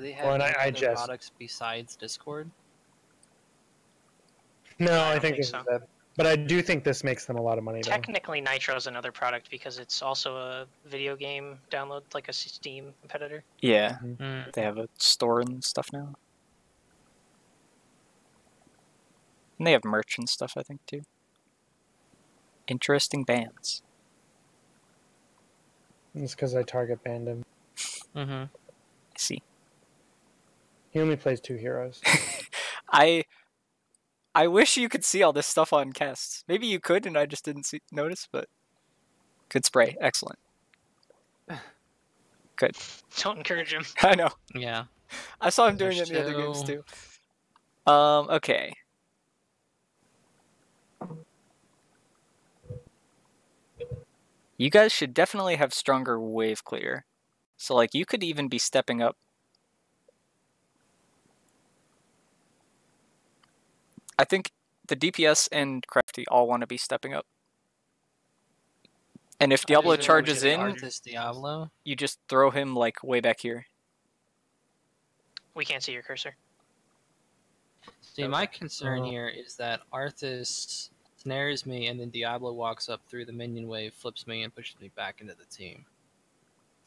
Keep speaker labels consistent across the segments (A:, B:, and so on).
A: Do they have
B: Well, and
A: any
B: I
A: other
B: just
A: products besides Discord?
B: no,
C: I
B: I
C: don't
B: think
C: think
B: this
C: so.
B: is it. But I do think this makes them a lot of money, though.
C: Technically, Nitro is another product because it's also a video game download, like a Steam competitor.
D: Yeah,
A: Mm.
D: they have a store and stuff now. And they have merch and stuff, I think, too. Interesting bands.
B: It's because I target banned him.
A: Mm-hmm.
D: I see.
B: He only plays 2 heroes.
D: I wish you could see all this stuff on casts. Maybe you could, and I just didn't notice, but good spray. Excellent. Good.
C: Don't encourage him.
D: I know.
A: Yeah.
D: I saw him doing it in the other games, too. Okay. You guys should definitely have stronger wave clear. So, like, you could even be stepping up. I think the DPS and Crafty all want to be stepping up. And if Diablo charges in,
A: Arthas Diablo.
D: you just throw him, like, way back here.
C: We can't see your cursor.
A: See, my concern here is that Arthas snares me, and then Diablo walks up through the minion wave, flips me, and pushes me back into the team.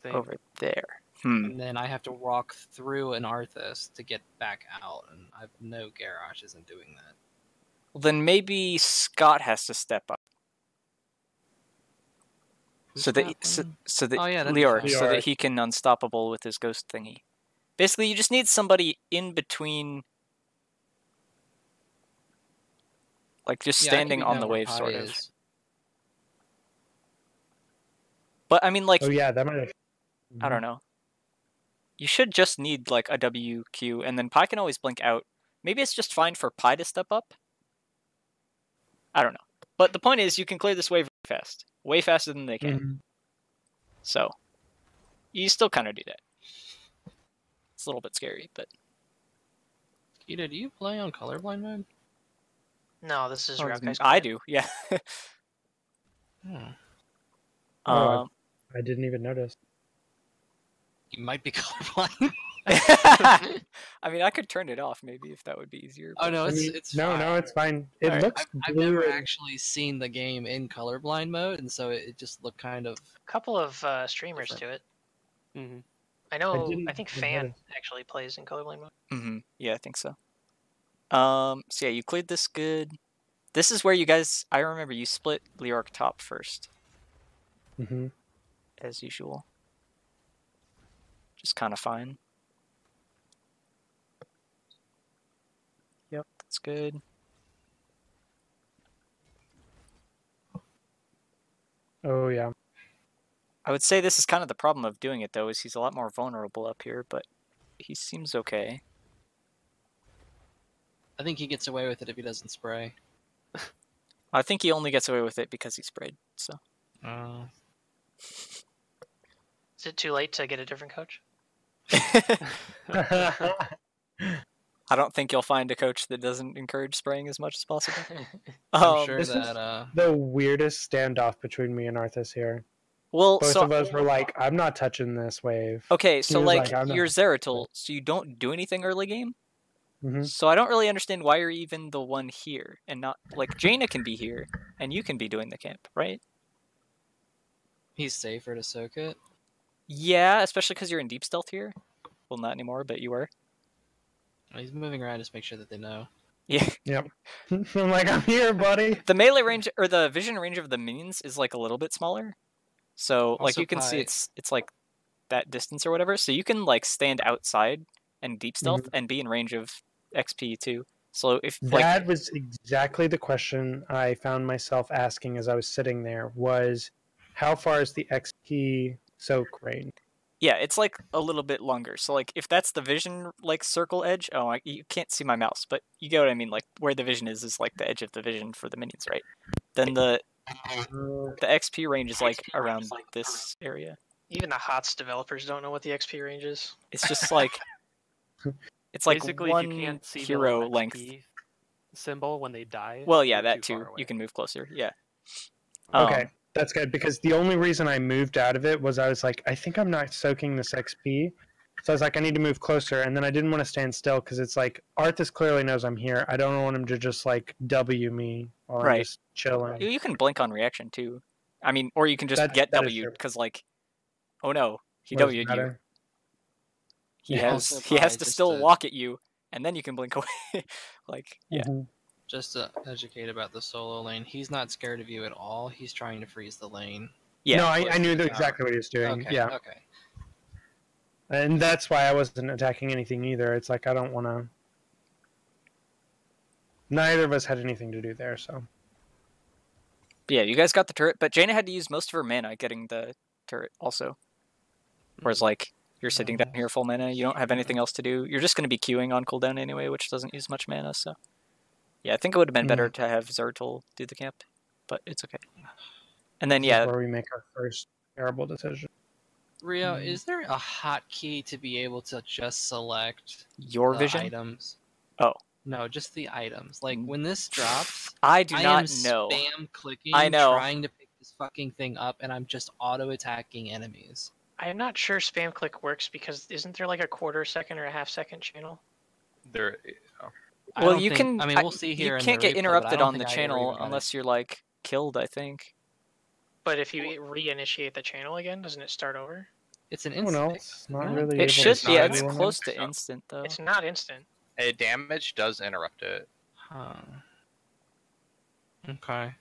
D: Over there.
A: And then I have to walk through an Arthas to get back out, and I have no garage isn't doing that.
D: Well, then maybe Scott has to step up. So that
A: Oh, yeah, that'd be
D: Lior,
A: fine.
D: so that he can unstoppable with his ghost thingy. Basically, you just need somebody in between, like just standing on the wave, sort of. But I mean, like,
B: Oh yeah, that might have...
D: I don't know. You should just need like a WQ, and then Pi can always blink out. Maybe it's just fine for Pi to step up. I don't know. But the point is, you can clear this wave really fast. Way faster than they can. So, you still kind of do that. It's a little bit scary, but...
A: Kita, do you play on colorblind mode?
C: No, this is Riokai's
D: I do, yeah.
B: I didn't even notice.
A: You might be colorblind.
D: I mean, I could turn it off maybe if that would be easier.
A: Oh no, it's fine.
B: No, it's fine. It looks.
A: I've never actually seen the game in colorblind mode, and so it just looked kind of.
C: A couple of streamers do it.
A: Mm-hmm.
C: I know. I think Fan actually plays in colorblind mode.
D: Yeah, I think so. So yeah, you cleared this good. This is where you guys. I remember you split Leoric top first. As usual. Just kind of fine. Yep, that's good.
B: Oh yeah.
D: I would say this is kind of the problem of doing it though, is he's a lot more vulnerable up here, but he seems okay.
A: I think he gets away with it if he doesn't spray.
D: I think he only gets away with it because he sprayed, so.
C: Is it too late to get a different coach?
D: I don't think you'll find a coach that doesn't encourage spraying as much as possible.
A: I'm sure
B: this
A: that
B: is the weirdest standoff between me and Arthas here.
D: Well,
B: both of us were like, "I'm not touching this wave."
D: Okay, so like
B: not...
D: you're Zeratul, so you don't do anything early game. So I don't really understand why you're even the one here and not like Jaina can be here and you can be doing the camp, right?
A: He's safer to soak it.
D: Yeah, especially because you're in deep stealth here. Well, not anymore, but you were.
A: He's moving around just to make sure that they know.
D: Yeah.
B: Yep. I'm like, I'm here, buddy.
D: The melee range or the vision range of the minions is like a little bit smaller. So also, like you can see it's like that distance or whatever. So you can like stand outside and deep stealth and be in range of XP too. So if
B: that was exactly the question I found myself asking as I was sitting there was, how far is the XP soak range?
D: Yeah, it's like a little bit longer. So like if that's the vision like circle edge, you can't see my mouse, but you get what I mean. Like where the vision is like the edge of the vision for the minions, right? Then the XP range is like around this area.
C: Even the HOTS developers don't know what the XP range is.
D: It's just like it's like
E: basically
D: one
E: if you can't see
D: hero
E: the
D: length
E: symbol when they die.
D: Well, yeah, that too. You can move closer. Yeah.
B: Okay. That's good, because the only reason I moved out of it was I was like, I think I'm not soaking this XP. So I was like, I need to move closer, and then I didn't want to stand still because it's like Arthas clearly knows I'm here. I don't want him to just like W me while I'm
D: Right.
B: just chilling.
D: You can blink on reaction too. I mean, or you can just get
B: That is
D: W'd
B: true.
D: because like, oh no, he
B: What does it
D: W'd you.
B: matter?
D: He
B: Yeah.
D: has
A: Also,
D: he has
A: probably
D: to
A: just
D: still
A: to-
D: walk at you, and then you can blink away. Like, yeah.
B: Mhm.
A: Just to educate about the solo lane, he's not scared of you at all. He's trying to freeze the lane.
D: Yeah.
B: No,
A: close
B: I
A: to
B: knew
A: the tower.
B: exactly what he was doing.
A: Okay.
B: Yeah,
A: Okay.
B: and that's why I wasn't attacking anything either. It's like I don't want to. Neither of us had anything to do there, so.
D: Yeah, you guys got the turret, but Jaina had to use most of her mana getting the turret also. Whereas like you're sitting down here full mana, you don't have anything else to do. You're just going to be queuing on cooldown anyway, which doesn't use much mana. So yeah, I think it would have been better to have Zertul do the camp, but it's okay. And then
B: This
D: yeah,
B: is where we make our first terrible decision.
A: Rio, is there a hotkey to be able to just select
D: your
A: the
D: vision.
A: items?
D: Oh.
A: No, just the items. Like when this drops,
D: I do
A: I
D: not
A: am
D: know.
A: spam clicking,
D: I know.
A: trying to pick this fucking thing up, and I'm just auto attacking enemies.
C: I'm not sure spam click works because isn't there like a quarter second or a half second channel?
F: There.
A: I
D: Well,
A: don't
D: you
A: think-
D: can.
A: I mean, we'll see here.
D: You
A: in
D: can't
A: the
D: get
A: replay, but I
D: interrupted
A: don't
D: on the
A: think I ever
D: channel
A: even got it.
D: unless you're like killed. I think.
C: But if you reinitiate the channel again, doesn't it start over?
A: It's an
B: Oh
A: instant.
B: no, it's not
C: No.
B: really.
D: It
B: able
D: should.
B: to
D: Yeah,
F: not
D: it's
B: anyone
D: close
B: else.
D: to instant though.
C: It's not instant.
F: A damage does interrupt it.
A: Huh. Okay.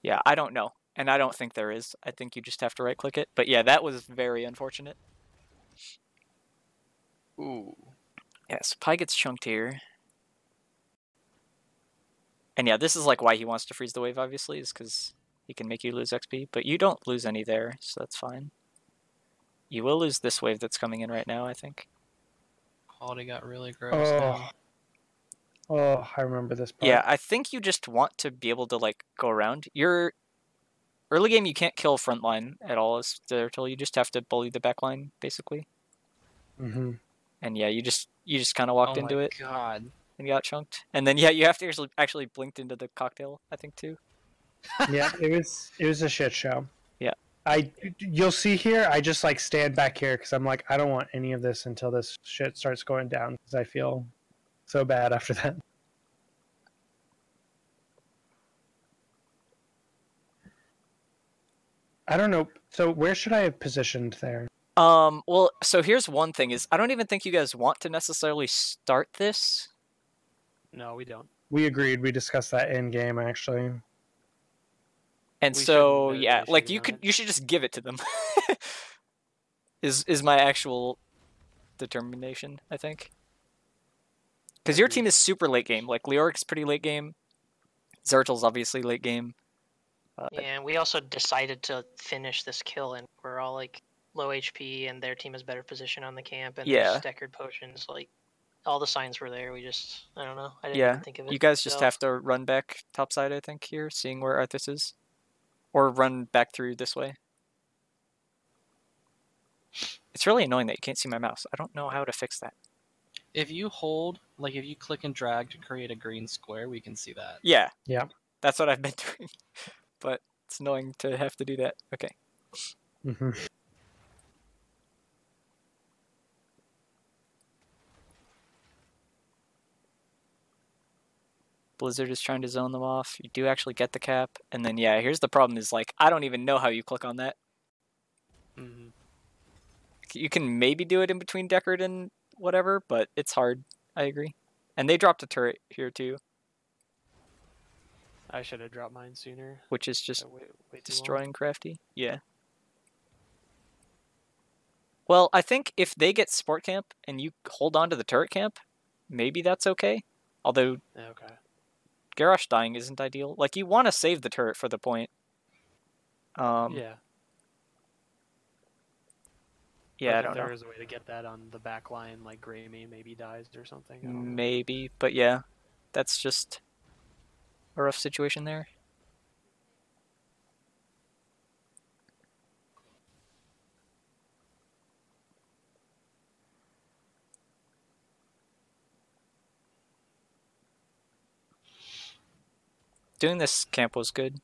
D: Yeah, I don't know, and I don't think there is. I think you just have to right click it. But yeah, that was very unfortunate.
F: Ooh.
D: Yeah, so Pi gets chunked here. And yeah, this is like why he wants to freeze the wave, obviously, is because he can make you lose XP. But you don't lose any there, so that's fine. You will lose this wave that's coming in right now, I think.
A: Quality got really gross now.
B: Oh, I remember this part.
D: Yeah, I think you just want to be able to like go around. Your early game, you can't kill frontline at all as Zeratul. You just have to bully the backline, basically.
B: Mm-hmm.
D: And yeah, you just kind of walked
A: Oh
D: into
A: my
D: it
A: God.
D: and got chunked. And then yeah, you have to actually blinked into the cocktail, I think too.
B: Yeah, it was a shit show.
D: Yeah.
B: You'll see here. I just like stand back here because I'm like I don't want any of this until this shit starts going down because I feel so bad after that. I don't know. So where should I have positioned there?
D: Well, so here's one thing: is I don't even think you guys want to necessarily start this.
E: No, we don't.
B: We agreed. We discussed that in game actually.
D: And
E: We
D: so
E: shouldn't
D: yeah, like
E: initiate on it.
D: you should just give it to them. is my actual determination, I think. Because your team is super late game. Like Leoric's pretty late game. Zertul's obviously late game.
C: Yeah, and we also decided to finish this kill, and we're all like low HP, and their team is better position on the camp, and
D: Yeah.
C: there's staggered potions. Like all the signs were there. We just, I don't know. I didn't
D: Yeah,
C: even think of it.
D: you guys just
C: So,
D: have to run back topside, I think, here, seeing where Arthas is. Or run back through this way. It's really annoying that you can't see my mouse. I don't know how to fix that.
A: If you hold, like if you click and drag to create a green square, we can see that.
D: Yeah.
B: Yeah.
D: That's what I've been doing. But it's annoying to have to do that. Okay.
B: Mm-hmm.
D: Blizzard is trying to zone them off. You do actually get the cap. And then, yeah, here's the problem is, like, I don't even know how you click on that.
E: Mm-hmm.
D: You can maybe do it in between Deckard and whatever, but it's hard. I agree. And they dropped a turret here, too,
E: I should have dropped mine sooner.
D: which is just
E: I way too long.
D: destroying Crafty. Yeah. Well, I think if they get Sport Camp and you hold on to the turret camp, maybe that's okay. Although
E: Okay.
D: Garrosh dying isn't ideal. Like, you want to save the turret for the point.
E: Yeah.
D: Yeah, I
E: Like,
D: don't
E: if
D: know.
E: there is a way to get that on the back line, like Grammy maybe dies or something. I don't know.
D: Maybe, but yeah, that's just a rough situation there. Doing this camp was good.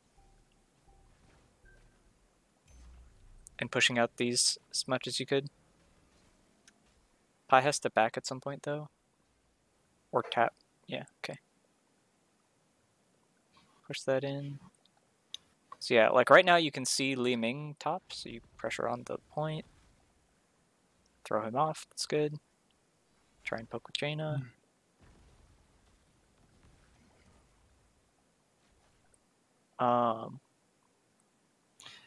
D: and pushing out these as much as you could. Pi has to back at some point though. Or tap. Yeah, okay. Push that in. So yeah, like right now you can see Li Ming top, so you pressure on the point. Throw him off, that's good. Try and poke with Jaina.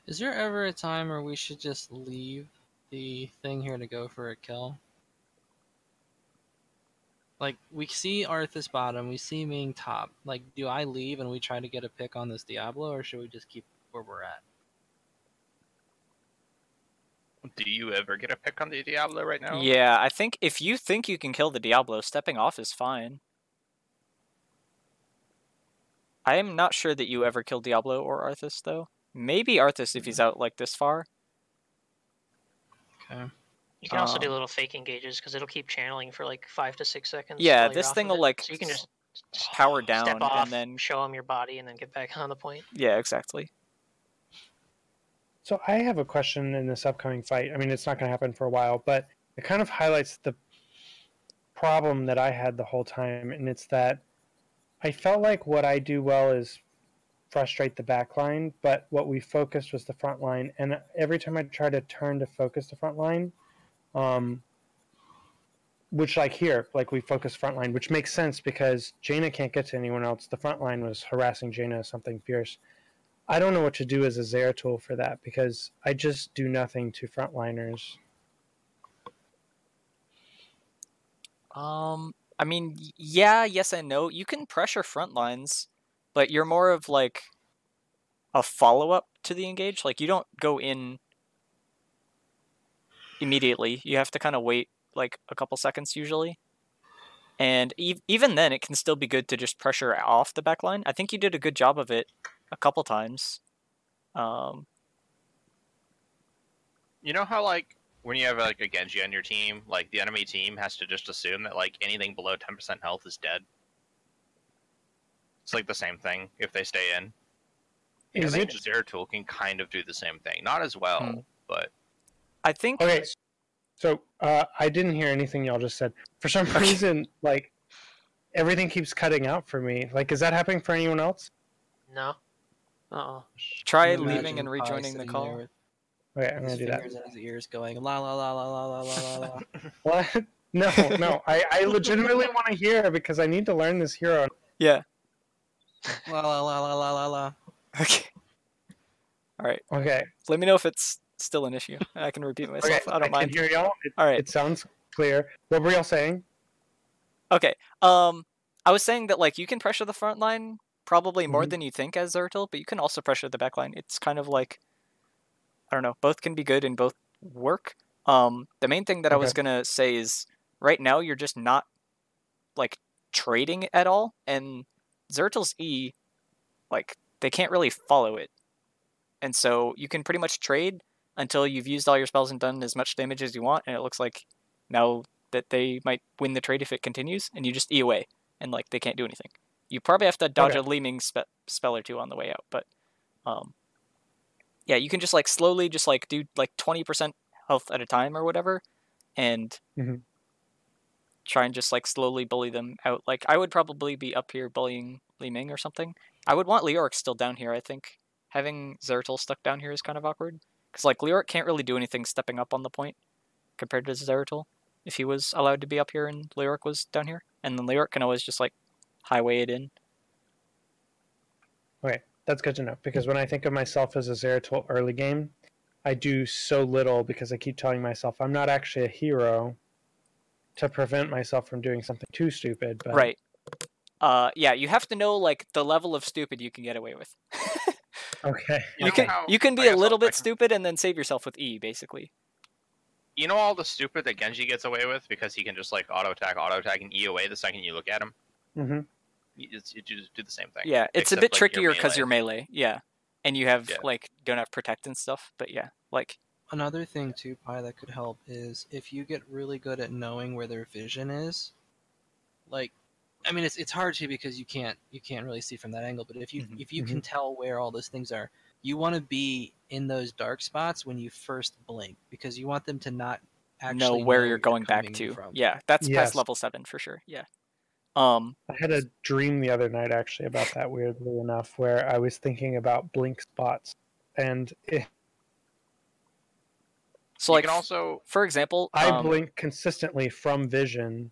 A: Is there ever a time where we should just leave the thing here to go for a kill? Like, we see Arthas bottom, we see Ming top. Like, do I leave and we try to get a pick on this Diablo, or should we just keep where we're at?
F: Do you ever get a pick on the Diablo right now?
D: Yeah, I think if you think you can kill the Diablo, stepping off is fine. I am not sure that you ever kill Diablo or Arthas, though. Maybe Arthas if he's out like this far.
A: Okay.
C: You can also do little fake engages because it'll keep channeling for like 5 to 6 seconds.
D: Yeah,
C: while you're
D: this
C: off
D: thing
C: of
D: will
C: it.
D: like
C: So you can just
D: power down
C: step off,
D: and then
C: show them your body, and then get back on the point.
D: yeah, exactly.
B: So I have a question in this upcoming fight. I mean, it's not going to happen for a while, but it kind of highlights the problem that I had the whole time, and it's that I felt like what I do well is frustrate the back line, but what we focused was the front line, and every time I try to turn to focus the front line, which like here, like we focus front line, which makes sense because Jaina can't get to anyone else. The front line was harassing Jaina as something fierce. I don't know what to do as a Zeratul for that because I just do nothing to frontliners.
D: I mean, yeah, yes and no. You can pressure front lines, but you're more of like a follow-up to the engage. Like you don't go in immediately. You have to kind of wait like a couple seconds usually. And even then, it can still be good to just pressure off the backline. I think you did a good job of it a couple times.
F: You know how like when you have like a Genji on your team, like the enemy team has to just assume that like anything below 10% health is dead. It's like the same thing if they stay in. I think Zeratul can kind of do the same thing, not as well, but
D: I think.
B: Okay, so I didn't hear anything y'all just said. For some reason, like everything keeps cutting out for me. Like, is that happening for anyone else?
C: No.
D: Try leaving and rejoining the call.
B: Okay, I'm gonna do that.
A: Fingers in his ears going la la la la la la la la.
B: What? No. I legitimately want to hear because I need to learn this hero.
D: Yeah.
A: La la la la la la la.
D: Okay. All right.
B: Okay.
D: Let me know if it's still an issue. I can repeat myself.
B: Okay,
D: I don't mind.
B: I can hear y'all.
D: All right.
B: It sounds clear. What were y'all saying?
D: Okay. I was saying that like you can pressure the front line probably more than you think as Zeratul, but you can also pressure the back line. It's kind of like I don't know. Both can be good and both work. The main thing that I was gonna say is right now you're just not like trading at all, and Zeratul's E, like they can't really follow it, and so you can pretty much trade until you've used all your spells and done as much damage as you want, and it looks like now that they might win the trade if it continues, and you just E away, and like they can't do anything. You probably have to dodge a Li Ming spell or two on the way out, but yeah, you can just like slowly just like do like 20% health at a time or whatever, and try and just like slowly bully them out. Like I would probably be up here bullying Li Ming or something. I would want Leoric still down here. I think having Zeratul stuck down here is kind of awkward because like Leoric can't really do anything stepping up on the point compared to Zeratul if he was allowed to be up here and Leoric was down here, and then Leoric can always just like highway it in.
B: Okay, that's good to know because when I think of myself as a Zeratul early game, I do so little because I keep telling myself I'm not actually a hero to prevent myself from doing something too stupid. But...
D: Right. Yeah, you have to know like the level of stupid you can get away with.
B: Okay.
D: You can be a little bit stupid and then save yourself with E, basically.
F: You know all the stupid that Genji gets away with because he can just like auto attack, and E away the second you look at him. You just do the same thing.
D: Yeah, it's a bit trickier because you're melee. Yeah, and you have like don't have protect and stuff. But yeah, like
A: another thing too, Pi, that could help is if you get really good at knowing where their vision is. Like, I mean, it's hard to because you can't really see from that angle. But if you can tell where all those things are, you want to be in those dark spots when you first blink because you want them to not actually
D: know where you're going back
A: coming
D: to.
A: from.
D: Yeah, that's
B: Yes.
D: past level 7 for sure. Yeah.
B: I had a dream the other night actually about that, weirdly enough, where I was thinking about blink spots, and
D: so
F: You
D: like
F: can also
D: for example,
B: I blink consistently from vision.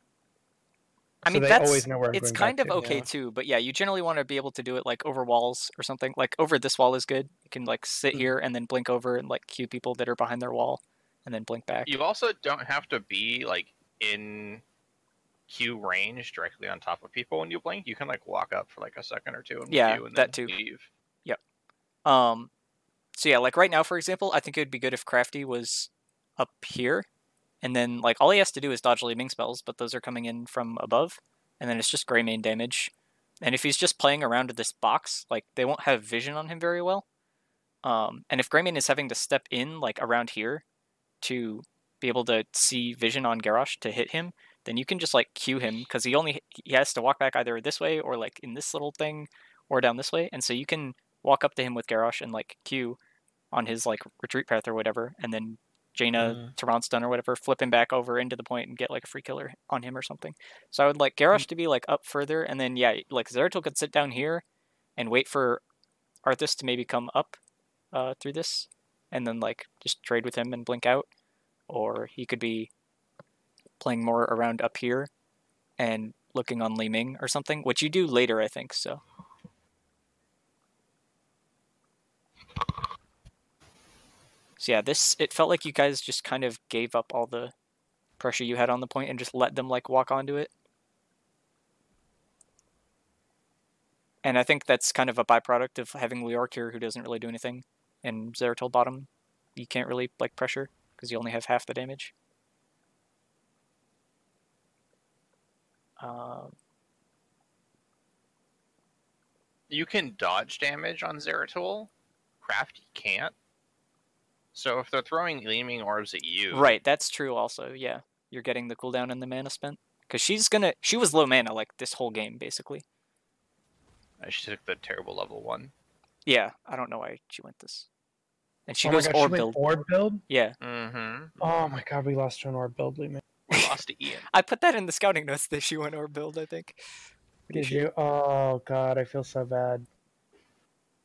D: I
B: So
D: mean,
B: they always know where I'm
D: it's
B: going
D: kind
B: back
D: of
B: to.
D: okay
A: Yeah.
D: too, but yeah, you generally want to be able to do it like over walls or something. Like over this wall is good. You can like sit
A: Mhm.
D: here and then blink over and like cue people that are behind their wall, and then blink back.
F: you also don't have to be like in queue range directly on top of people when you blink. You can like walk up for like a second or two and
D: Yeah,
F: queue and
D: that
F: then
D: too.
F: leave.
D: So yeah, like right now, for example, I think it would be good if Crafty was up here, and then like all he has to do is dodge leaping spells, but those are coming in from above, and then it's just gray main damage. And if he's just playing around this box, like they won't have vision on him very well. And if Greymane is having to step in like around here to be able to see vision on Garrosh to hit him, then you can just like queue him because he has to walk back either this way or like in this little thing or down this way, and so you can walk up to him with Garrosh and like queue on his like retreat path or whatever, and then Jaina Tyrant stun or whatever, flip him back over into the point and get like a free killer on him or something. So I would like Garrosh to be like up further, and then yeah, like Zeratul could sit down here and wait for Arthas to maybe come up through this, and then like just trade with him and blink out, or he could be playing more around up here and looking on Li Ming or something, which you do later, I think. So yeah, it felt like you guys just kind of gave up all the pressure you had on the point and just let them like walk onto it. And I think that's kind of a byproduct of having Leorc here who doesn't really do anything, and Zeratul bottom you can't really like pressure because you only have half the damage.
F: You can dodge damage on Zeratul. Crafty can't. So if they're throwing gleaming orbs at you,
D: Right, that's true also, yeah. You're getting the cooldown and the mana spent. Because she was low mana like this whole game, basically.
F: she took the terrible level 1.
D: Yeah, I don't know why she went this. And she
B: Oh
D: goes
B: my God,
D: orb
B: she
D: build.
B: went orb build?
D: Yeah.
F: Mm-hmm.
B: Oh my God, we lost to an orb build, man.
F: We lost to Ian.
D: I put that in the scouting notes that she went orb build, I think.
B: Did you? Oh God, I feel so bad.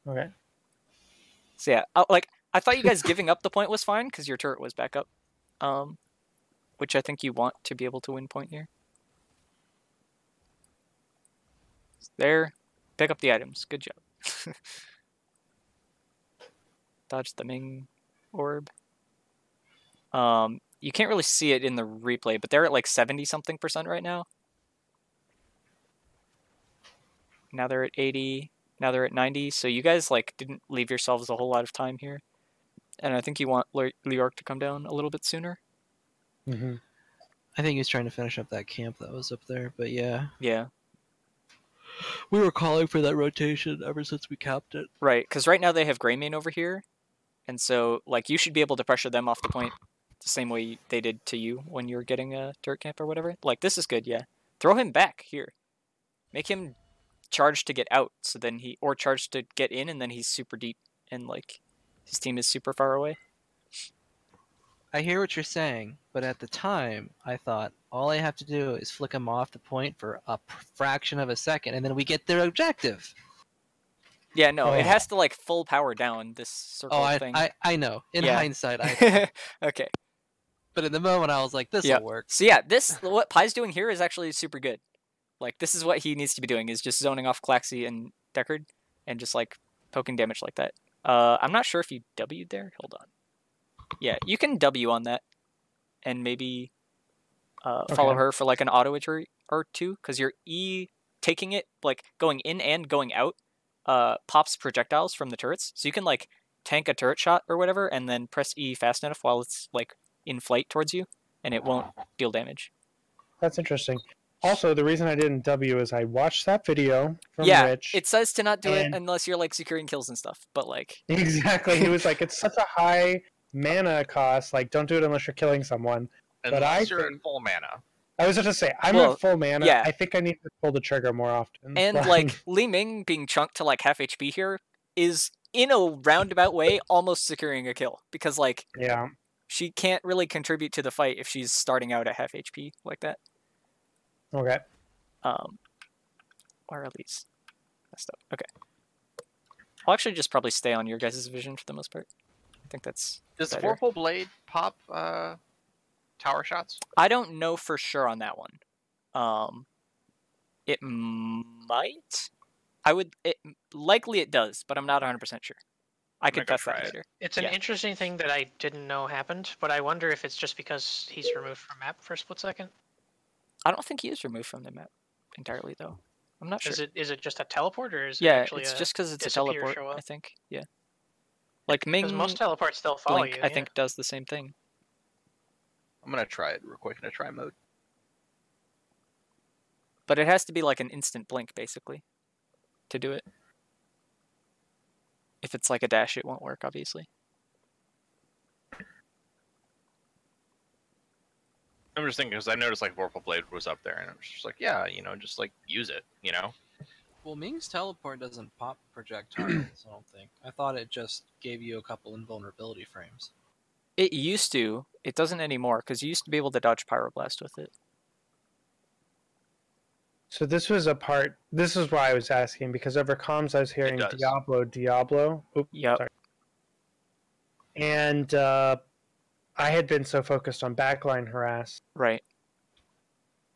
B: Okay.
D: So yeah, I thought you guys giving up the point was fine because your turret was back up. Which I think you want to be able to win point here. There. Pick up the items. Good job. Dodge the Ming orb. You can't really see it in the replay, but they're at like 70-something% right now. Now they're at 80. Now they're at 90. So you guys like didn't leave yourselves a whole lot of time here. And I think you want Leorc to come down a little bit sooner.
B: Mm-hmm.
A: I think he's trying to finish up that camp that was up there, but yeah.
D: Yeah.
A: We were calling for that rotation ever since we capped it.
D: Right, because right now they have Greymane over here. And so, like, you should be able to pressure them off the point the same way they did to you when you were getting a turret camp or whatever. Like, this is good, yeah. Throw him back here. Make him charge to get out, so then or charge to get in, and then he's super deep, and, like, his team is super far away.
A: I hear what you're saying, but at the time, I thought all I have to do is flick him off the point for a fraction of a second, and then we get their objective.
D: Yeah, no, it has to, like, full power down this circle thing.
A: I know. In
D: Yeah.
A: hindsight, I
D: Okay.
A: but in the moment, I was like, this will work.
D: So yeah, what Pai's doing here is actually super good. Like, this is what he needs to be doing, is just zoning off Klaxi and Deckard, and just, like, poking damage like that. I'm not sure if you W'd there. Hold on. Yeah, you can W on that, and maybe follow her for, like, an auto retreat or two, because your E taking it, like, going in and going out, pops projectiles from the turrets. So you can, like, tank a turret shot or whatever, and then press E fast enough while it's, like, in flight towards you, and it won't deal damage.
B: That's interesting. Also, the reason I didn't W is I watched that video from Rich.
D: It says to not do it unless you're, like, securing kills and stuff, but, like...
B: Exactly. He was like, it's such a high mana cost, like, don't do it unless you're killing someone.
F: Unless you're at full mana.
B: I was just to say, I'm at full mana.
D: Yeah.
B: I think I need to pull the trigger more often.
D: And, like, Li Ming being chunked to, like, half HP here is in a roundabout way, almost securing a kill. Because, like,
B: Yeah.
D: she can't really contribute to the fight if she's starting out at half HP like that.
B: Okay.
D: Or at least messed up. Okay. I'll actually just probably stay on your guys' vision for the most part. I think that's
F: Does the
D: better.
F: Vorpal Blade pop tower shots?
D: I don't know for sure on that one. It might. Likely it does, but I'm not 100% sure. I could test that later.
C: It's an interesting thing that I didn't know happened, but I wonder if it's just because he's removed from map for a split second.
D: I don't think he is removed from the map entirely, though. I'm not sure.
C: Is it just a teleport, or is it
D: Yeah,
C: actually
D: it's
C: a
D: just because it's a
C: disappear
D: teleport,
C: show up?
D: I think. Yeah. Like Ming
C: Because most teleports still follow
D: Blink,
C: you.
D: I think, does the same thing.
F: I'm gonna try it real quick in a try mode.
D: But it has to be like an instant blink, basically, to do it. If it's like a dash, it won't work, obviously.
F: I'm just thinking because I noticed like Vorpal Blade was up there, and I'm just like, yeah, you know, just like use it, you know.
A: Well, Ming's teleport doesn't pop projectiles, I don't think. I thought it just gave you a couple invulnerability frames.
D: It used to. It doesn't anymore, because you used to be able to dodge Pyroblast with it.
B: So this was a part. This is why I was asking, because over comms I was hearing
F: does.
B: Diablo. Oops,
D: Yep.
B: sorry. And I had been so focused on backline harass,
D: Right.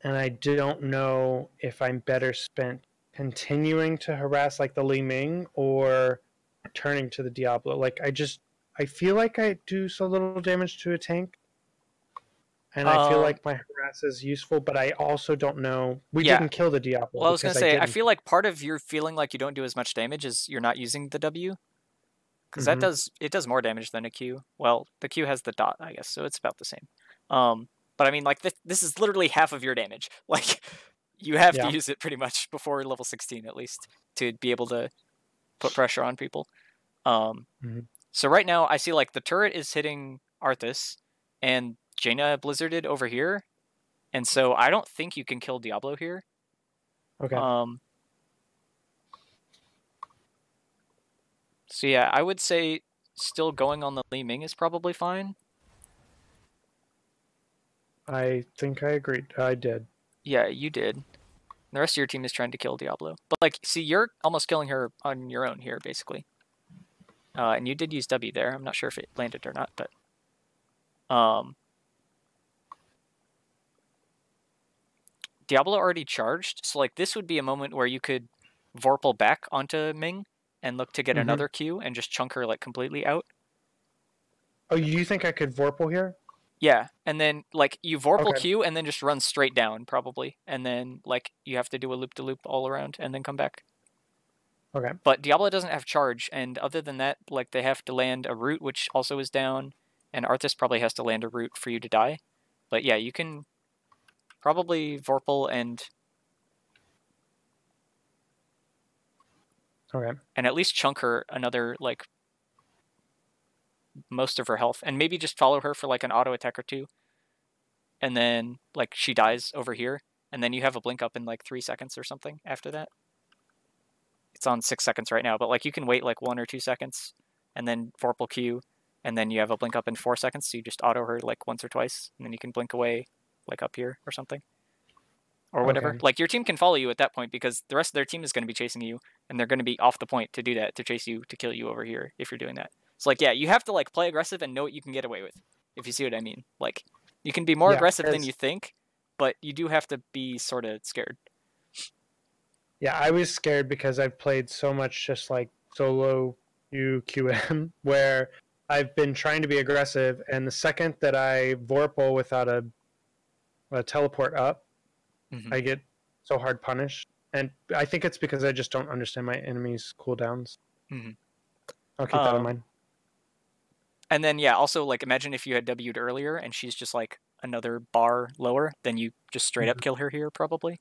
B: and I don't know if I'm better spent continuing to harass like the Li Ming or turning to the Diablo. Like I feel like I do so little damage to a tank, and I feel like my harass is useful, but I also don't know. We didn't kill the Diablo.
D: Well, I was going to say, I
B: didn't.
D: feel like part of your feeling like you don't do as much damage is you're not using the W. Because that does more damage than a Q. Well, the Q has the dot, I guess, so it's about the same. But I mean, like, this is literally half of your damage. Like, you have to use it pretty much before level 16, at least, to be able to put pressure on people. So right now, I see, like, the turret is hitting Arthas, and Jaina blizzarded over here, and so I don't think you can kill Diablo here.
B: Okay.
D: So yeah, I would say still going on the Li Ming is probably fine.
B: I think I agreed. I did.
D: Yeah, you did. The rest of your team is trying to kill Diablo. But, like, see, you're almost killing her on your own here, basically. And you did use W there. I'm not sure if it landed or not, but... Diablo already charged, so, like, this would be a moment where you could Vorpal back onto Ming and look to get another Q and just chunk her, like, completely out.
B: Oh, you think I could Vorpal here?
D: Yeah, and then, like, you Vorpal Q and then just run straight down, probably. And then, like, you have to do a loop-to-loop all around and then come back.
B: Okay.
D: But Diablo doesn't have charge, and other than that, like, they have to land a root, which also is down, and Arthas probably has to land a root for you to die. But yeah, you can probably Vorpal and at least chunk her another, like, most of her health, and maybe just follow her for, like, an auto attack or two, and then, like, she dies over here, and then you have a blink up in, like, 3 seconds or something after that. It's on 6 seconds right now, but, like, you can wait, like, 1 or 2 seconds, and then Vorpal Q, and then you have a blink up in 4 seconds, so you just auto her, like, once or twice, and then you can blink away, like, up here or something. Or whatever. Like, your team can follow you at that point, because the rest of their team is going to be chasing you, and they're going to be off the point to do that, to chase you, to kill you over here, if you're doing that. So, like, yeah, you have to, like, play aggressive and know what you can get away with, if you see what I mean. Like, you can be more aggressive than you think, but you do have to be sort of scared.
B: Yeah, I was scared because I've played so much just, like, solo QM, where I've been trying to be aggressive, and the second that I Vorpal without a teleport up, I get so hard punished. And I think it's because I just don't understand my enemies' cooldowns. I'll keep that in mind.
D: And then, yeah, also, like, imagine if you had W'd earlier and she's just, like, another bar lower, then you just straight up kill her here, probably.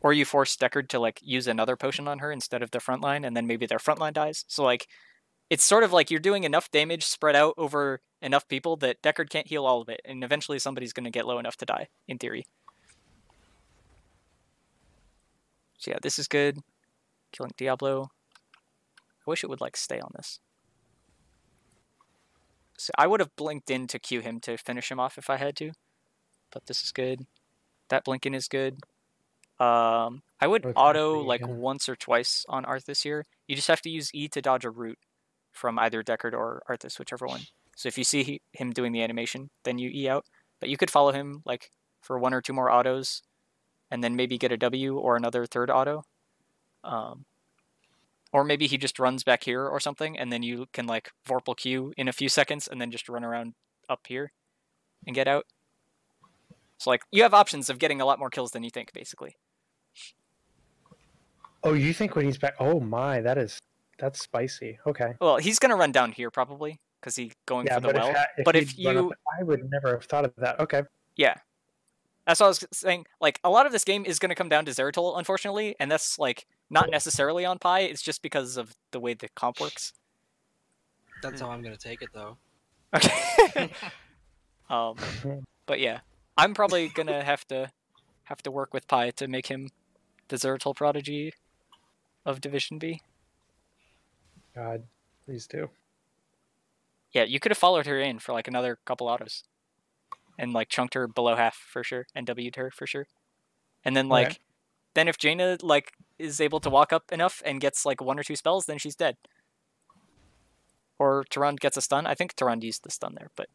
D: Or you force Deckard to, like, use another potion on her instead of their frontline, and then maybe their frontline dies. So, like, it's sort of like you're doing enough damage spread out over enough people that Deckard can't heal all of it, and eventually somebody's going to get low enough to die, in theory. So yeah, this is good. Killing Diablo. wish it would like stay on this. So I would have blinked in to Q him to finish him off if I had to. But this is good. That blinking is good. I would auto like once or twice on Arthas here. You just have to use E to dodge a root from either Deckard or Arthas, whichever one. So if you see him doing the animation, then you E out. But you could follow him like for 1 or 2 more autos, and then maybe get a W or another third auto. Or maybe he just runs back here or something, and then you can like Vorpal Q in a few seconds, and then just run around up here and get out. So like you have options of getting a lot more kills than you think, basically.
B: Oh, you think when he's back? Oh my, that's spicy. Okay.
D: Well, he's gonna run down here probably because he's going for the well. But if you,
B: I would never have thought of that. Okay.
D: Yeah, that's what I was saying. Like a lot of this game is gonna come down to Zeratul, unfortunately, and that's like not necessarily on Pi. It's just because of the way the comp works.
A: That's how I'm gonna take it, though.
D: Okay. But yeah, I'm probably gonna have to work with Pi to make him the Zeratul prodigy of Division B.
B: God, please do.
D: Yeah, you could have followed her in for like another couple autos, and like chunked her below half for sure, and W'd her for sure, and then like, then if Jaina like is able to walk up enough and gets like 1 or 2 spells, then she's dead. Or Tyrande gets a stun. I think Tyrande used the stun there, but.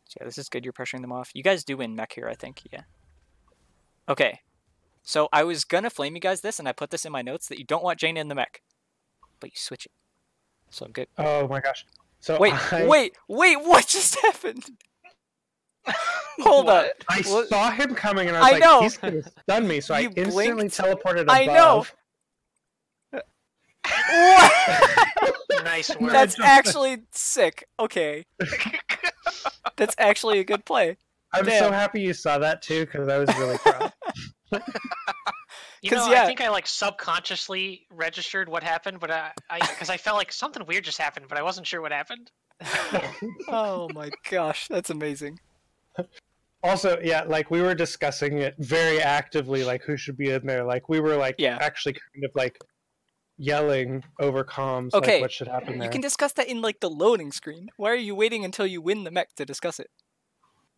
D: So yeah, this is good. You're pressuring them off. You guys do win mech here, I think. Yeah. Okay. So I was gonna flame you guys this, and I put this in my notes that you don't want Jaina in the mech, but you switch it. So I'm good.
B: Oh my gosh. So
D: wait, what just happened? Hold up.
B: I saw him coming, and I was like, he's gonna stun me, so I instantly teleported above.
D: I know.
C: Nice work.
D: That's actually sick. Okay. That's actually a good play.
B: I'm so happy you saw that too, because I was really proud.
C: You know, I think I like subconsciously registered what happened, but because I felt like something weird just happened, but I wasn't sure what happened.
D: Oh my gosh, that's amazing.
B: Also, yeah, like we were discussing it very actively, like who should be in there. Like we were like actually kind of like yelling over comms, like what should happen there.
D: You can discuss that in like the loading screen. Why are you waiting until you win the mech to discuss it?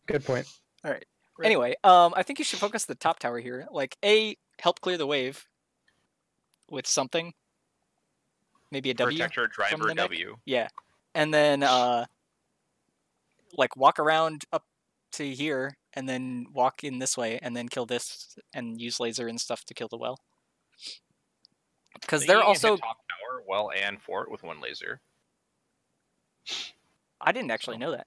B: Good point.
D: All right. Anyway, I think you should focus the top tower here. Like, help clear the wave with something. Maybe a W.
F: Protector, driver, W.
D: Yeah. And then, like, walk around up to here, and then walk in this way, and then kill this, and use laser and stuff to kill the well. Because they're also...
F: top tower, well, and fort with 1 laser.
D: I didn't actually know that.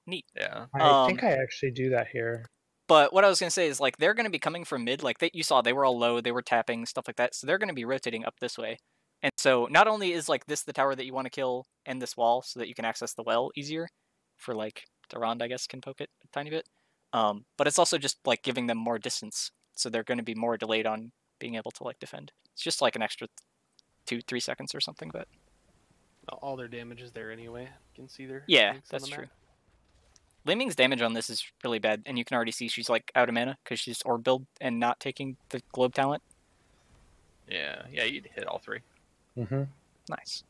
D: Neat.
F: Yeah.
B: I think I actually do that here.
D: But what I was going to say is, like, they're going to be coming from mid. Like, you saw, they were all low, they were tapping, stuff like that. So they're going to be rotating up this way. And so not only is, like, this the tower that you want to kill and this wall so that you can access the well easier for, like, Tyrande, I guess, can poke it a tiny bit. But it's also just, like, giving them more distance. So they're going to be more delayed on being able to, like, defend. It's just, like, an extra 2-3 seconds or something, but...
E: All their damage is there anyway. You can see their...
D: Yeah, that's true. Li Ming's damage on this is really bad, and you can already see she's like out of mana because she's orb build and not taking the globe talent.
F: Yeah, you'd hit all 3.
B: Mm-hmm.
D: Nice.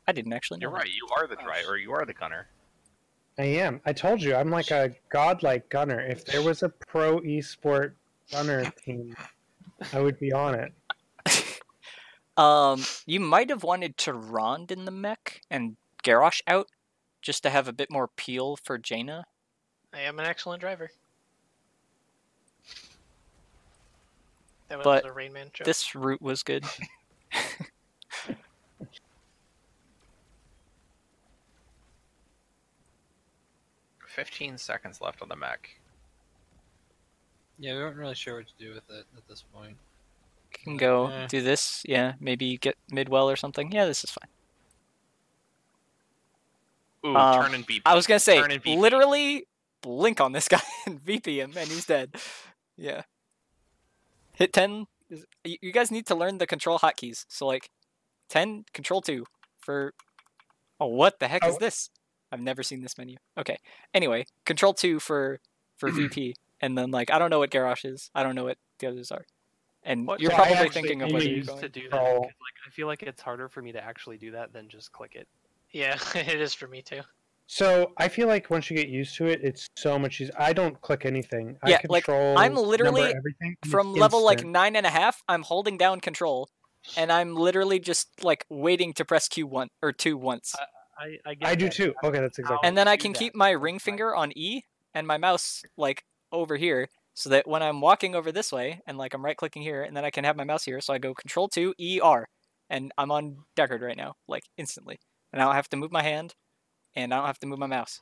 D: I didn't actually know.
F: You're right. You are the driver. You are the gunner.
B: I am. I told you, I'm like a godlike gunner. If there was a pro esport gunner team, I would be on it.
D: You might have wanted Tyrande in the mech and Garrosh out, just to have a bit more peel for Jaina.
C: I am an excellent driver. That was a Rain Man joke.
D: This route was good.
F: 15 seconds left on the mech.
A: Yeah, we weren't really sure what to do with it at this point.
D: Can go do this, yeah, maybe get mid-well or something. Yeah, this is fine.
F: Ooh, turn and VP.
D: I was gonna say, literally blink on this guy and VP him, and he's dead. Yeah. Hit 10. You guys need to learn the control hotkeys. So, like, 10, control 2 for... Oh, what the heck is this? I've never seen this menu. Okay. Anyway, Control 2 for VP, and then like I don't know what Garrosh is. I don't know what the others are. And you're probably thinking of what you're going
E: to do that. Like, I feel like it's harder for me to actually do that than just click it.
C: Yeah, it is for me too.
B: So I feel like once you get used to it, it's so much easier. I don't click anything.
D: Yeah,
B: I control
D: I'm literally
B: everything
D: from level like 9.5. I'm holding down Control, and I'm literally just like waiting to press Q1 or 2 once.
B: I do too. Okay, that's exactly.
D: And then I can keep my ring finger on E and my mouse like over here, so that when I'm walking over this way and like I'm right clicking here, and then I can have my mouse here, so I go Control 2 E R, and I'm on Deckard right now, like instantly, and I don't have to move my hand. And I don't have to move my mouse.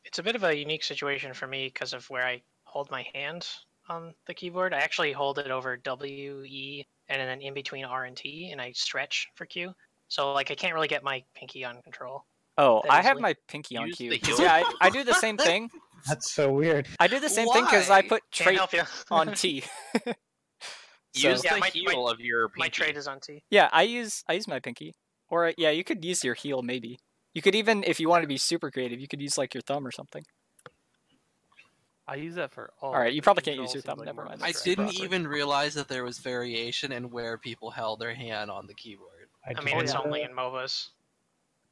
C: It's a bit of a unique situation for me because of where I hold my hand on the keyboard. I actually hold it over W, E, and then in between R and T, and I stretch for Q. So like I can't really get my pinky on Control.
D: Oh, I have my pinky on Q. Yeah, I do the same thing.
B: That's so weird.
D: I do the same thing because I put trait on T.
F: Use the heel of your pinky.
C: My trait is on T.
D: Yeah, I use my pinky. Or yeah, you could use your heel maybe. You could even, if you want to be super creative, you could use like your thumb or something.
E: I use that for all.
D: Alright, you probably can't use your thumb, like never mind.
A: I didn't even realize that there was variation in where people held their hand on the keyboard.
C: I mean, it's only in MOBAs.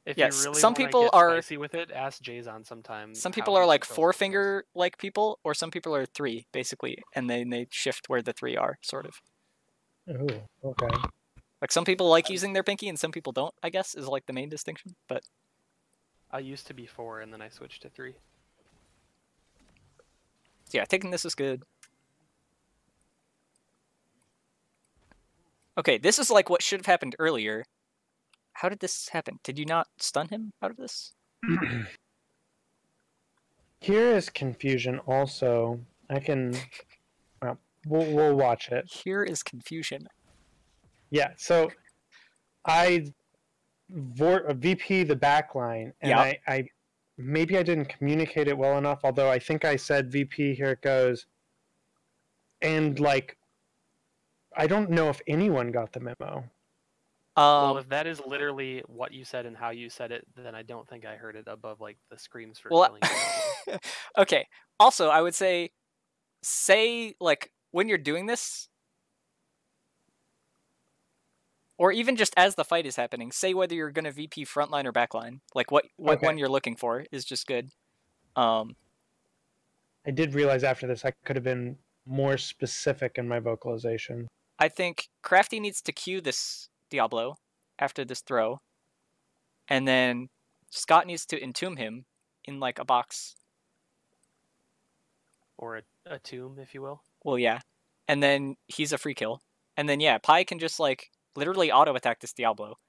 E: If you really
D: some people are
E: spicy with it, ask Jason sometimes.
D: Some people are like 4-finger like people, or some people are 3 basically, and then they shift where the 3 are, sort of.
B: Oh, okay.
D: Like some people like using their pinky, and some people don't. I guess is like the main distinction, but.
E: I used to be 4, and then I switched to 3.
D: Yeah, taking this is good. Okay, this is like what should have happened earlier. How did this happen? Did you not stun him out of this?
B: Here is confusion also. I can... Well, we'll watch it.
D: Here is confusion.
B: Yeah, so I VP the backline, and I maybe I didn't communicate it well enough, although I think I said VP, here it goes. And like, I don't know if anyone got the memo.
E: Well, if that is literally what you said and how you said it, then I don't think I heard it above like the screams for killing.
D: Okay. Also, I would say like when you're doing this, or even just as the fight is happening, say whether you're going to VP frontline or backline. Like what one you're looking for is just good.
B: I did realize after this I could have been more specific in my vocalization.
D: I think Crafty needs to cue this Diablo after this throw, and then Scott needs to entomb him in like a box.
E: Or a tomb, if you will.
D: Well, yeah. And then he's a free kill. And then, yeah, Pi can just like literally auto-attack this Diablo.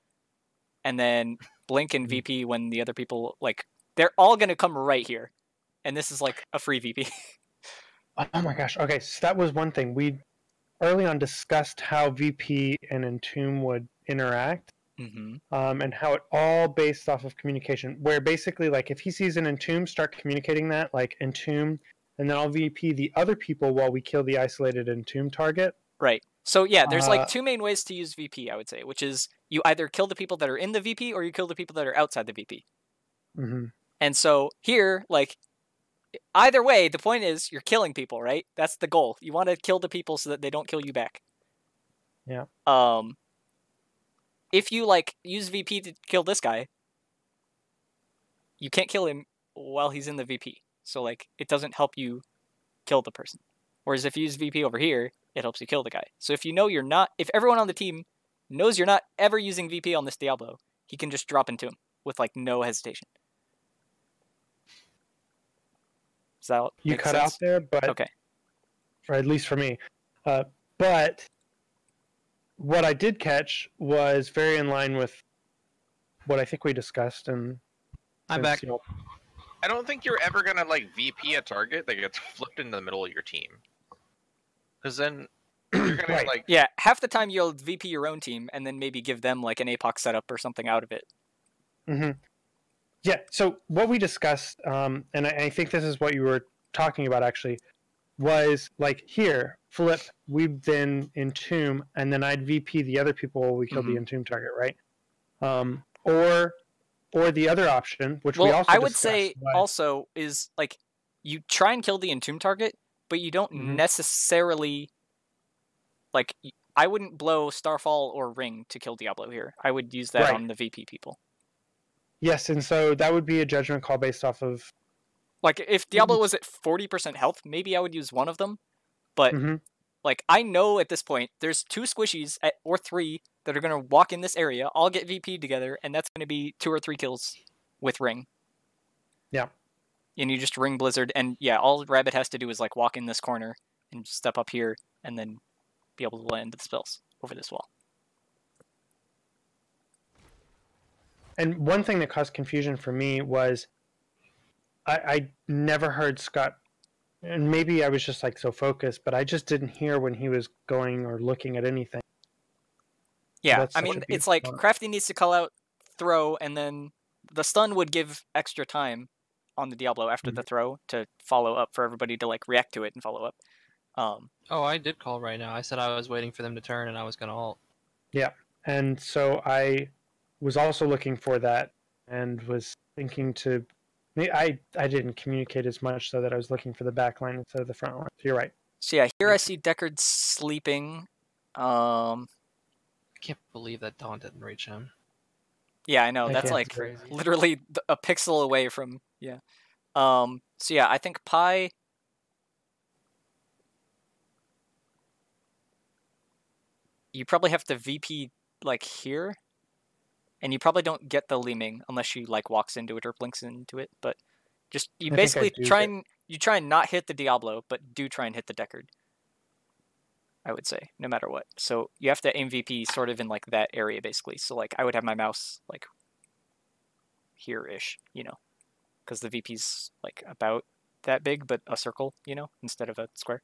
D: And then blink and VP when the other people, like, they're all going to come right here. And this is like a free VP.
B: Oh my gosh. Okay, so that was one thing. We early on discussed how VP and Entomb would interact. And how it all based off of communication. Where basically, like, if he sees an Entomb, start communicating that, like, Entomb, and then I'll VP the other people while we kill the isolated Entomb target.
D: Right. So yeah, there's like 2 main ways to use VP, I would say, which is you either kill the people that are in the VP or you kill the people that are outside the VP. And so here, like, either way, the point is you're killing people, right? That's the goal. You want to kill the people so that they don't kill you back.
B: Yeah.
D: If you like use VP to kill this guy, you can't kill him while he's in the VP. So like it doesn't help you kill the person. Whereas if you use VP over here, it helps you kill the guy. So if you know you're not, if everyone on the team knows you're not ever using VP on this Diablo, he can just drop into him with like no hesitation. Does that
B: you
D: make
B: cut
D: sense?
B: out there, but
D: okay,
B: or at least for me. But what I did catch was very in line with what I think we discussed. And
A: I'm back.
B: You know,
F: I don't think you're ever gonna like VP a target that gets flipped in the middle of your team, because then you're gonna like
D: half the time you'll VP your own team and then maybe give them like an APOC setup or something out of it.
B: Yeah. So what we discussed, and I think this is what you were talking about actually, was like here flip. We've then entomb, and then I'd VP the other people while we killed the entomb target, right? Or Or the other option, which we
D: Well,
B: also
D: I would
B: discussed,
D: say
B: was-
D: also is like you try and kill the entomb target, but you don't necessarily like. I wouldn't blow Starfall or Ring to kill Diablo here. I would use that
B: Right.
D: on the VP people.
B: Yes, and so that would be a judgment call based off of
D: Like if Diablo was at 40% health, maybe I would use one of them. But like I know at this point there's 2 squishies or 3 that are gonna walk in this area, all get VP together, and that's gonna be 2 or 3 kills with Ring.
B: Yeah.
D: And you just Ring Blizzard, and yeah, all Rabbit has to do is like walk in this corner and step up here, and then be able to land the spells over this wall.
B: And one thing that caused confusion for me was I never heard Scott, and maybe I was just like so focused, but I just didn't hear when he was going or looking at anything.
D: Yeah, I mean, it's like Crafty needs to call out throw, and then the stun would give extra time on the Diablo after the throw to follow up for everybody to like react to it and follow up.
A: Oh, I did call right now. I said I was waiting for them to turn and I was going to ult.
B: Yeah, and so I was also looking for that and was thinking to... I didn't communicate as much so that I was looking for the back line instead of the front line. So you're right.
D: So yeah, here I see Deckard sleeping.
A: I can't believe that Dawn didn't reach him.
D: Yeah, I know. That's like literally a pixel away from... Yeah. So yeah, I think Pi... You probably have to VP like here, and you probably don't get the Leeming unless she like walks into it or blinks into it. But just you basically try and not hit the Diablo, but do try and hit the Deckard. I would say, no matter what. So you have to aim VP sort of in like that area basically. So like I would have my mouse like here-ish, you know, because the VP's like about that big, but a circle, you know, instead of a square.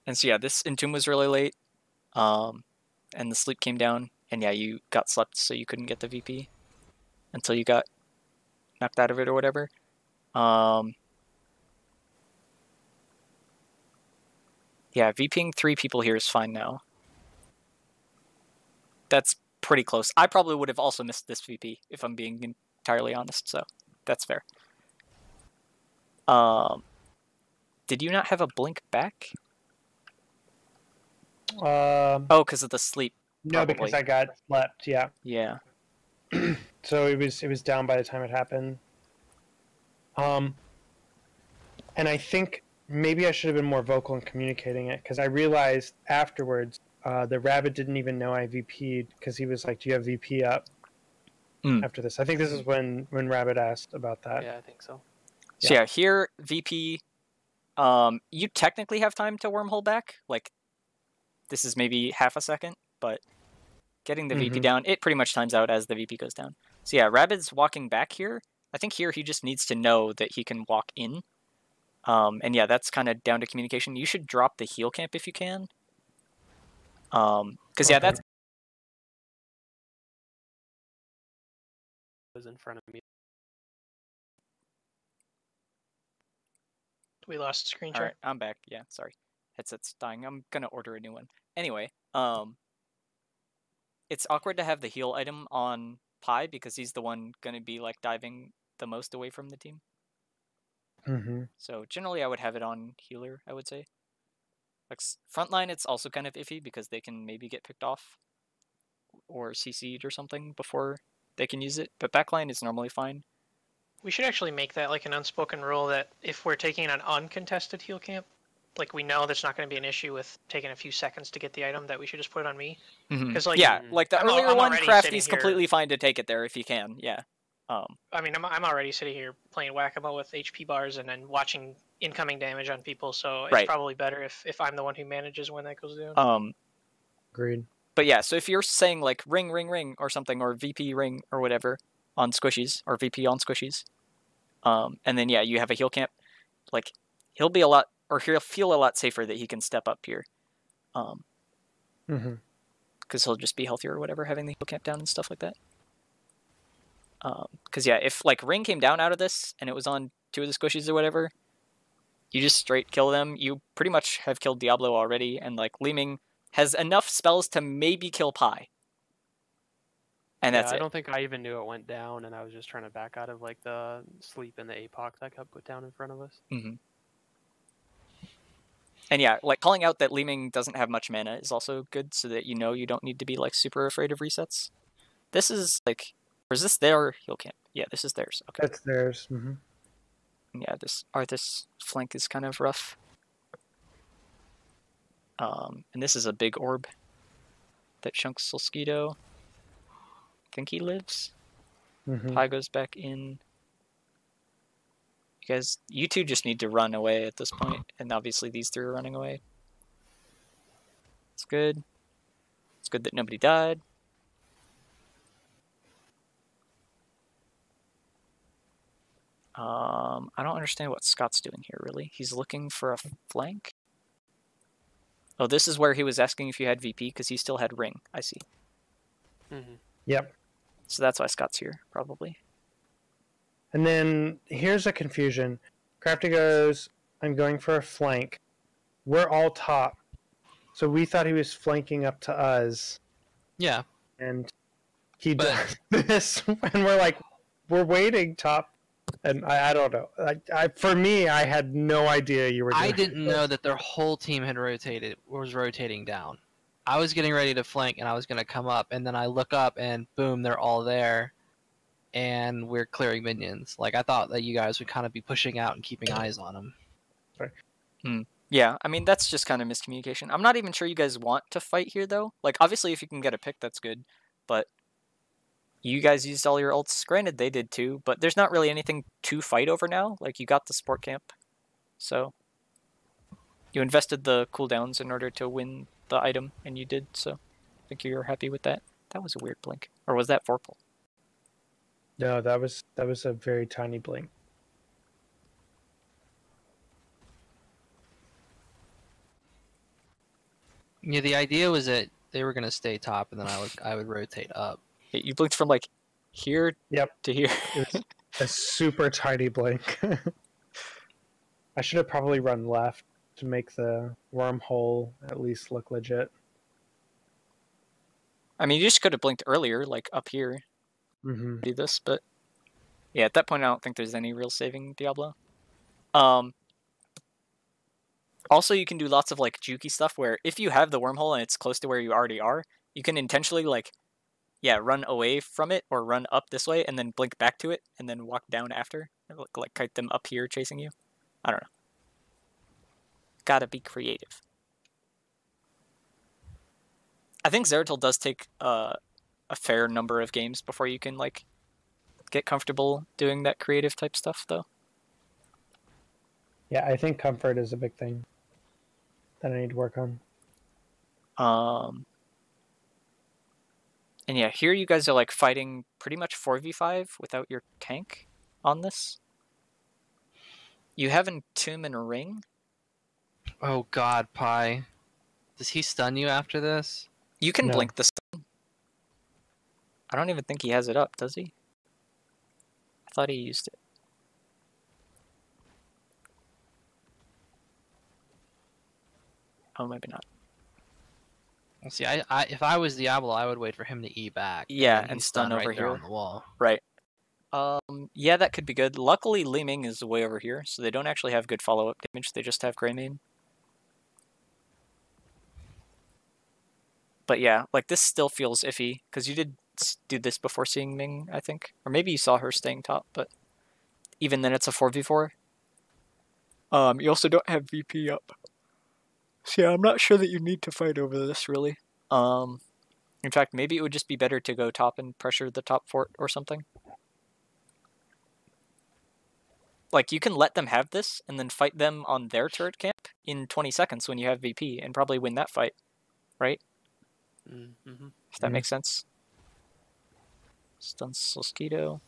D: And so yeah, this entomb was really late, and the sleep came down, and yeah, you got slept, so you couldn't get the VP until you got knocked out of it or whatever. Yeah, VPing 3 people here is fine now. That's pretty close. I probably would have also missed this VP if I'm being entirely honest, so that's fair. Did you not have a blink back? Oh, because of the sleep.
B: No, because I got slept. Yeah.
D: Yeah.
B: So it was down by the time it happened. And I think maybe I should have been more vocal in communicating it, because I realized afterwards the Rabbit didn't even know I VP'd, because he was like, "Do you have VP up?" After this, I think this is when Rabbit asked about that.
E: Yeah, I think so.
D: So yeah, here VP, you technically have time to wormhole back. Like, this is maybe half a second, but getting the VP down, it pretty much times out as the VP goes down. So yeah, Rabbit's walking back here. I think here he just needs to know that he can walk in. And yeah, that's kind of down to communication. You should drop the heal camp if you can. Because yeah, that's...
E: was in front of me.
C: We lost screen share.
D: All right, I'm back. Yeah, sorry. Headset's dying. I'm gonna order a new one. Anyway, it's awkward to have the heal item on Pi because he's the one gonna be like diving the most away from the team. So generally I would have it on healer, I would say. Like frontline, it's also kind of iffy because they can maybe get picked off or CC'd or something before they can use it, but backline is normally fine.
C: We should actually make that like an unspoken rule that if we're taking an uncontested heal camp, like we know there's not going to be an issue with taking a few seconds to get the item, that we should just put it on me. Because like
D: yeah, like the earlier one, Crafty's completely fine to take it there if he can. Yeah.
C: I mean, I'm already sitting here playing whack-a-mole with HP bars and then watching incoming damage on people, so it's probably better if I'm the one who manages when that goes down.
B: Agreed.
D: But yeah, so if you're saying like ring, ring, ring or something, or VP ring or whatever on squishies, or VP on squishies, and then yeah, you have a heal camp, like he'll be a lot, or he'll feel a lot safer that he can step up here. Because he'll just be healthier or whatever, having the heal camp down and stuff like that. Because yeah, if like ring came down out of this and it was on 2 of the squishies or whatever, you just straight kill them. You pretty much have killed Diablo already, and like Leeming has enough spells to maybe kill Pi. And that's
E: I
D: it.
E: don't think I even knew it went down, and I was just trying to back out of like the sleep and the APOC that got put down in front of us.
D: Mm-hmm. And yeah, like calling out that Li Ming doesn't have much mana is also good, so that you know you don't need to be like super afraid of resets. This is like, or is this their heal camp? Yeah, this is theirs. Okay.
B: That's theirs. Mm-hmm.
D: Yeah, this Arthas flank is kind of rough. And this is a big orb that chunks Solskito. I think he lives.
B: Mm-hmm.
D: Pi goes back in. You two just need to run away at this point, and obviously these three are running away. It's good. It's good that nobody died. I don't understand what Scott's doing here, really. He's looking for a flank? Oh, this is where he was asking if you had VP, because he still had ring. I see.
E: Mm-hmm.
B: Yep.
D: So that's why Scott's here, probably.
B: And then here's a confusion. Crafty goes, I'm going for a flank. We're all top. So we thought he was flanking up to us.
A: Yeah.
B: And he does this. And we're like, we're waiting top. And I don't know. For me, I had no idea you were doing
A: I didn't know that their whole team was rotating down. I was getting ready to flank and I was going to come up, and then I look up and boom, they're all there, and we're clearing minions. Like, I thought that you guys would kind of be pushing out and keeping eyes on them.
B: Sorry.
D: Yeah, I mean, that's just kind of miscommunication. I'm not even sure you guys want to fight here, though. Like, obviously, if you can get a pick, that's good. But you guys used all your ults. Granted, they did too, but there's not really anything to fight over now. Like, you got the support camp. So, you invested the cooldowns in order to win the item, and you did, so I think you're happy with that. That was a weird blink. Or was that Vorpal?
B: No, that was a very tiny blink.
A: Yeah, the idea was that they were going to stay top, and then I would rotate up.
D: You blinked from like here to here.
B: It was a super tiny blink. I should have probably run left to make the wormhole at least look legit.
D: I mean, you just could have blinked earlier, like up here.
B: Mm-hmm.
D: Do this, but yeah, at that point, I don't think there's any real saving Diablo. Also, you can do lots of like jukey stuff where if you have the wormhole and it's close to where you already are, you can intentionally run away from it or run up this way and then blink back to it and then walk down after, like kite them up here chasing you. I don't know. Gotta be creative. I think Zeratul does take a fair number of games before you can like get comfortable doing that creative type stuff, though.
B: Yeah, I think comfort is a big thing that I need to work on.
D: And yeah, here you guys are like fighting pretty much 4v5 without your tank on this. You have Entomb and Ring.
A: Oh god, Pi. Does he stun you after this?
D: You can
B: No.
D: blink the stun. I don't even think he has it up, does he? I thought he used it. Oh, maybe not.
A: See, if I was Diablo, I would wait for him to E back.
D: Yeah,
A: then
D: and
A: he's
D: stun
A: stunned
D: over
A: right there
D: here.
A: on the wall.
D: Right. Yeah, that could be good. Luckily, Li Ming is way over here, so they don't actually have good follow-up damage. They just have Greymane. But yeah, like this still feels iffy, because you did do this before seeing Ming, I think. Or maybe you saw her staying top, but even then it's a 4v4. You also don't have VP up. So yeah, I'm not sure that you need to fight over this, really. In fact, maybe it would just be better to go top and pressure the top fort or something. Like, you can let them have this, and then fight them on their turret camp in 20 seconds when you have VP, and probably win that fight, right?
E: Mm-hmm.
D: If that makes sense. Stun Solskito.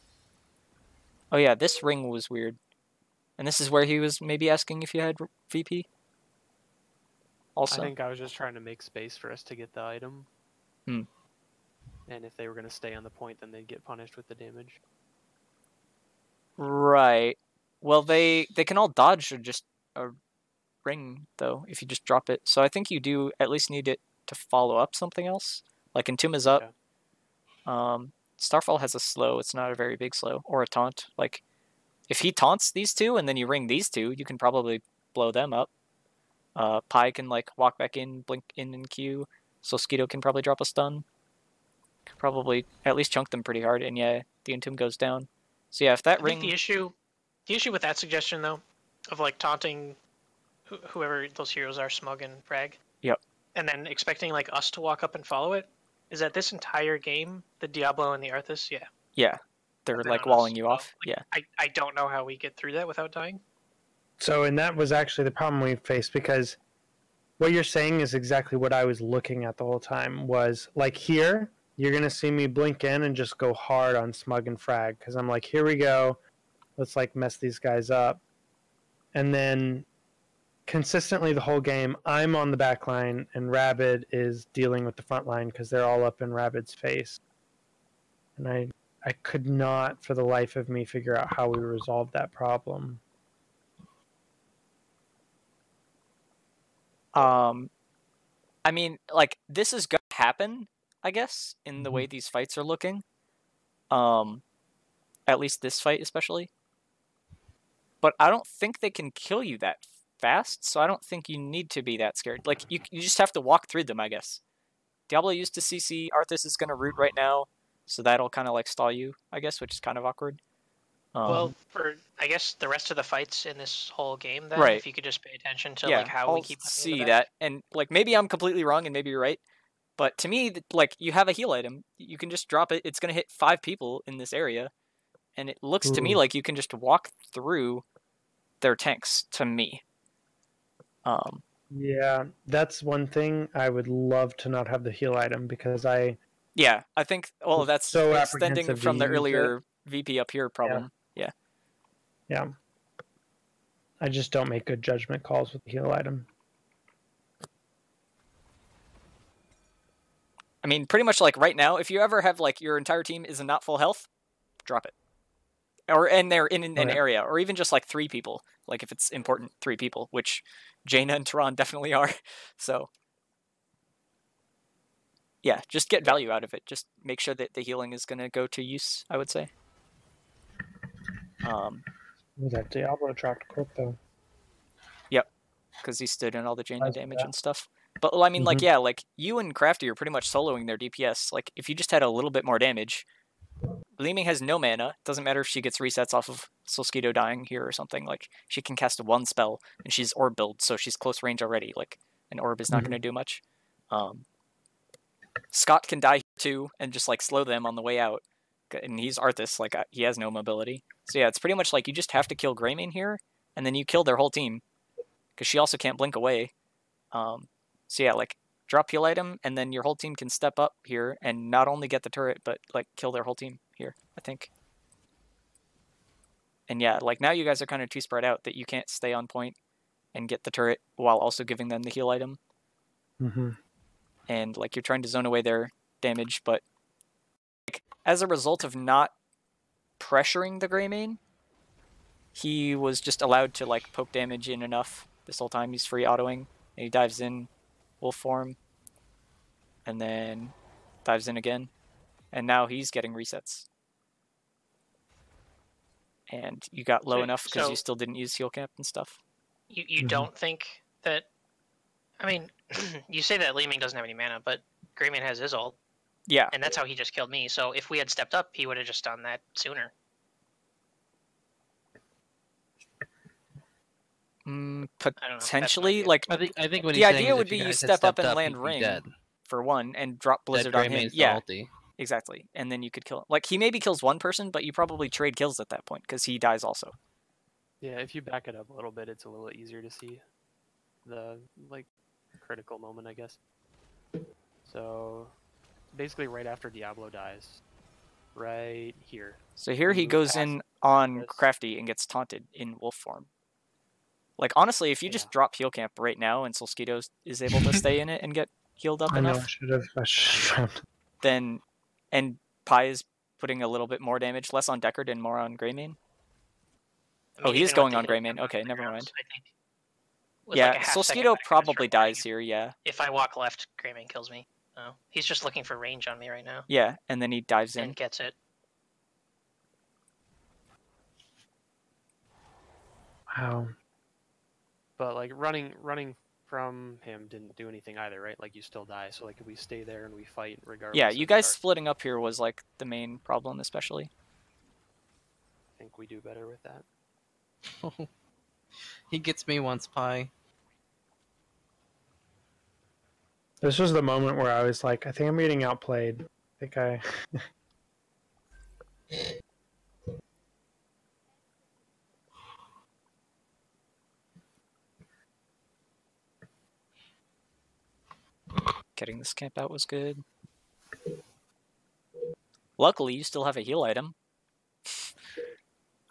D: Oh yeah, this ring was weird. And this is where he was maybe asking if you had VP? Also.
E: I think I was just trying to make space for us to get the item. And if they were going to stay on the point, then they'd get punished with the damage.
D: Right. Well, they can all dodge or just a ring, though, if you just drop it. So I think you do at least need it to follow up something else. Like Entomb is up.
E: Yeah.
D: Starfall has a slow. It's not a very big slow. Or a taunt. Like, if he taunts these two and then you ring these two, you can probably blow them up. Pi can, like, walk back in, blink in and Q. Solskito can probably drop a stun. Could probably at least chunk them pretty hard. And yeah, the Entomb goes down. So yeah, if that ring...
C: I think the issue with that suggestion, though, of, like, taunting whoever those heroes are, Smug and Frag.
D: Yep.
C: And then expecting, like, us to walk up and follow it, is that this entire game, the Diablo and the Arthas,
D: Yeah, they're
C: they're
D: like
C: on
D: walling
C: us.
D: you off.
C: Like,
D: Yeah.
C: I don't know how we get through that without dying.
B: So, and that was actually the problem we faced, because what you're saying is exactly what I was looking at the whole time. Was like, here, you're going to see me blink in and just go hard on Smug and Frag, because I'm like, here we go. Let's, like, mess these guys up. And then consistently the whole game, I'm on the back line and Rabid is dealing with the front line because they're all up in Rabid's face. And I could not for the life of me figure out how we resolved that problem.
D: I mean, like, this is gonna happen, I guess, in the way these fights are looking. At least this fight especially. But I don't think they can kill you that fast, so I don't think you need to be that scared. Like, you just have to walk through them, I guess. Diablo used to CC, Arthas is gonna root right now, so that'll kind of, like, stall you, I guess, which is kind of awkward.
C: Well, for, I guess, the rest of the fights in this whole game, then,
D: right.
C: if you could just pay attention to,
D: yeah,
C: like, how
D: I'll
C: we keep
D: see that, and, like, maybe I'm completely wrong and maybe you're right, but to me, like, you have a heal item, you can just drop it, it's gonna hit 5 people in this area, and it looks to me like you can just walk through their tanks, to me.
B: Yeah, that's one thing I would love to not have the heal item, because
D: yeah, I think, well, that's
B: so
D: extending from the earlier VP up here problem.
B: Yeah. I just don't make good judgment calls with the heal item.
D: I mean, pretty much, like, right now, if you ever have, like, your entire team is not full health, drop it. And they're in an area, or even just, like, 3 people. Like, if it's important, 3 people, which Jaina and Tehran definitely are. So, yeah, just get value out of it. Just make sure that the healing is going to go to use, I would say.
B: That Diablo dropped quick, though.
D: Yep, because he stood in all the Jaina damage and stuff. But, I mean, like, yeah, like, you and Crafty are pretty much soloing their DPS. Like, if you just had a little bit more damage, Gleaming has no mana. Doesn't matter if she gets resets off of Solskito dying here or something. Like, she can cast 1 spell, and she's orb build, so she's close range already. Like, an orb is not going to do much. Scott can die too, and just, like, slow them on the way out. And he's Arthas, like, he has no mobility. So yeah, it's pretty much like you just have to kill Greymane here, and then you kill their whole team. Because she also can't blink away. So yeah, like, drop heal item, and then your whole team can step up here and not only get the turret, but, like, kill their whole team here, I think. And yeah, like, now you guys are kind of too spread out that you can't stay on point and get the turret while also giving them the heal item. And, like, you're trying to zone away their damage, but, like, as a result of not pressuring the Greymane, he was just allowed to, like, poke damage in enough this whole time. He's free autoing, and he dives in wolf form, and then dives in again, and now he's getting resets. And you got low enough because you still didn't use heal camp and stuff.
C: You don't think that... I mean, you say that Leeming doesn't have any mana, but Greymane has his ult.
D: Yeah.
C: And that's how he just killed me, so if we had stepped up, he would have just done that sooner.
D: Potentially, like,
A: I think what
D: the idea would be you step up and land ring for 1 and drop Blizzard on him. Yeah, exactly. And then you could kill him. Like, he maybe kills 1 person, but you probably trade kills at that point because he dies also.
E: Yeah, if you back it up a little bit, it's a little easier to see the, like, critical moment, I guess. So, basically right after Diablo dies, right here.
D: So here he goes in on Crafty and gets taunted in wolf form. Like, honestly, if you just drop heal camp right now and Solskito is able to stay in it and get healed up enough,
B: I should have.
D: then, and Pi is putting a little bit more damage, less on Deckard and more on Greymane. Oh, he is going on Greymane. Okay, never mind.
C: I think.
D: Yeah, Solskito probably dies here, yeah.
C: If I walk left, Greymane kills me. Oh, he's just looking for range on me right now.
D: Yeah, and then he dives in.
C: And gets it.
B: Wow.
E: But like running from him didn't do anything either, right? Like you still die. So like if we stay there and we fight regardless.
D: Yeah,
E: of
D: you
E: the
D: guys
E: dark,
D: splitting up here was like the main problem, especially.
E: I think we do better with that.
A: He gets me once, Pi.
B: This was the moment where I was like, I think I'm getting outplayed. I think I...
D: Getting this camp out was good. Luckily, you still have a heal item.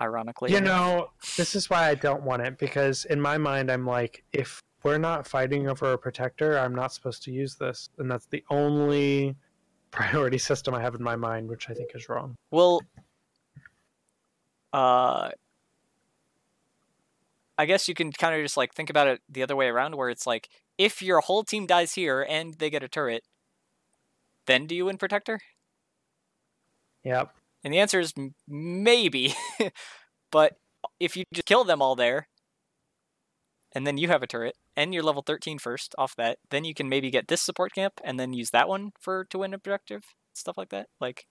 D: Ironically.
B: You know, this is why I don't want it, because in my mind, I'm like, if we're not fighting over a protector, I'm not supposed to use this. And that's the only priority system I have in my mind, which I think is wrong.
D: Well, I guess you can kind of just like think about it the other way around, where it's like, if your whole team dies here and they get a turret, then do you win protector?
B: Yep.
D: And the answer is maybe. But if you just kill them all there, and then you have a turret, and you're level 13 first off that, then you can maybe get this support camp, and then use that one to win objective, stuff like that. Like,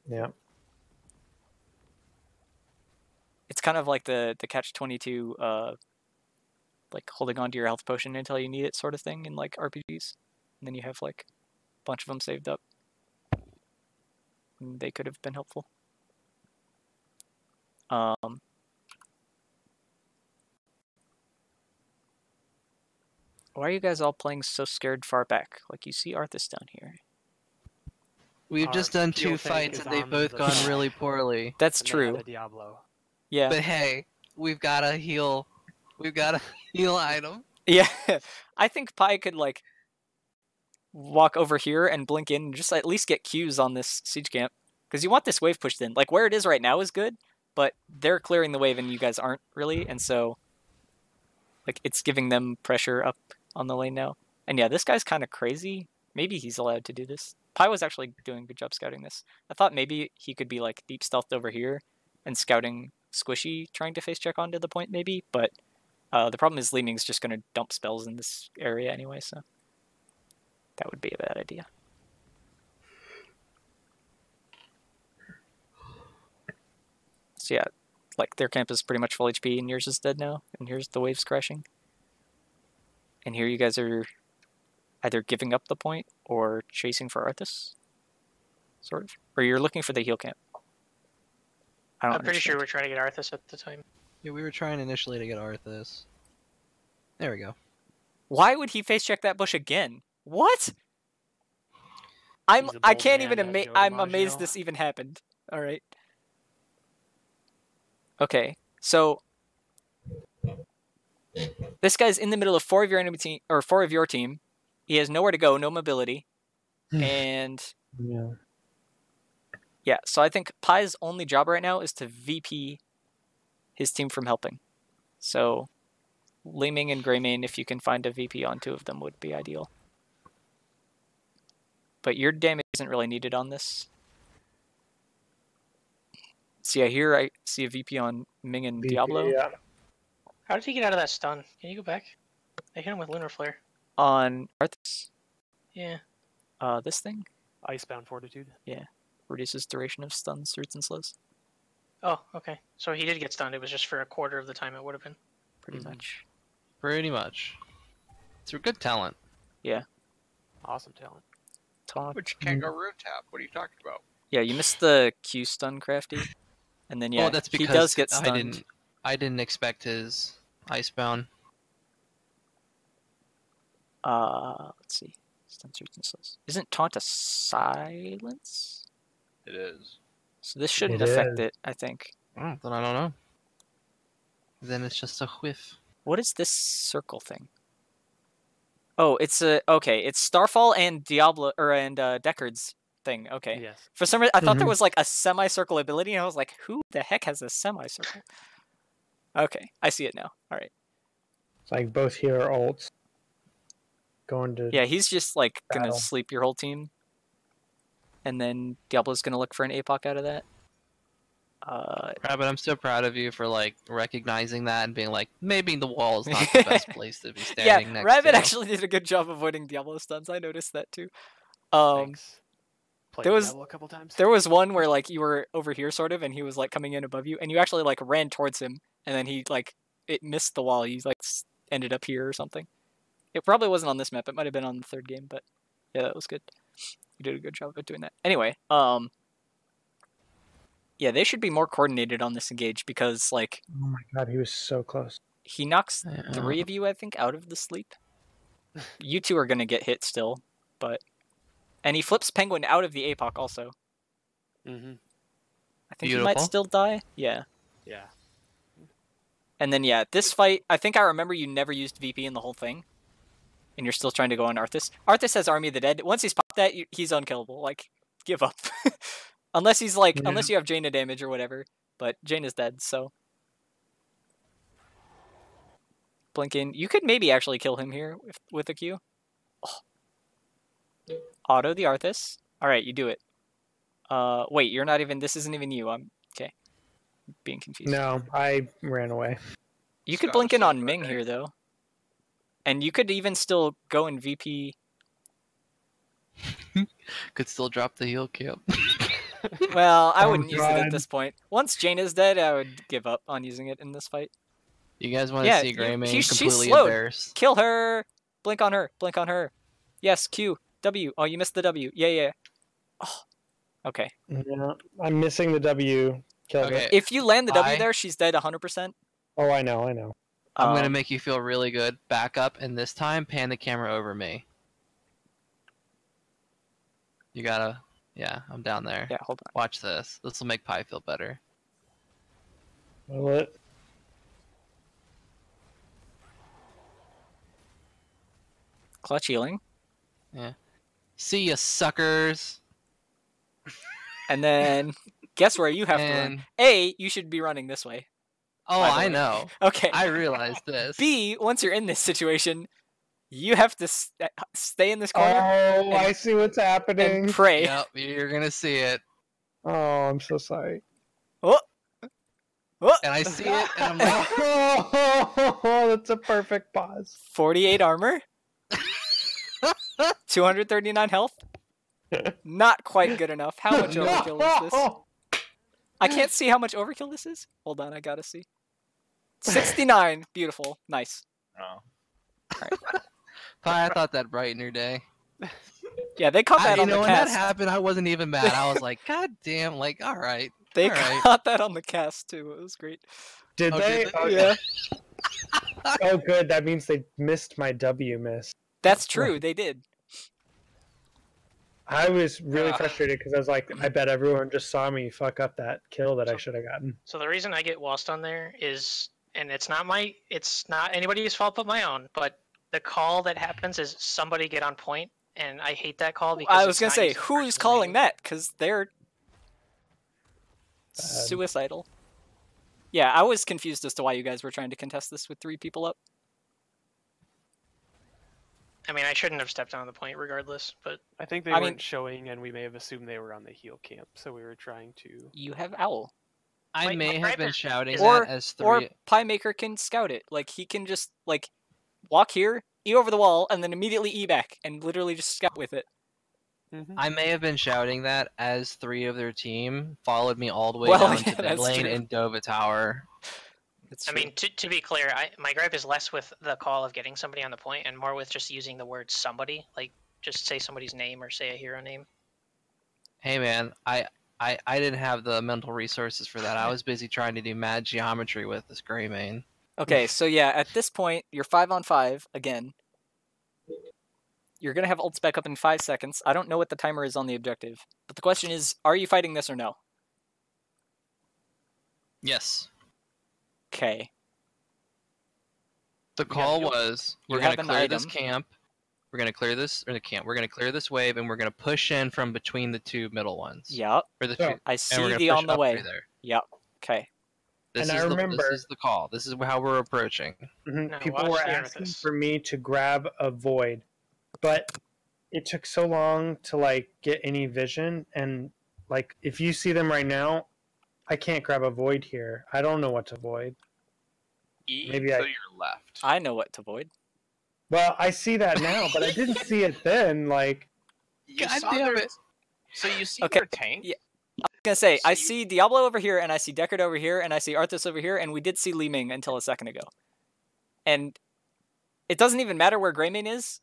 B: Yeah.
D: it's kind of like the catch-22, like holding on to your health potion until you need it sort of thing in like RPGs. And then you have like a bunch of them saved up. And they could have been helpful. Why are you guys all playing so scared far back? Like, you see Arthas down here.
A: We've
E: Our
A: just done
E: fuel
A: 2
E: tank
A: fights
E: is
A: and they've
E: on
A: both
E: the
A: gone
E: side.
A: really poorly.
D: That's
E: And they have
D: true.
E: a Diablo.
D: Yeah.
A: But hey, we've got a heal. We've got a heal item.
D: Yeah. I think Pi could, like, walk over here and blink in and just at least get Qs on this siege camp. Because you want this wave pushed in. Like, where it is right now is good, but they're clearing the wave and you guys aren't really, and so, like, it's giving them pressure up on the lane now. And yeah, this guy's kind of crazy. Maybe he's allowed to do this. Pi was actually doing a good job scouting this. I thought maybe he could be, like, deep stealthed over here and scouting Squishy, trying to face check onto the point, maybe, but the problem is Li Ming's just going to dump spells in this area anyway, so that would be a bad idea. So yeah, like, their camp is pretty much full HP and yours is dead now, and here's the waves crashing. And here you guys are either giving up the point or chasing for Arthas, sort of. Or you're looking for the heal camp.
C: I'm pretty sure we're trying to get Arthas at the time.
A: Yeah, we were trying initially to get Arthas. There we go.
D: Why would he face check that bush again? What? I can't even I'm amazed this even happened. All right. Okay. So this guy's in the middle of 4 of your enemy team or 4 of your team. He has nowhere to go, no mobility. And yeah, so I think Pi's only job right now is to VP his team from helping. So Li Ming and Greymane, if you can find a VP on 2 of them, would be ideal. But your damage isn't really needed on this. So yeah, here I see a VP on Ming and Diablo.
B: Yeah.
C: How did he get out of that stun? Can you go back? I hit him with Lunar Flare.
D: On Arthas.
C: Yeah.
D: This thing?
E: Icebound Fortitude.
D: Yeah. Reduces duration of stuns, roots, and slows.
C: Oh, okay. So he did get stunned. It was just for a quarter of the time it would have been.
D: Pretty much.
A: Pretty much. It's a good talent.
D: Yeah.
E: Awesome talent.
D: Talk.
F: But you can't go rune tap. What are you talking about?
D: Yeah, you missed the Q stun, Crafty. And then yeah,
A: Oh, that's because
D: he does get stunned.
A: I didn't expect his Icebound.
D: Let's see. Stuns, roots, and slows. Isn't taunt a silence?
F: It is.
D: So this shouldn't
B: It
D: affect
B: is.
D: it, I think.
A: Oh, then I don't know. Then it's just a whiff.
D: What is this circle thing? Oh, it's okay. It's Starfall and Diablo and Deckard's thing. Okay.
E: Yes.
D: For some reason, I thought there
B: Mhm.
D: was like a semicircle ability, and I was like, "Who the heck has a semicircle?" Okay, I see it now. All right.
B: It's like both here are ults. going to.
D: Yeah, he's just like gonna
B: Battle.
D: sleep your whole team, and then Diablo's gonna look for an APOC out of that.
A: Rabbit, I'm so proud of you for like recognizing that and being like, maybe the wall is not the best place to be standing next
D: Rabbit
A: to.
D: actually did a good job avoiding Diablo stuns. I noticed that too.
E: Thanks. Played
D: there was-
E: Diablo a couple times.
D: There was one where like you were over here sort of, and he was like coming in above you, and you actually like ran towards him, and then he like it missed the wall. You like ended up here or something. It probably wasn't on this map. It might have been on the third game, but yeah, that was good. You did a good job of doing that. Anyway, yeah, they should be more coordinated on this engage because like
B: Oh my god, he was so close.
D: he knocks
A: Yeah.
D: 3 of you, I think, out of the sleep. You two are gonna get hit still, and he flips Penguin out of the APOC also.
E: Mm-hmm.
D: I think he might
A: Beautiful.
D: still die. Yeah.
E: Yeah.
D: And then yeah, this fight, I think I remember you never used VP in the whole thing, and you're still trying to go on Arthas. Arthas has Army of the Dead. Once he's popped that, he's unkillable. Like, give up. Unless he's like,
B: Yeah.
D: unless you have Jaina damage or whatever. But Jaina's dead, so. Blink in. You could maybe actually kill him here with a Q. Oh. Auto the Arthas. Alright, you do it. Wait, you're not even, this isn't even you. I'm, okay. Being confused.
B: No, I ran away.
D: You could
F: Scott
D: blink in
F: was
D: on
F: saying
D: Ming
F: right
D: here, though. And you could even still go in VP.
A: Could still drop the heal camp.
D: Well, I
B: Oh,
D: wouldn't use it at
B: God.
D: this point. Once Jane is dead, I would give up on using it in this fight.
A: You guys want to
D: Yeah,
A: see Greymane
D: she's
A: completely
D: slowed.
A: embarrassed?
D: Kill her! Blink on her! Blink on her! Yes, Q. W. Oh, you missed the W. Yeah. Oh. Okay.
B: Yeah, I'm missing the W. Killed
A: Okay.
B: it.
D: If you land the W
A: I-
D: there, she's dead 100%.
B: Oh, I know.
A: I'm gonna make you feel really good. Back up, and this time, pan the camera over me. You gotta... Yeah, I'm down there.
D: Yeah, hold on.
A: Watch this. This will make Pi feel better.
B: Will it?
D: Clutch healing.
A: See ya, suckers!
D: And then, guess where you have to run?
A: And...
D: A, you should be running this way.
A: Oh,
D: By the
A: I
D: way.
A: know.
D: Okay.
A: I realized this.
D: B, once you're in this situation, you have to stay in this corner
B: Oh, I see what's happening.
D: and pray.
A: Yep, you're gonna see it.
B: Oh, I'm so sorry.
D: Oh! Oh!
A: And I see it, and I'm like...
B: Oh, that's a perfect pause.
D: 48 armor. 239 health. Not quite good enough. How much overkill is this? I can't see how much overkill this is. Hold on, I gotta see. 69. Beautiful. Nice.
F: Oh.
A: Pi, I thought that brightened your day.
D: Yeah, they caught that on the
A: when that
D: cast.
A: happened, I wasn't even mad. I was like, God damn, like, alright.
D: They
A: alright.
D: caught that on the cast too. It was great.
B: Did
A: Oh,
B: they?
A: did
B: Oh,
D: Yeah,
B: Oh, good. That means they missed my W miss.
D: that's true. They did.
B: I was really
A: Ah.
B: frustrated because I was like, I bet everyone just saw me fuck up that kill that I should have gotten.
C: So the reason I get lost on there is, and it's not anybody's fault but my own, but the call that happens is somebody get on point, and I hate that call because
D: I was
C: it's
D: gonna
C: not
D: say,
C: using the
D: who's
C: person's
D: calling
C: name.
D: that? Because they're suicidal. Yeah, I was confused as to why you guys were trying to contest this with 3 people up.
C: I mean, I shouldn't have stepped on the point regardless, but
E: I think they
D: I
E: weren't
D: mean-
E: showing, and we may have assumed they were on the heal camp, so we were trying to.
D: You have Owl.
A: I
C: Wait,
A: may
C: my
A: have been
C: driver-
A: shouting
D: Or-
A: that as
D: Or
A: three...
D: Pie Maker can scout it. Like, he can just, like, walk here, E over the wall, and then immediately E back, and literally just scout with it.
E: Mm-hmm.
A: I may have been shouting that as 3 of their team followed me all the way
D: Well,
A: down
D: yeah,
A: to the
D: that's
A: lane
D: true.
A: and dove a tower.
D: That's
C: I
D: true.
C: mean, to be clear, my gripe is less with the call of getting somebody on the point and more with just using the word somebody. Like, just say somebody's name or say a hero name.
A: Hey man, I didn't have the mental resources for that. I was busy trying to do mad geometry with this Greymane.
D: Okay, so yeah, at this point, you're 5-on-5 again. You're gonna have ults back up in 5 seconds. I don't know what the timer is on the objective, but the question is, are you fighting this or no?
A: Yes.
D: Okay.
A: The call was,
D: you
A: we're
D: have
A: gonna
D: an
A: clear this
D: item.
A: camp. We're gonna clear this, or the camp. We're gonna clear this wave, and we're gonna push in from between the 2 middle ones.
D: Yep.
A: Or the
B: So-
A: two,
D: I
A: and we're
D: see
A: gonna
D: the
A: push
D: on the
A: up
D: way.
A: through there.
D: Yep. Okay.
A: This
B: And
A: is
B: I
A: the,
B: remember-
A: this is the call. This is how we're approaching.
B: Mhm.
C: No,
B: People
C: watch
B: were
C: the
B: asking
C: Arthas.
B: for me to grab a void. but it took so long to like get any vision, and like if you see them right now, I can't grab a void here. I don't know what to void.
F: Maybe to your left.
D: I know what to void.
B: Well, I see that now, but I didn't see it then. Like,
A: God damn it!
F: So you see their tank?
D: Yeah. I was gonna say, I see Diablo over here, and I see Deckard over here, and I see Arthas over here, and we did see Li Ming until a second ago. And it doesn't even matter where Greymane is,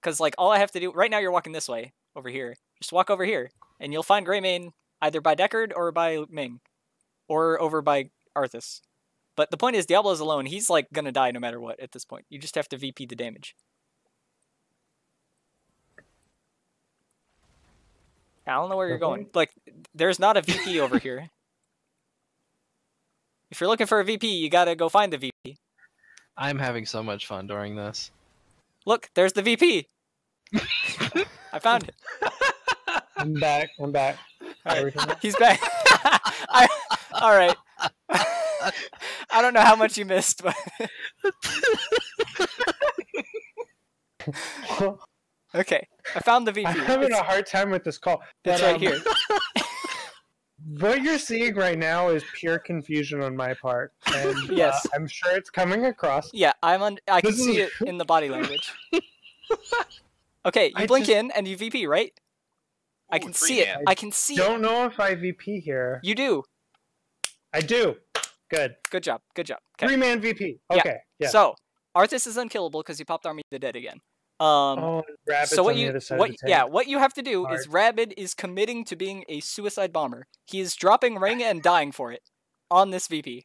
D: because like all I have to do right now, you're walking this way over here. Just walk over here, and you'll find Greymane either by Deckard or by Ming, or over by Arthas. But the point is, Diablo's alone. He's like gonna die no matter what at this point. You just have to VP the damage. I don't know where you're going. Like, there's not a VP over here. If you're looking for a VP, you gotta go find the VP.
A: I'm having so much fun during this.
D: Look, there's the VP. I found it.
B: I'm back.
D: All right. He's back. All right. I don't know how much you missed, but okay. I found the VP.
B: I'm having a hard time with this call.
D: It's right here.
B: What you're seeing right now is pure confusion on my part, and
D: yes,
B: I'm sure it's coming across.
D: Yeah, I can see it in the body language. Okay, you blink in and you VP, right?
F: Ooh,
D: I can see it. I can see it.
B: Don't know if I VP here.
D: You do.
B: I do. Good.
D: Good job. Good job. Okay.
B: 3-man VP. Okay. Yeah.
D: So Arthas is unkillable because he popped Army of the Dead again.
B: Rabid's
D: so what
B: on
D: you
B: the other side of the tank.
D: Yeah, what you have to do is Rabid is committing to being a suicide bomber. He is dropping ring and dying for it on this VP.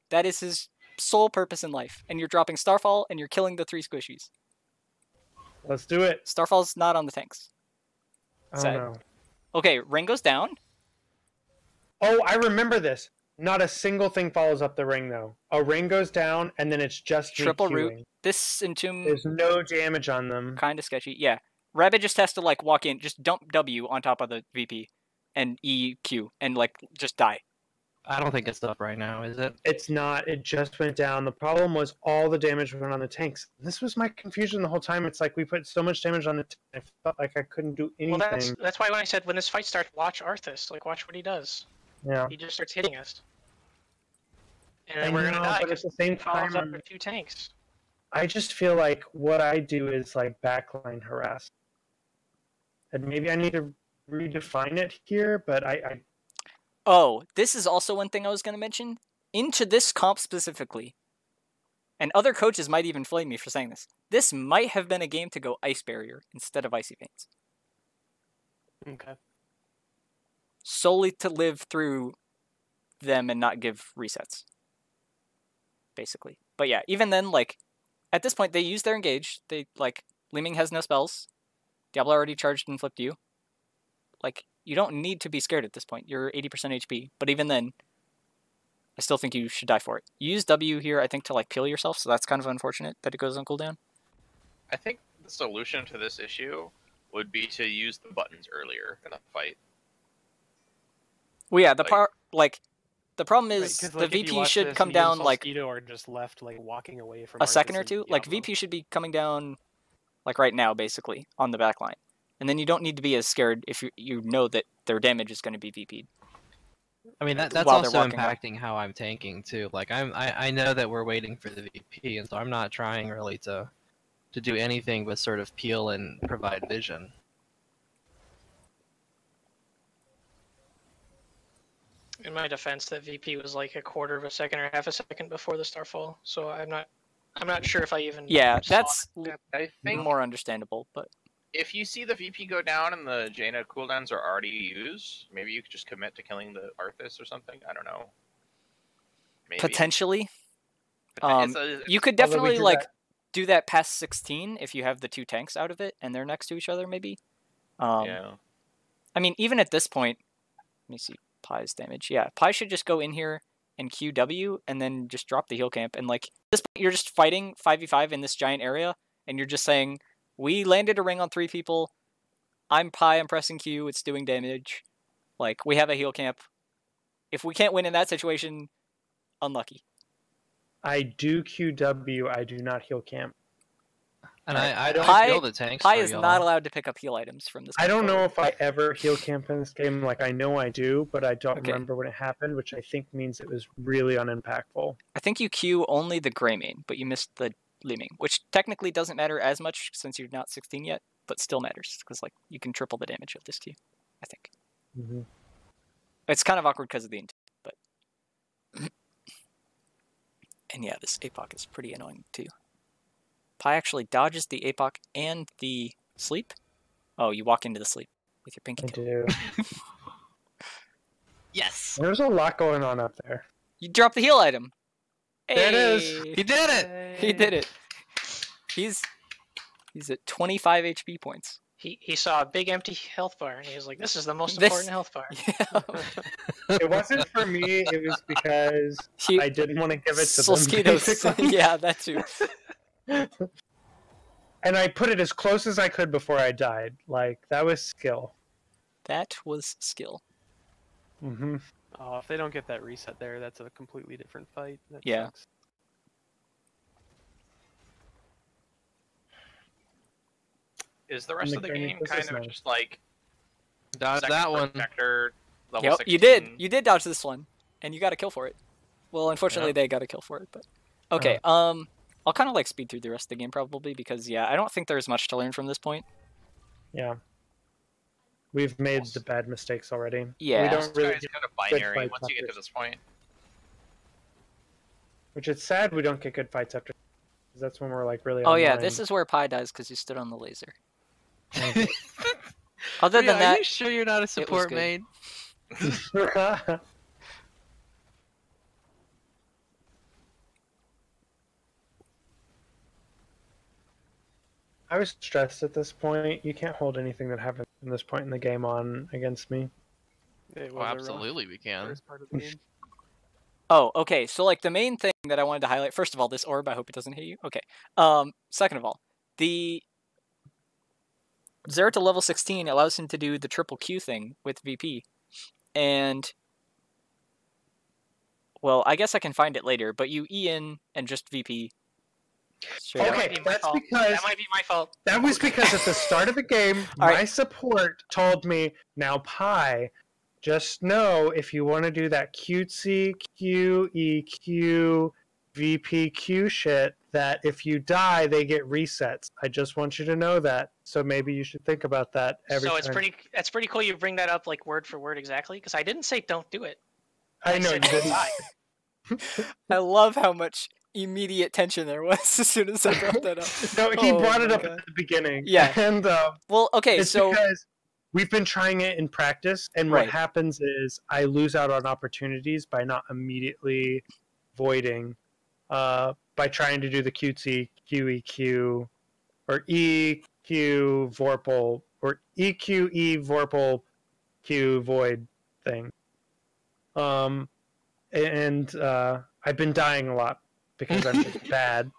D: That is his sole purpose in life. And you're dropping Starfall and you're killing the 3 squishies.
B: Let's do it.
D: Starfall's not on the tanks.
B: Oh no.
D: Okay, ring goes down.
B: Oh, I remember this. Not a single thing follows up the ring though. A ring goes down and then it's just
D: triple
B: queuing.
D: root. This Entomb.
B: There's no damage on them.
D: Kind of sketchy. Yeah. Rabbit just has to like walk in, just dump W on top of the VP and EQ and like just die.
A: I don't think it's up right now, is it?
B: It's not. It just went down. The problem was all the damage went on the tanks. This was my confusion the whole time. It's like we put so much damage on the tank. I felt like I couldn't do anything.
C: Well, that's why when I said when this fight starts, watch Arthas. Like, watch what he does.
B: Yeah.
C: He just starts hitting us. And then we're gonna die.
B: But at the same time,
C: up for 2 tanks.
B: I just feel like what I do is like backline harass. And maybe I need to redefine it here, but I
D: Oh, this is also one thing I was going to mention. Into this comp specifically, and other coaches might even flame me for saying this might have been a game to go Ice Barrier instead of Icy Veins.
E: Okay.
D: Solely to live through them and not give resets. Basically. But yeah, even then, like, at this point, they use their engage. They, like, Li Ming has no spells. Diablo already charged and flipped you. Like, you don't need to be scared at this point. You're 80% HP. But even then, I still think you should die for it. You use W here, I think, to, like, peel yourself, so that's kind of unfortunate that it goes on cooldown.
F: I think the solution to this issue would be to use the buttons earlier in a fight.
D: Well, yeah, the problem is the VP should come down, like,
E: or just left, like, walking away from
D: a second or two. Like, VP should be coming down, like, right now, basically, on the back line. And then you don't need to be as scared if you know that their damage is going to be VP'd.
A: I mean, that's also impacting how I'm tanking, too. Like, I know that we're waiting for the VP, and so I'm not trying really to do anything but sort of peel and provide vision.
C: In my defense, that VP was like a quarter of a second or half a second before the Starfall, so I'm not sure if I even.
D: Yeah, that's
F: I think
D: more understandable, but
F: if you see the VP go down and the Jaina cooldowns are already used, maybe you could just commit to killing the Arthas or something. I don't know. Maybe.
D: Potentially.
F: It's
D: you could definitely do that past 16 if you have the 2 tanks out of it and they're next to each other, maybe.
F: Yeah.
D: I mean, even at this point, let me see Pie's damage. Yeah, Pie should just go in here and QW and then just drop the heal camp. And like, at this point, you're just fighting 5v5 in this giant area, and you're just saying, we landed a ring on 3 people. I'm Pie, I'm pressing Q, it's doing damage. Like, we have a heal camp. If we can't win in that situation, unlucky.
B: I do QW, I do not heal camp.
A: And
B: Alright,
A: I
D: Pi-
A: feel the tanks
D: Pi
A: for
D: is
A: y'all.
D: not allowed to pick up heal items from this.
B: I don't know
D: forward.
B: if I ever heal camp in this game. Like, I know I do, but I don't
D: Okay.
B: remember when it happened, which I think means it was really unimpactful.
D: I think you queue only the Greymane, but you missed the Liming, which technically doesn't matter as much since you're not 16 yet, but still matters because like you can triple the damage of this queue. I think it's kind of awkward because of the intent, but and yeah, this APOC is pretty annoying too. Pi actually dodges the APOC and the sleep. Oh, you walk into the sleep with your pinky
B: I
D: toe.
B: do.
A: Yes.
B: There's a lot going on up there.
D: You drop the heal item.
B: There it is.
D: Hey!
A: He did it.
D: He did it. He's at 25 HP points.
C: He saw a big empty health bar and he was like, "This is the most
D: This-
C: important health bar."
D: Yeah.
B: It wasn't for me. It was because
D: He-
B: I didn't want to give it to them.
D: Solskitos.
B: Basically.
D: Yeah, that too.
B: And I put it as close as I could before I died. Like, that was skill.
D: That was skill.
B: Mm-hmm.
E: Oh, if they don't get that reset there, that's a completely different fight. That
D: Yeah.
E: sucks.
F: Is the rest of the
B: McBurney
F: game
B: was
F: kind
B: this
F: of
B: nice.
F: just like
A: Dodge
F: second
A: that one.
F: protector, level
D: Yep,
F: 16?
D: you did. You did dodge this one, and you got a kill for it. Well, unfortunately,
F: Yeah.
D: they got a kill for it, but okay. I'll kind of like speed through the rest of the game probably because yeah, I don't think there's much to learn from this point.
B: Yeah. We've made the bad mistakes already.
D: Yeah.
B: We
F: This
B: don't really
F: guy's
B: get,
F: kind of binary
B: fights
F: once you get
B: after.
F: to this point.
B: which is sad we don't get good fights after. 'Cause that's when we're like really
D: Oh yeah,
B: online.
D: this is where Pi dies because you stood on the laser.
B: Okay.
D: Other
A: Rhea,
D: than
A: are
D: that,
A: you sure you're not a support
D: good.
A: main?
B: I was stressed at this point. You can't hold anything that happened from this point in the game on against me.
E: It was
A: Oh,
E: a rough
A: absolutely, we can.
E: first part of the game.
D: oh okay, so like the main thing that I wanted to highlight, first of all, this orb, I hope it doesn't hit you. Okay. Second of all, the 0 to level 16 allows him to do the triple Q thing with VP, and well, I guess I can find it later, but you E in and just VP. Straight
C: That
D: up.
C: might
B: Okay,
C: be my
B: that's
C: fault.
B: because-
C: That might be my fault.
B: That was because at the start of the game,
D: All
B: my
D: right.
B: support told me, now Pi, just know if you want to do that cutesy QEQ VPQ shit, that if you die, they get resets. I just want you to know that. So maybe you should think about that every
C: So
B: time.
C: it's pretty cool you bring that up like word for word exactly because I didn't say don't do it.
B: I know you
C: said don't
B: didn't.
C: die.
D: I love how much immediate tension there was as soon as I brought that up.
B: No, he
D: Oh
B: brought it
D: my
B: up
D: God.
B: at the beginning.
D: Yeah.
B: And
D: Well, okay,
B: it's
D: so
B: because we've been trying it in practice, and
D: Right.
B: what happens is I lose out on opportunities by not immediately voiding, by trying to do the cutesy QEQ or EQ Vorpal or EQE Vorpal Q void thing. And I've been dying a lot because I'm just bad,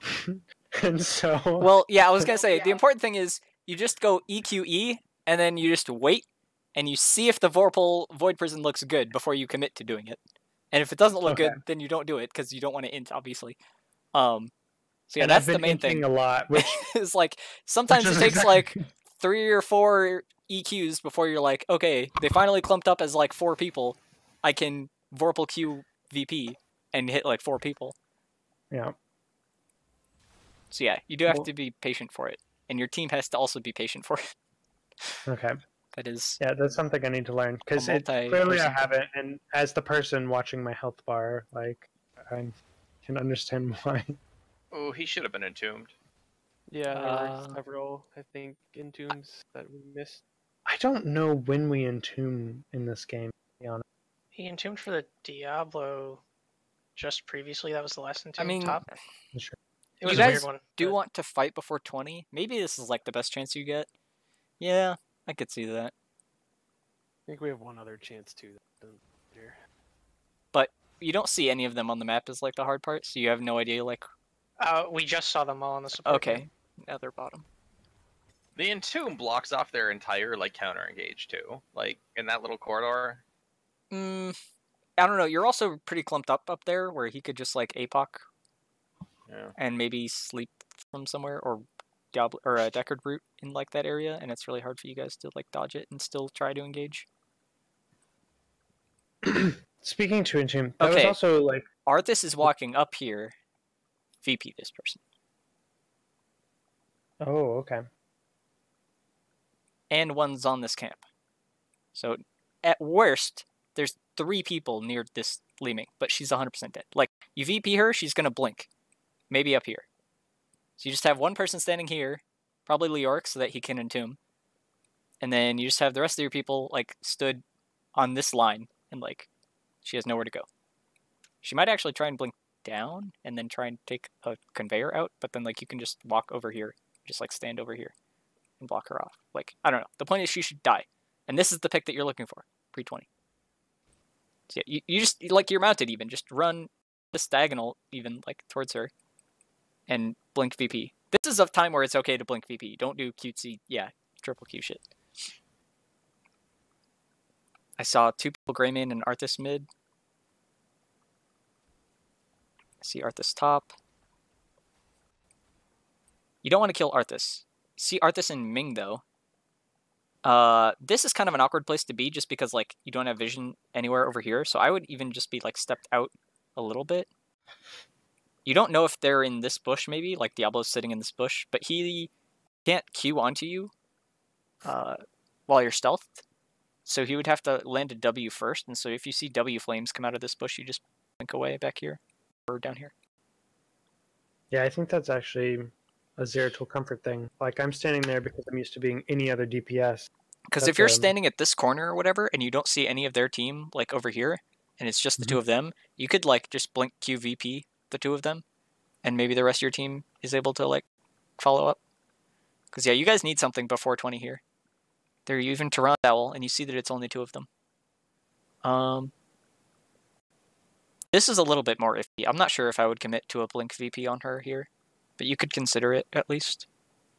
B: and so
D: well, yeah, I was gonna say the important thing is you just go EQE and then you just wait and you see if the Vorpal Void Prison looks good before you commit to doing it. And if it doesn't look
B: Okay.
D: good, then you don't do it because you don't want to int, obviously. So yeah,
B: and
D: that's
B: I've
D: the
B: been
D: main
B: inking
D: thing.
B: a lot, which
D: It's like sometimes it
B: is
D: takes
B: exactly-
D: like 3 or 4 EQs before you're like, okay, they finally clumped up as like 4 people. I can Vorpal Q VP and hit like 4 people.
B: yeah.
D: So yeah, you do have
B: Well-
D: to be patient for it, and your team has to also be patient for it.
B: Okay.
D: That is
B: Yeah, that's something I need to learn because
D: A
B: clearly I
D: multi-person
B: haven't. And as the person watching my health bar, like I can understand why.
F: Oh, he should have been entombed.
E: Yeah, there
D: Uh,
E: were several, I think, entombs that we missed.
B: I don't know when we entomb in this game. To be honest.
C: He entombed for the Diablo just previously. That was the last entomb
D: I mean,
C: top.
B: Sure.
C: It
D: you
C: was a
D: guys
C: weird one.
D: do
C: but-
D: want to fight before 20? Maybe this is like the best chance you get. Yeah, I could see that.
E: I think we have one other chance too. Here.
D: You don't see any of them on the map is like the hard part, so you have no idea like
C: We just saw them all on the support.
D: okay, now they're bottom.
F: The entomb blocks off their entire like counter engage too, like in that little corridor.
D: I don't know, you're also pretty clumped up there where he could just like APOC
F: Yeah.
D: and maybe sleep from somewhere or Diablo or a Deckard Brute in like that area, and it's really hard for you guys to like dodge it and still try to engage.
B: Speaking to Entomb, that was
D: Okay.
B: also like
D: Arthas is walking up here. VP this person.
B: oh, okay.
D: And one's on this camp. So at worst, there's 3 people near this Leeming, but she's 100% dead. Like, you VP her, she's going to blink. Maybe up here. So you just have one person standing here, probably Leoric, so that he can entomb. And then you just have the rest of your people, like, stood on this line, and, like, she has nowhere to go. She might actually try and blink down, and then try and take a conveyor out, but then, like, you can just walk over here, just, like, stand over here, and block her off. Like, I don't know. The point is she should die. And this is the pick that you're looking for, pre-20. So yeah, you just, like, you're mounted even, just run this diagonal even, like, towards her, and blink VP. This is a time where it's okay to blink VP. Don't do cutesy, yeah, triple Q shit. I saw 2 people, Greymane and Arthas mid. I see Arthas top. You don't want to kill Arthas. See Arthas and Ming, though. This is kind of an awkward place to be just because, like, you don't have vision anywhere over here. So I would even just be, like, stepped out a little bit. You don't know if they're in this bush, maybe. Like, Diablo's sitting in this bush. But he can't Q onto you while you're stealthed. So he would have to land a W first. And so if you see W flames come out of this bush, you just blink away back here. Or down here.
B: Yeah, I think that's actually a Zeratul comfort thing. Like, I'm standing there because I'm used to being any other DPS.
D: Because if you're standing at this corner or whatever, and you don't see any of their team, like, over here, and it's just the 2 of them, you could, like, just blink QVP the 2 of them, and maybe the rest of your team is able to, like, follow up. Because, yeah, you guys need something before 20 here. They're even Toronto Owl, and you see that it's only 2 of them. This is a little bit more iffy. I'm not sure if I would commit to a blink VP on her here, but you could consider it, at least.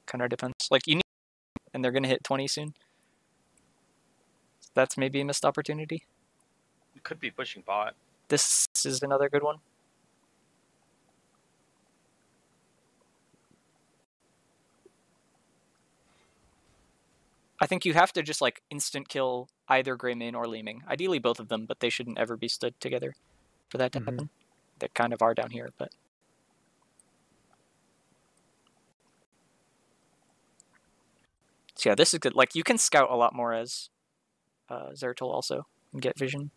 D: Kind of depends. Like, you need, and they're going to hit 20 soon. That's maybe a missed opportunity.
F: You could be pushing bot.
D: This is another good one. I think you have to just, like, instant kill either Greymane or Leeming. Ideally both of them, but they shouldn't ever be stood together for that to happen. They kind of are down here, but... So yeah, this is good. Like, you can scout a lot more as Zeratul also and get vision.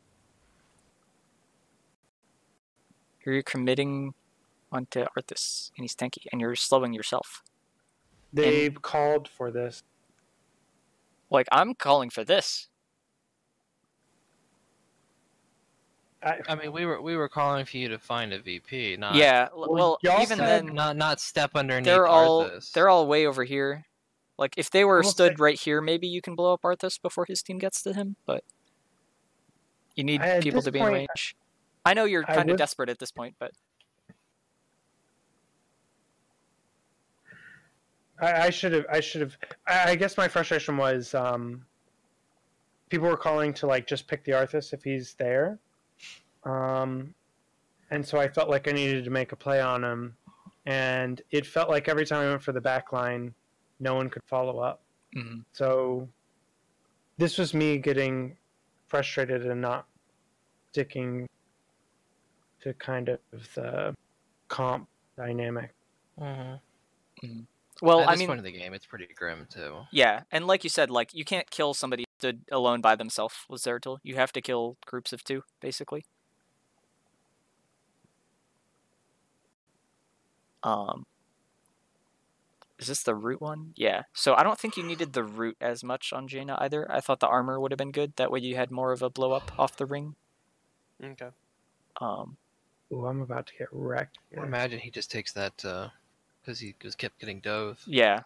D: Here you're committing onto Arthas, and he's tanky, and you're slowing yourself.
B: They've called for this.
D: Like, I'm calling for this.
A: I mean, we were calling for you to find a VP, not
D: Yeah, well, even then,
A: not step underneath
D: they're
A: Arthas.
D: all way over here. Like, if they were stood right here, maybe you can blow up Arthas before his team gets to him, but you need people to be in range. I know you're kind of desperate at this point, but...
B: I should have. I guess my frustration was people were calling to, like, just pick the Arthas if he's there. And so I felt like I needed to make a play on him. And it felt like every time I went for the back line, no one could follow up.
D: Mm-hmm.
B: So this was me getting frustrated and not sticking to kind of the comp dynamic.
A: Mm-hmm.
D: Mm-hmm. Well,
A: at this point of the game, it's pretty grim too.
D: Yeah, and like you said, like, you can't kill somebody who stood alone by themselves with Zeratul. You have to kill groups of 2, basically. Is this the root one? Yeah. So I don't think you needed the root as much on Jaina either. I thought the armor would have been good. That way you had more of a blow up off the ring.
E: Okay.
B: Ooh, I'm about to get wrecked.
A: I imagine he just takes that because he just kept getting dove.
D: Yeah.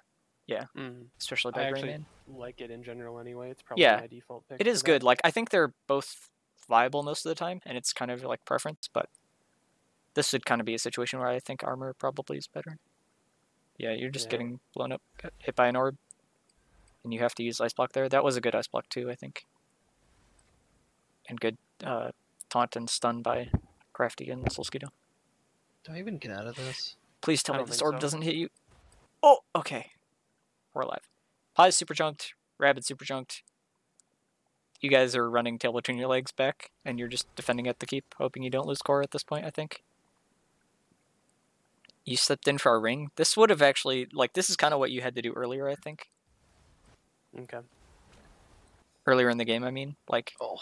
D: Yeah.
E: Mm.
D: Especially
E: I
D: by
E: actually
D: Greymane.
E: like it in general anyway. It's probably my default pick.
D: It is good. Like, I think they're both viable most of the time, and it's kind of like preference, but this would kind of be a situation where I think armor probably is better. Yeah, you're just getting blown up, got hit by an orb, and you have to use Ice Block there. That was a good Ice Block too, I think. And good taunt and stun by Crafty and Solskito.
A: Do I even get out of this?
D: Please tell me this orb doesn't hit you. Oh, okay. we're alive. Pie's super junked. Rabbit's super junked. You guys are running tail between your legs back, and you're just defending at the keep, hoping you don't lose core at this point, I think. You stepped in for a ring. This would have actually, like, this is kind of what you had to do earlier, I think.
E: Okay.
D: Earlier in the game, I mean. Like,
A: Oh.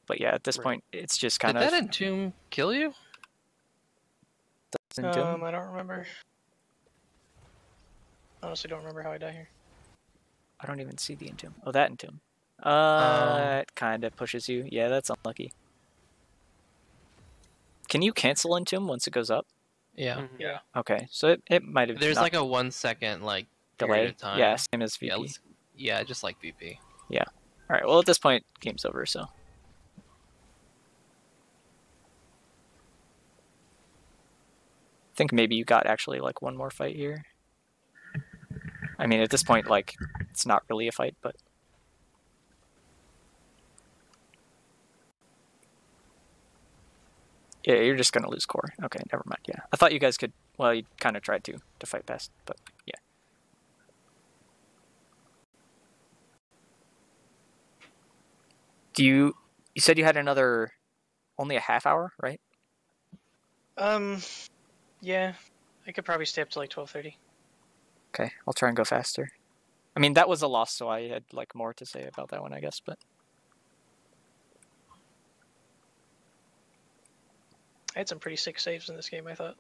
D: but yeah, at this point, it's just kind
A: Did
D: of...
A: that entomb kill you?
C: I don't remember. Honestly, don't remember how I died here.
D: I don't even see the entomb. Oh, that entomb. It kind of pushes you. Yeah, that's unlucky. Can you cancel entomb once it goes up?
A: Yeah.
C: Yeah.
D: Okay, so it might have.
A: There's
D: not
A: like a 1 second like
D: delay.
A: period of time.
D: Yeah, same as VP.
A: Yeah, just like VP.
D: Yeah. All right. Well, at this point, game's over. So. I think maybe you got actually like one more fight here. I mean, at this point, like, it's not really a fight, but. Yeah, you're just gonna lose core. Okay, never mind. Yeah, I thought you guys could. Well, you kind of tried to fight past, but yeah. You said you had only a half hour, right?
C: Yeah, I could probably stay up to like 12:30.
D: Okay, I'll try and go faster. I mean, that was a loss, so I had like more to say about that one, I guess, but.
C: I had some pretty sick saves in this game, I thought.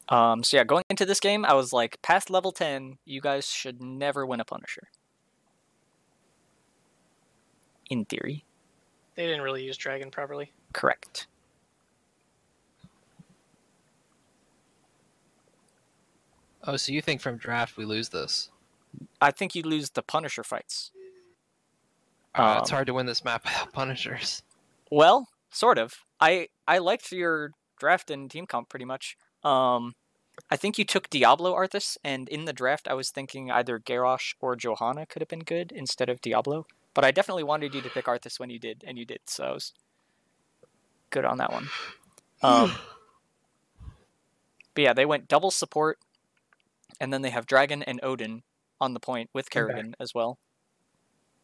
D: So yeah, going into this game, I was like, past level 10, you guys should never win a Punisher. In theory.
C: They didn't really use Dragon properly.
D: Correct.
A: Oh, so you think from draft we lose this?
D: I think you lose the Punisher fights.
A: It's hard to win this map without Punishers.
D: Well, sort of. I liked your draft and team comp pretty much. I think you took Diablo Arthas, and in the draft I was thinking either Garrosh or Johanna could have been good instead of Diablo. But I definitely wanted you to pick Arthas when you did, and you did, so I was good on that one. But yeah, they went double support, and then they have Dragon and Odin on the point with Kerrigan as well.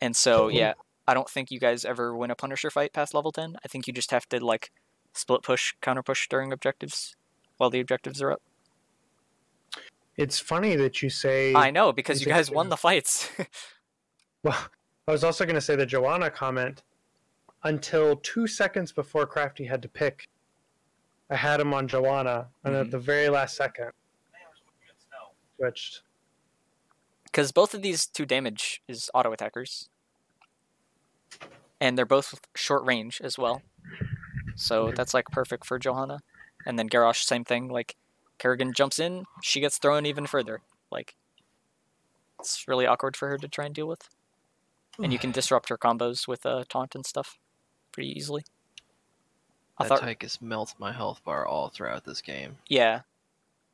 D: And so, yeah, I don't think you guys ever win a Punisher fight past level 10. I think you just have to, like, split push, counter push during objectives while the objectives are up.
B: It's funny that you say...
D: I know, because you guys won the fights.
B: Well, I was also going to say the Joanna comment. Until 2 seconds before Crafty had to pick, I had him on Joanna, and at the very last second, switched.
D: Because both of these 2 damage is auto attackers. And they're both short range as well. So that's like perfect for Johanna. And then Garrosh, same thing. Like, Kerrigan jumps in, she gets thrown even further. Like, it's really awkward for her to try and deal with. And you can disrupt her combos with taunt and stuff pretty easily.
A: That Tychus melts my health bar all throughout this game.
D: Yeah.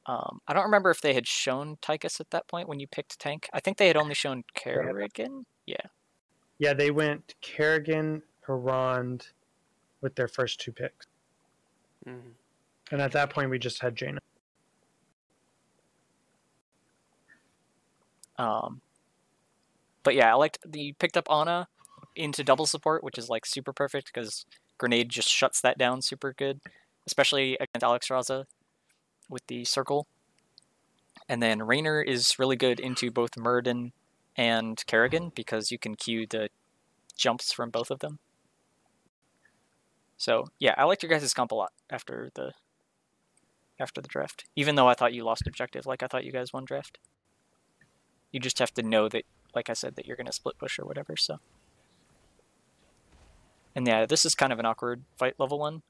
D: I don't remember if they had shown Tychus at that point when you picked tank. I think they had only shown Kerrigan. Yeah.
B: Yeah, they went Kerrigan, Harond with their first 2 picks.
E: Mm-hmm.
B: And at that point, we just had Jaina.
D: But yeah, I liked you picked up Ana into double support, which is like super perfect because Grenade just shuts that down super good, especially against Alex Raza with the circle. And then Raynor is really good into both Murden and Kerrigan because you can queue the jumps from both of them. So yeah, I liked your guys' comp a lot after the draft. Even though I thought you lost objective, like I thought you guys won draft. You just have to know that, like I said, that you're going to split push or whatever, so. And yeah, this is kind of an awkward fight level 1.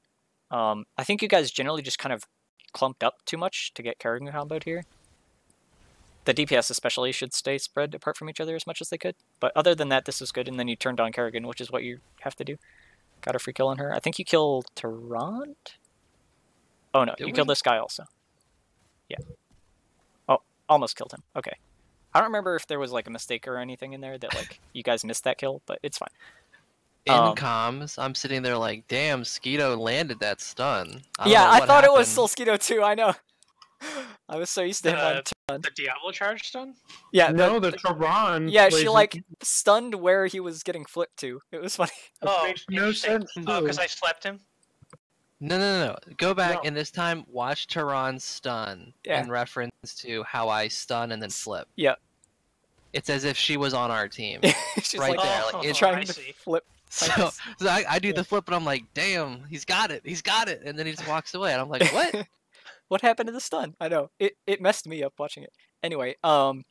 D: I think you guys generally just kind of clumped up too much to get Kerrigan comboed here. The DPS especially should stay spread apart from each other as much as they could. But other than that, this was good, and then you turned on Kerrigan, which is what you have to do. Got a free kill on her. I think you kill Tyrant? Oh no, you killed this guy also. Yeah. almost killed him. Okay. I don't remember if there was like a mistake or anything in there that like you guys missed that kill, but it's fine.
A: In comms, I'm sitting there like, damn, Skeeto landed that stun.
D: I thought it was
A: happened.
D: Skeeto too. I know. I was so used to him on stun.
C: The Diablo charge stun?
D: Yeah.
B: No, the Tehran.
D: Yeah, she like stunned where he was getting flipped to. It was funny.
C: Oh,
B: makes no sense.
C: Oh, because I slept him?
A: No. Go back and this time watch Tehran's stun in reference to how I stun and then flip.
D: Yeah.
A: It's as if she was on our team.
D: She's
A: right
D: like,
A: there. Like, it's
D: trying to flip.
A: So I do the flip and I'm like, damn, he's got it. And then he just walks away. And I'm like, what?
D: What happened to the stun? I know. It messed me up watching it. Anyway, so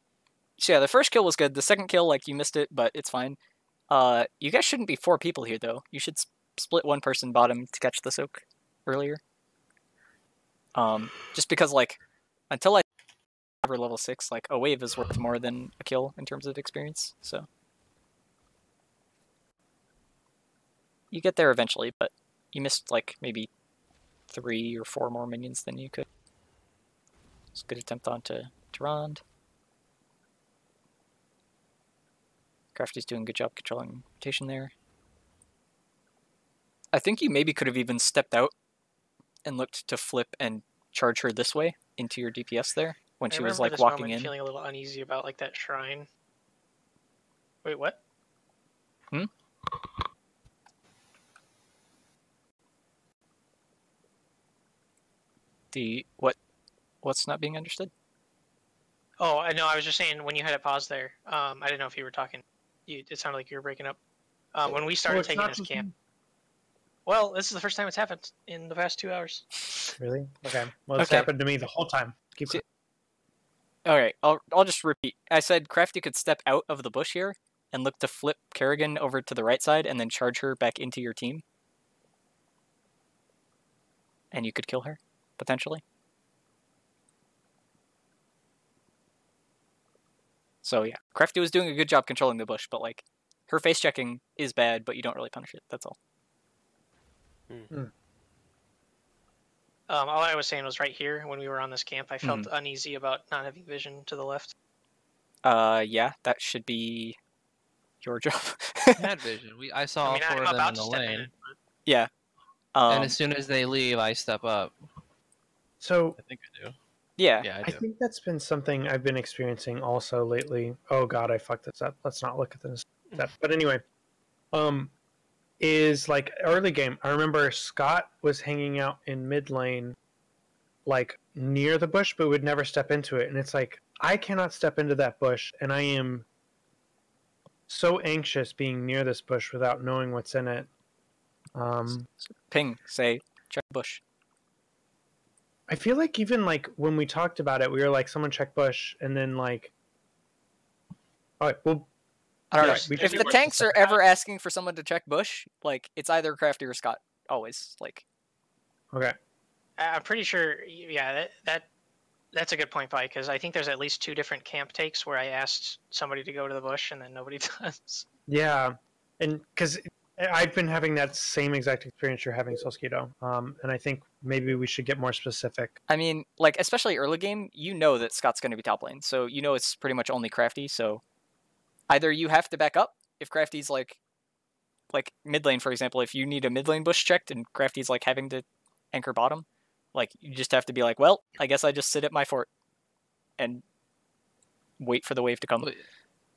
D: yeah, the first kill was good. The second kill, like, you missed it, but it's fine. You guys shouldn't be 4 people here, though. You should split one person bottom to catch the soak earlier. Just because, like, until I cover level 6, like, a wave is worth more than a kill in terms of experience, so. You get there eventually, but you missed, like, maybe 3 or 4 more minions than you could. It's a good attempt onto Rond. Crafty's doing a good job controlling rotation there. I think you maybe could have even stepped out and looked to flip and charge her this way into your DPS there when she was like walking in.
C: Feeling a little uneasy about like that shrine. Wait, what?
D: What's not being understood?
C: Oh, I know. I was just saying when you had it paused there. I didn't know if you were talking. It sounded like you were breaking up. When we started taking this camp. Well, this is the first time it's happened in the past 2 hours.
B: Really? Okay. Well, it's happened to me the whole time. Keep it.
D: Alright, I'll just repeat. I said Crafty could step out of the bush here and look to flip Kerrigan over to the right side and then charge her back into your team. And you could kill her, potentially. So yeah, Crafty was doing a good job controlling the bush, but like, her face checking is bad, but you don't really punish it, that's all.
C: All I was saying was right here when we were on this camp, I felt uneasy about not having vision to the left.
D: Yeah, that should be your job.
A: I had vision. I saw all 4 of them in the lane.
D: Yeah.
A: And as soon as they leave, I step up.
B: So
A: I think I do.
D: Yeah.
A: Yeah, I
B: I
A: do.
B: think that's been something I've been experiencing also lately. Oh god, I fucked this up. Let's not look at this. But anyway, is like early game. I remember Scott was hanging out in mid lane, like near the bush, but would never step into it. And it's like I cannot step into that bush, and I am so anxious being near this bush without knowing what's in it.
D: Ping, say, check bush.
B: I feel like even like when we talked about it, we were like, someone check bush, and then like, all right, well,
D: I don't know.
B: we
D: If the tanks are ever asking for someone to check bush, like it's either Crafty or Scott. Always, like.
B: Okay.
C: I'm pretty sure. Yeah, that's a good point, Pi, because I think there's at least 2 different camp takes where I asked somebody to go to the bush and then nobody does.
B: Yeah, and because I've been having that same exact experience you're having, Solskito. And I think maybe we should get more specific.
D: I mean, like, especially early game, you know that Scott's going to be top lane. So you know it's pretty much only Crafty. So either you have to back up if Crafty's like mid lane, for example, if you need a mid lane bush checked and Crafty's like having to anchor bottom, like you just have to be like, well, I guess I just sit at my fort and wait for the wave to come.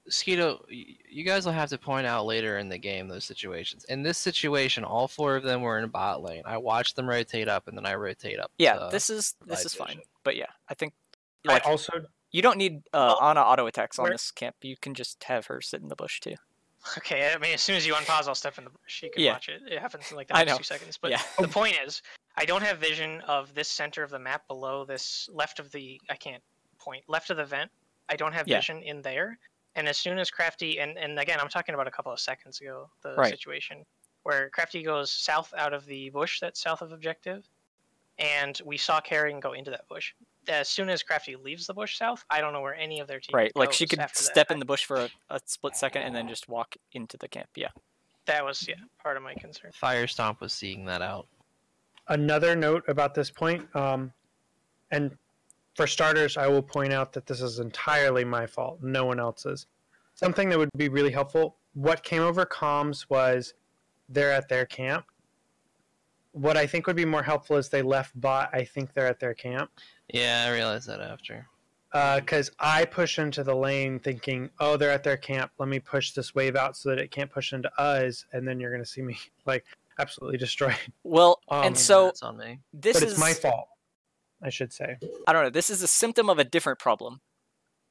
A: Skeeto, you guys will have to point out later in the game those situations. In this situation, all 4 of them were in bot lane. I watched them rotate up, and then I rotate up.
D: Yeah, this is fine. But yeah, I think like
B: also
D: you don't need Ana auto attacks on this camp. You can just have her sit in the bush too.
C: Okay, I mean, as soon as you unpause, I'll step in the bush. You can watch it. It happens in like the
D: I
C: next
D: know.
C: 2 seconds. But
D: Yeah.
C: the point is, I don't have vision of this center of the map below this left of the. I can't point left of the vent. I don't have vision in there. And as soon as Crafty, and again, I'm talking about a couple of seconds ago, the situation where Crafty goes south out of the bush that's south of objective, and we saw Kerrigan go into that bush. As soon as Crafty leaves the bush south, I don't know where any of their team
D: Right, like
C: goes
D: she could
C: after
D: step
C: that.
D: in the bush for a split second and then just walk into the camp. Yeah.
C: That was part of my concern.
A: Firestomp was seeing that out.
B: another note about this point, and for starters, I will point out that this is entirely my fault, no one else's. Something that would be really helpful, what came over comms was they're at their camp. What I think would be more helpful is they left bot, I think they're at their camp.
A: Yeah, I realized that after.
B: Because I push into the lane thinking, oh, they're at their camp. Let me push this wave out so that it can't push into us, and then you're going to see me like absolutely destroyed.
D: Well,
B: I
D: and
B: mean,
D: so
A: That's on me.
D: this
B: but
D: is
B: it's my fault, I should say.
D: I don't know. This is a symptom of a different problem,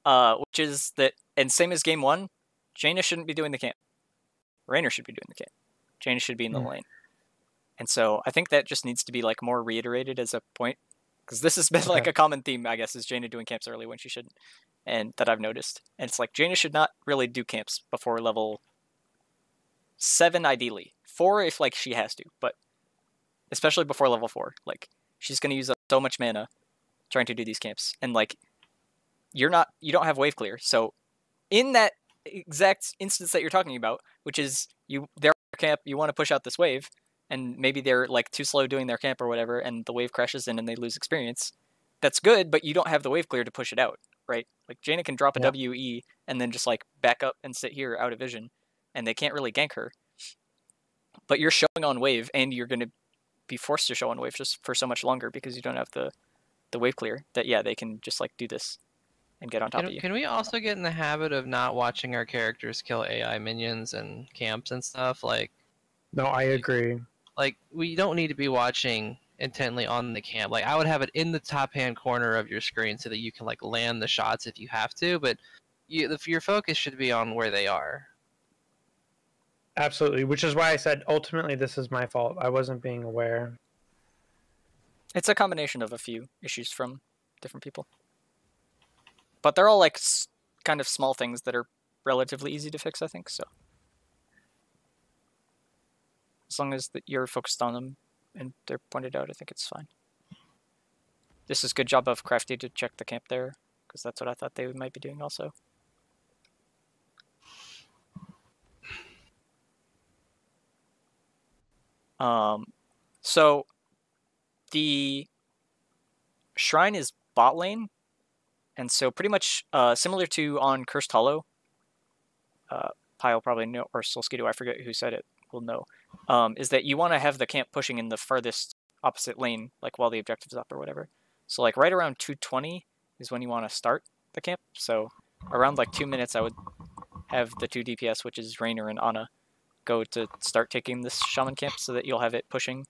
D: which is that, and same as game 1, Jaina shouldn't be doing the camp. Raynor should be doing the camp. Jaina should be in the lane. And so I think that just needs to be like more reiterated as a point, because this has been like a common theme, I guess, is Jaina doing camps early when she shouldn't, and that I've noticed. And it's like Jaina should not really do camps before level 7, ideally 4 if like she has to, but especially before level 4. Like she's going to use up so much mana trying to do these camps, and like you don't have wave clear. So in that exact instance that you're talking about, which is their camp, you want to push out this wave, and maybe they're like too slow doing their camp or whatever, and the wave crashes in and they lose experience. That's good, but you don't have the wave clear to push it out, right? Like Jaina can drop a WE and then just like back up and sit here out of vision, and they can't really gank her. But you're showing on wave, and you're going to be forced to show on wave just for so much longer because you don't have the wave clear. That they can just like do this and get on top of you.
A: Can we also get in the habit of not watching our characters kill AI minions and camps and stuff? Like,
B: No, I agree.
A: like we don't need to be watching intently on the camp. Like I would have it in the top hand corner of your screen so that you can like land the shots if you have to, but your focus should be on where they are.
B: Absolutely, which is why I said ultimately this is my fault. I wasn't being aware.
D: It's a combination of a few issues from different people. But they're all like kind of small things that are relatively easy to fix, I think, so. As long as you're focused on them and they're pointed out, I think it's fine. This is a good job of Crafty to check the camp there, because that's what I thought they might be doing also. So the shrine is bot lane, and so pretty much similar to on Cursed Hollow. Pyle probably know, or Solskito, I forget who said it, will know. Is that you want to have the camp pushing in the furthest opposite lane, like while the objective's up or whatever. So like right around 220 is when you want to start the camp. So around like 2 minutes, I would have the 2 DPS, which is Raynor and Ana, go to start taking this shaman camp so that you'll have it pushing.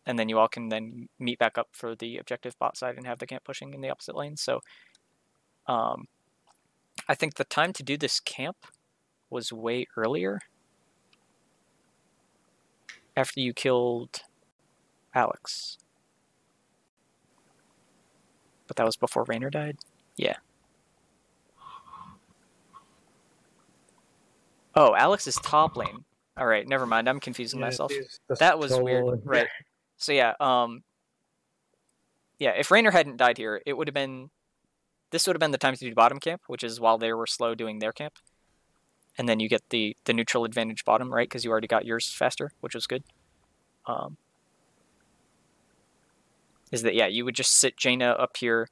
D: And then you all can then meet back up for the objective bot side and have the camp pushing in the opposite lane. So I think the time to do this camp was way earlier. After you killed Alex. But that was before Raynor died? Yeah. Oh, Alex is top lane. Alright, never mind. I'm confusing myself. That was weird. Right. So yeah, yeah, if Raynor hadn't died here, it would have been... This would have been the time to do bottom camp, which is while they were slow doing their camp. And then you get the neutral advantage bottom, right? Because you already got yours faster, which was good. Is that, yeah, you would just sit Jaina up here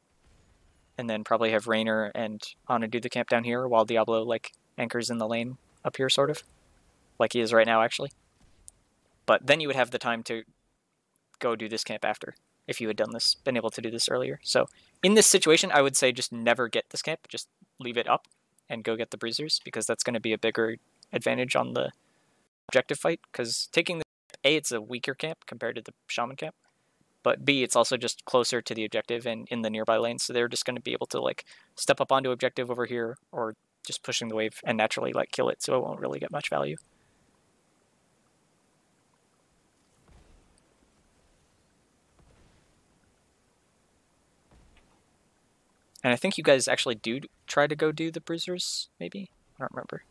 D: and then probably have Raynor and Ana do the camp down here while Diablo, like, anchors in the lane up here, sort of. Like he is right now, actually. But then you would have the time to go do this camp after, if you had done this, been able to do this earlier. So in this situation, I would say just never get this camp, just leave it up and go get the bruisers, because that's going to be a bigger advantage on the objective fight, because taking the A, it's a weaker camp compared to the shaman camp, but B, it's also just closer to the objective and in the nearby lanes, so they're just going to be able to like step up onto objective over here, or just pushing the wave and naturally like kill it, so it won't really get much value. And I think you guys actually do try to go do the bruisers, maybe? I don't remember.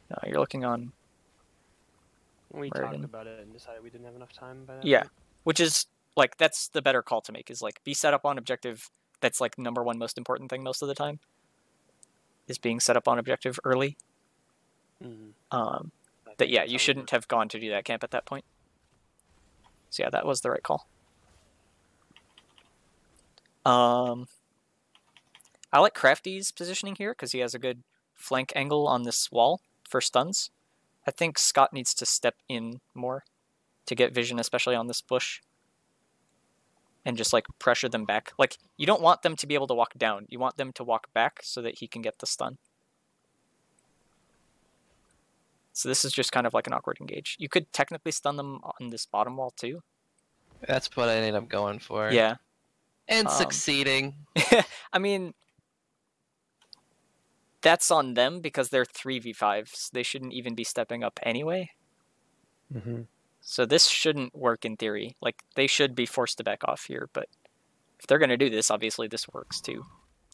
D: No, you're looking on...
E: We talked about it and decided we didn't have enough time by that
D: Yeah,
E: point.
D: which is, like, that's the better call to make, is, like, be set up on objective. That's, like, #1 most important thing most of the time, is being set up on objective early.
E: Mm-hmm.
D: That, yeah, you shouldn't have gone to do that camp at that point. So, yeah, that was the right call. I like Crafty's positioning here because he has a good flank angle on this wall for stuns. I think Scott needs to step in more to get vision, especially on this bush, and just like pressure them back. Like, you don't want them to be able to walk down. You want them to walk back so that he can get the stun. So this is just kind of like an awkward engage. You could technically stun them on this bottom wall too.
A: That's what I ended up going for.
D: Yeah.
A: And succeeding.
D: I mean, that's on them because they're 3v5s. They shouldn't even be stepping up anyway.
B: Mm-hmm.
D: So this shouldn't work in theory. Like, they should be forced to back off here, but if they're going to do this, obviously this works too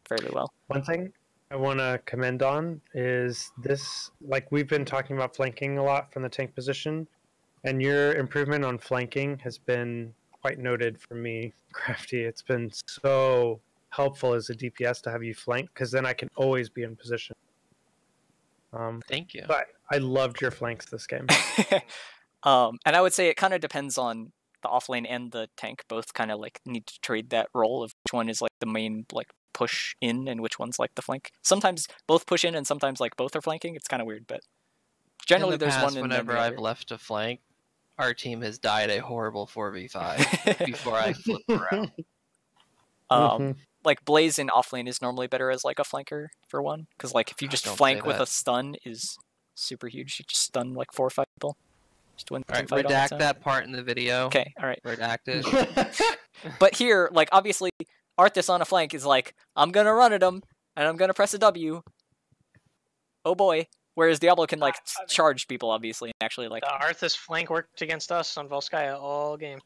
D: fairly well.
B: One thing I want to commend on is this, like, we've been talking about flanking a lot from the tank position, and your improvement on flanking has been quite noted for me, Crafty. It's been so helpful as a DPS to have you flank, because then I can always be in position.
A: Thank you.
B: But I loved your flanks this game.
D: And I would say it kind of depends on the offlane and the tank. Both kind of like need to trade that role of which one is like the main like push in and which one's like the flank. Sometimes both push in and sometimes like both are flanking. It's kind of weird, but generally
A: in the
D: there's
A: past,
D: one.
A: Whenever I've left to flank, our team has died a horrible 4v5 before I flip around.
D: Like Blaze in offlane is normally better as like a flanker for one, because like if you just flank with a stun is super huge. You just stun like 4 or 5 people. Just win.
A: All right, redact that part in the video.
D: Okay, all right.
A: Redact it.
D: But here, like obviously, Arthas on a flank is like, I'm gonna run at him and I'm gonna press a W. Oh boy. Whereas Diablo can like charge people, obviously, and actually like.
C: The Arthas flank worked against us on Volskaya all game.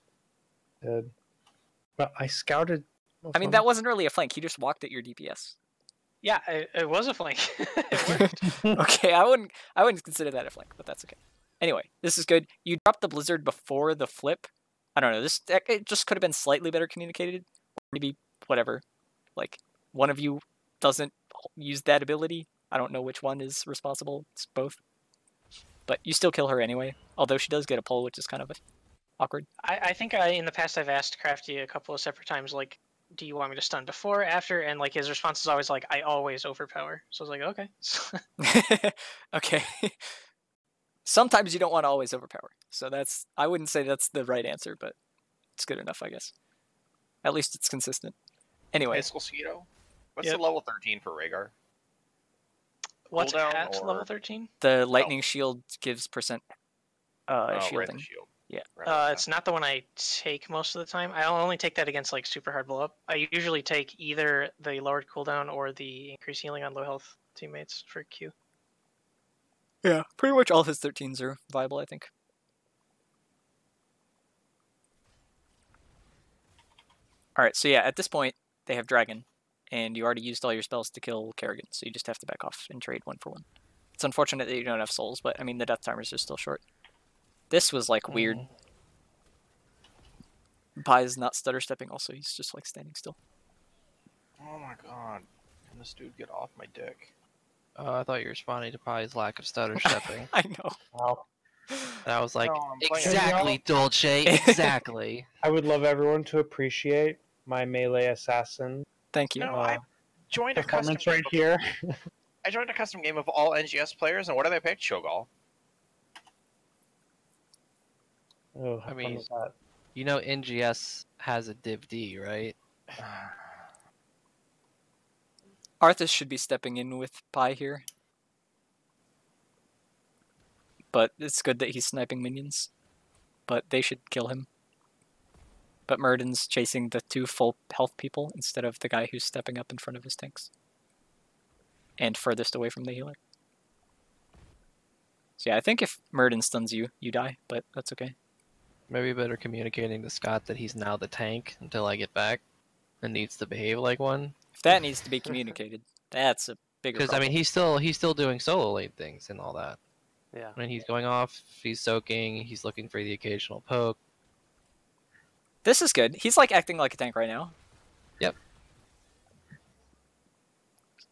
B: Good. But I scouted.
D: I mean, that wasn't really a flank. He just walked at your DPS.
C: Yeah, it was a flank. It worked.
D: Okay, I wouldn't consider that a flank, but that's okay. Anyway, this is good. You dropped the blizzard before the flip. I don't know. It just could have been slightly better communicated. Or maybe whatever. Like one of you doesn't use that ability. I don't know which one is responsible. It's both. But you still kill her anyway. Although she does get a pull, which is kind of awkward.
C: I think in the past I've asked Crafty a couple of separate times, like, do you want me to stun before, after? And like his response is always like, I always overpower. So I was like, okay.
D: Okay. Sometimes you don't want to always overpower. So I wouldn't say that's the right answer, but it's good enough, I guess. At least it's consistent. Anyway.
F: Hey, Skullskeeto, what's the level 13 for Rhaegar?
C: What's at level 13?
D: The lightning shield gives percent shielding.
F: Right, the shield.
D: Yeah.
C: It's not the one I take most of the time. I only take that against like super hard blow up. I usually take either the lowered cooldown or the increased healing on low health teammates for Q.
D: Yeah, pretty much all of his 13s are viable, I think. Alright, so yeah, at this point, they have Dragon, and you already used all your spells to kill Kerrigan, so you just have to back off and trade 1 for 1. It's unfortunate that you don't have souls, but I mean, the death timers are still short. This was like weird. Pi is not stutter stepping, also, he's just like standing still.
F: Oh my god. Can this dude get off my dick?
A: I thought you were responding to Pi's lack of stutter stepping.
D: I know.
B: Wow.
A: And I was like,
F: No, I'm playing-
A: exactly, Dolce, exactly.
B: I would love everyone to appreciate my melee assassin.
D: Thank you.
F: No, I joined a custom
B: Performance
F: game
B: right
F: of-
B: here.
F: I joined a custom game of all NGS players, and what did I pick? Cho'Gall.
B: Oh, how
A: I mean,
B: fun was that?
A: You know NGS has a Div D, right?
D: Arthas should be stepping in with Pi here. But it's good that he's sniping minions. But they should kill him. But Murden's chasing the 2 full health people instead of the guy who's stepping up in front of his tanks. And furthest away from the healer. So yeah, I think if Murden stuns you, you die, but that's okay.
A: Maybe better communicating to Scott that he's now the tank until I get back and needs to behave like one.
D: If that needs to be communicated, that's a bigger problem.
A: Because I mean, he's still doing solo lane things and all that.
E: Yeah.
A: When he's going off, he's soaking, he's looking for the occasional poke.
D: This is good. He's like acting like a tank right now.
A: Yep.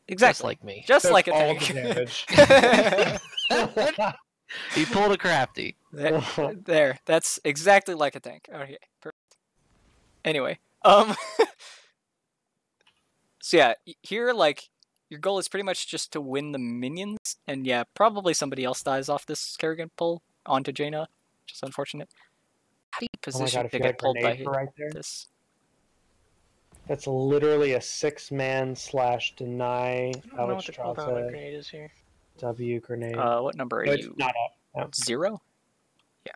D: Exactly.
A: Just like me.
D: Just
B: Took
D: like a
B: all
D: tank.
B: the damage.
A: He pulled a Crafty.
D: There. That's exactly like a tank. Okay, perfect. Anyway, So yeah, here like your goal is pretty much just to win the minions, and yeah, probably somebody else dies off this Kerrigan pull onto Jaina, which is unfortunate. How do you
B: Oh my
D: position
B: god, if
D: to
B: you had
D: get pulled by
B: grenade for right there,
D: this?
B: that's literally a 6-man / deny
C: I don't know what the cooldown on
B: Alexstrasza
C: grenade is here.
B: W grenade.
D: What number are
B: No, it's
D: you?
B: not up. No.
D: 0?
C: I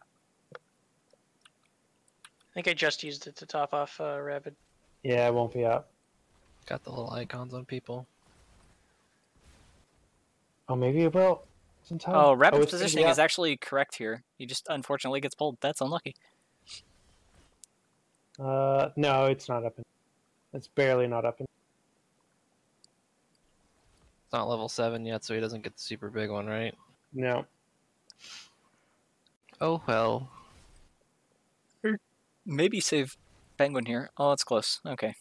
C: think I just used it to top off Rapid.
B: Yeah, it won't be up.
A: Got the little icons on people.
B: Oh, maybe it will. It's in time.
D: Oh, rapid
B: it's gonna be
D: positioning is
B: up.
D: actually correct here. He just unfortunately gets pulled. That's unlucky.
B: No, it's not up. It's barely not up.
A: It's not level 7 yet, so he doesn't get the super big one, right?
B: No.
A: Oh well.
D: Maybe save Penguin here. Oh, it's close. Okay.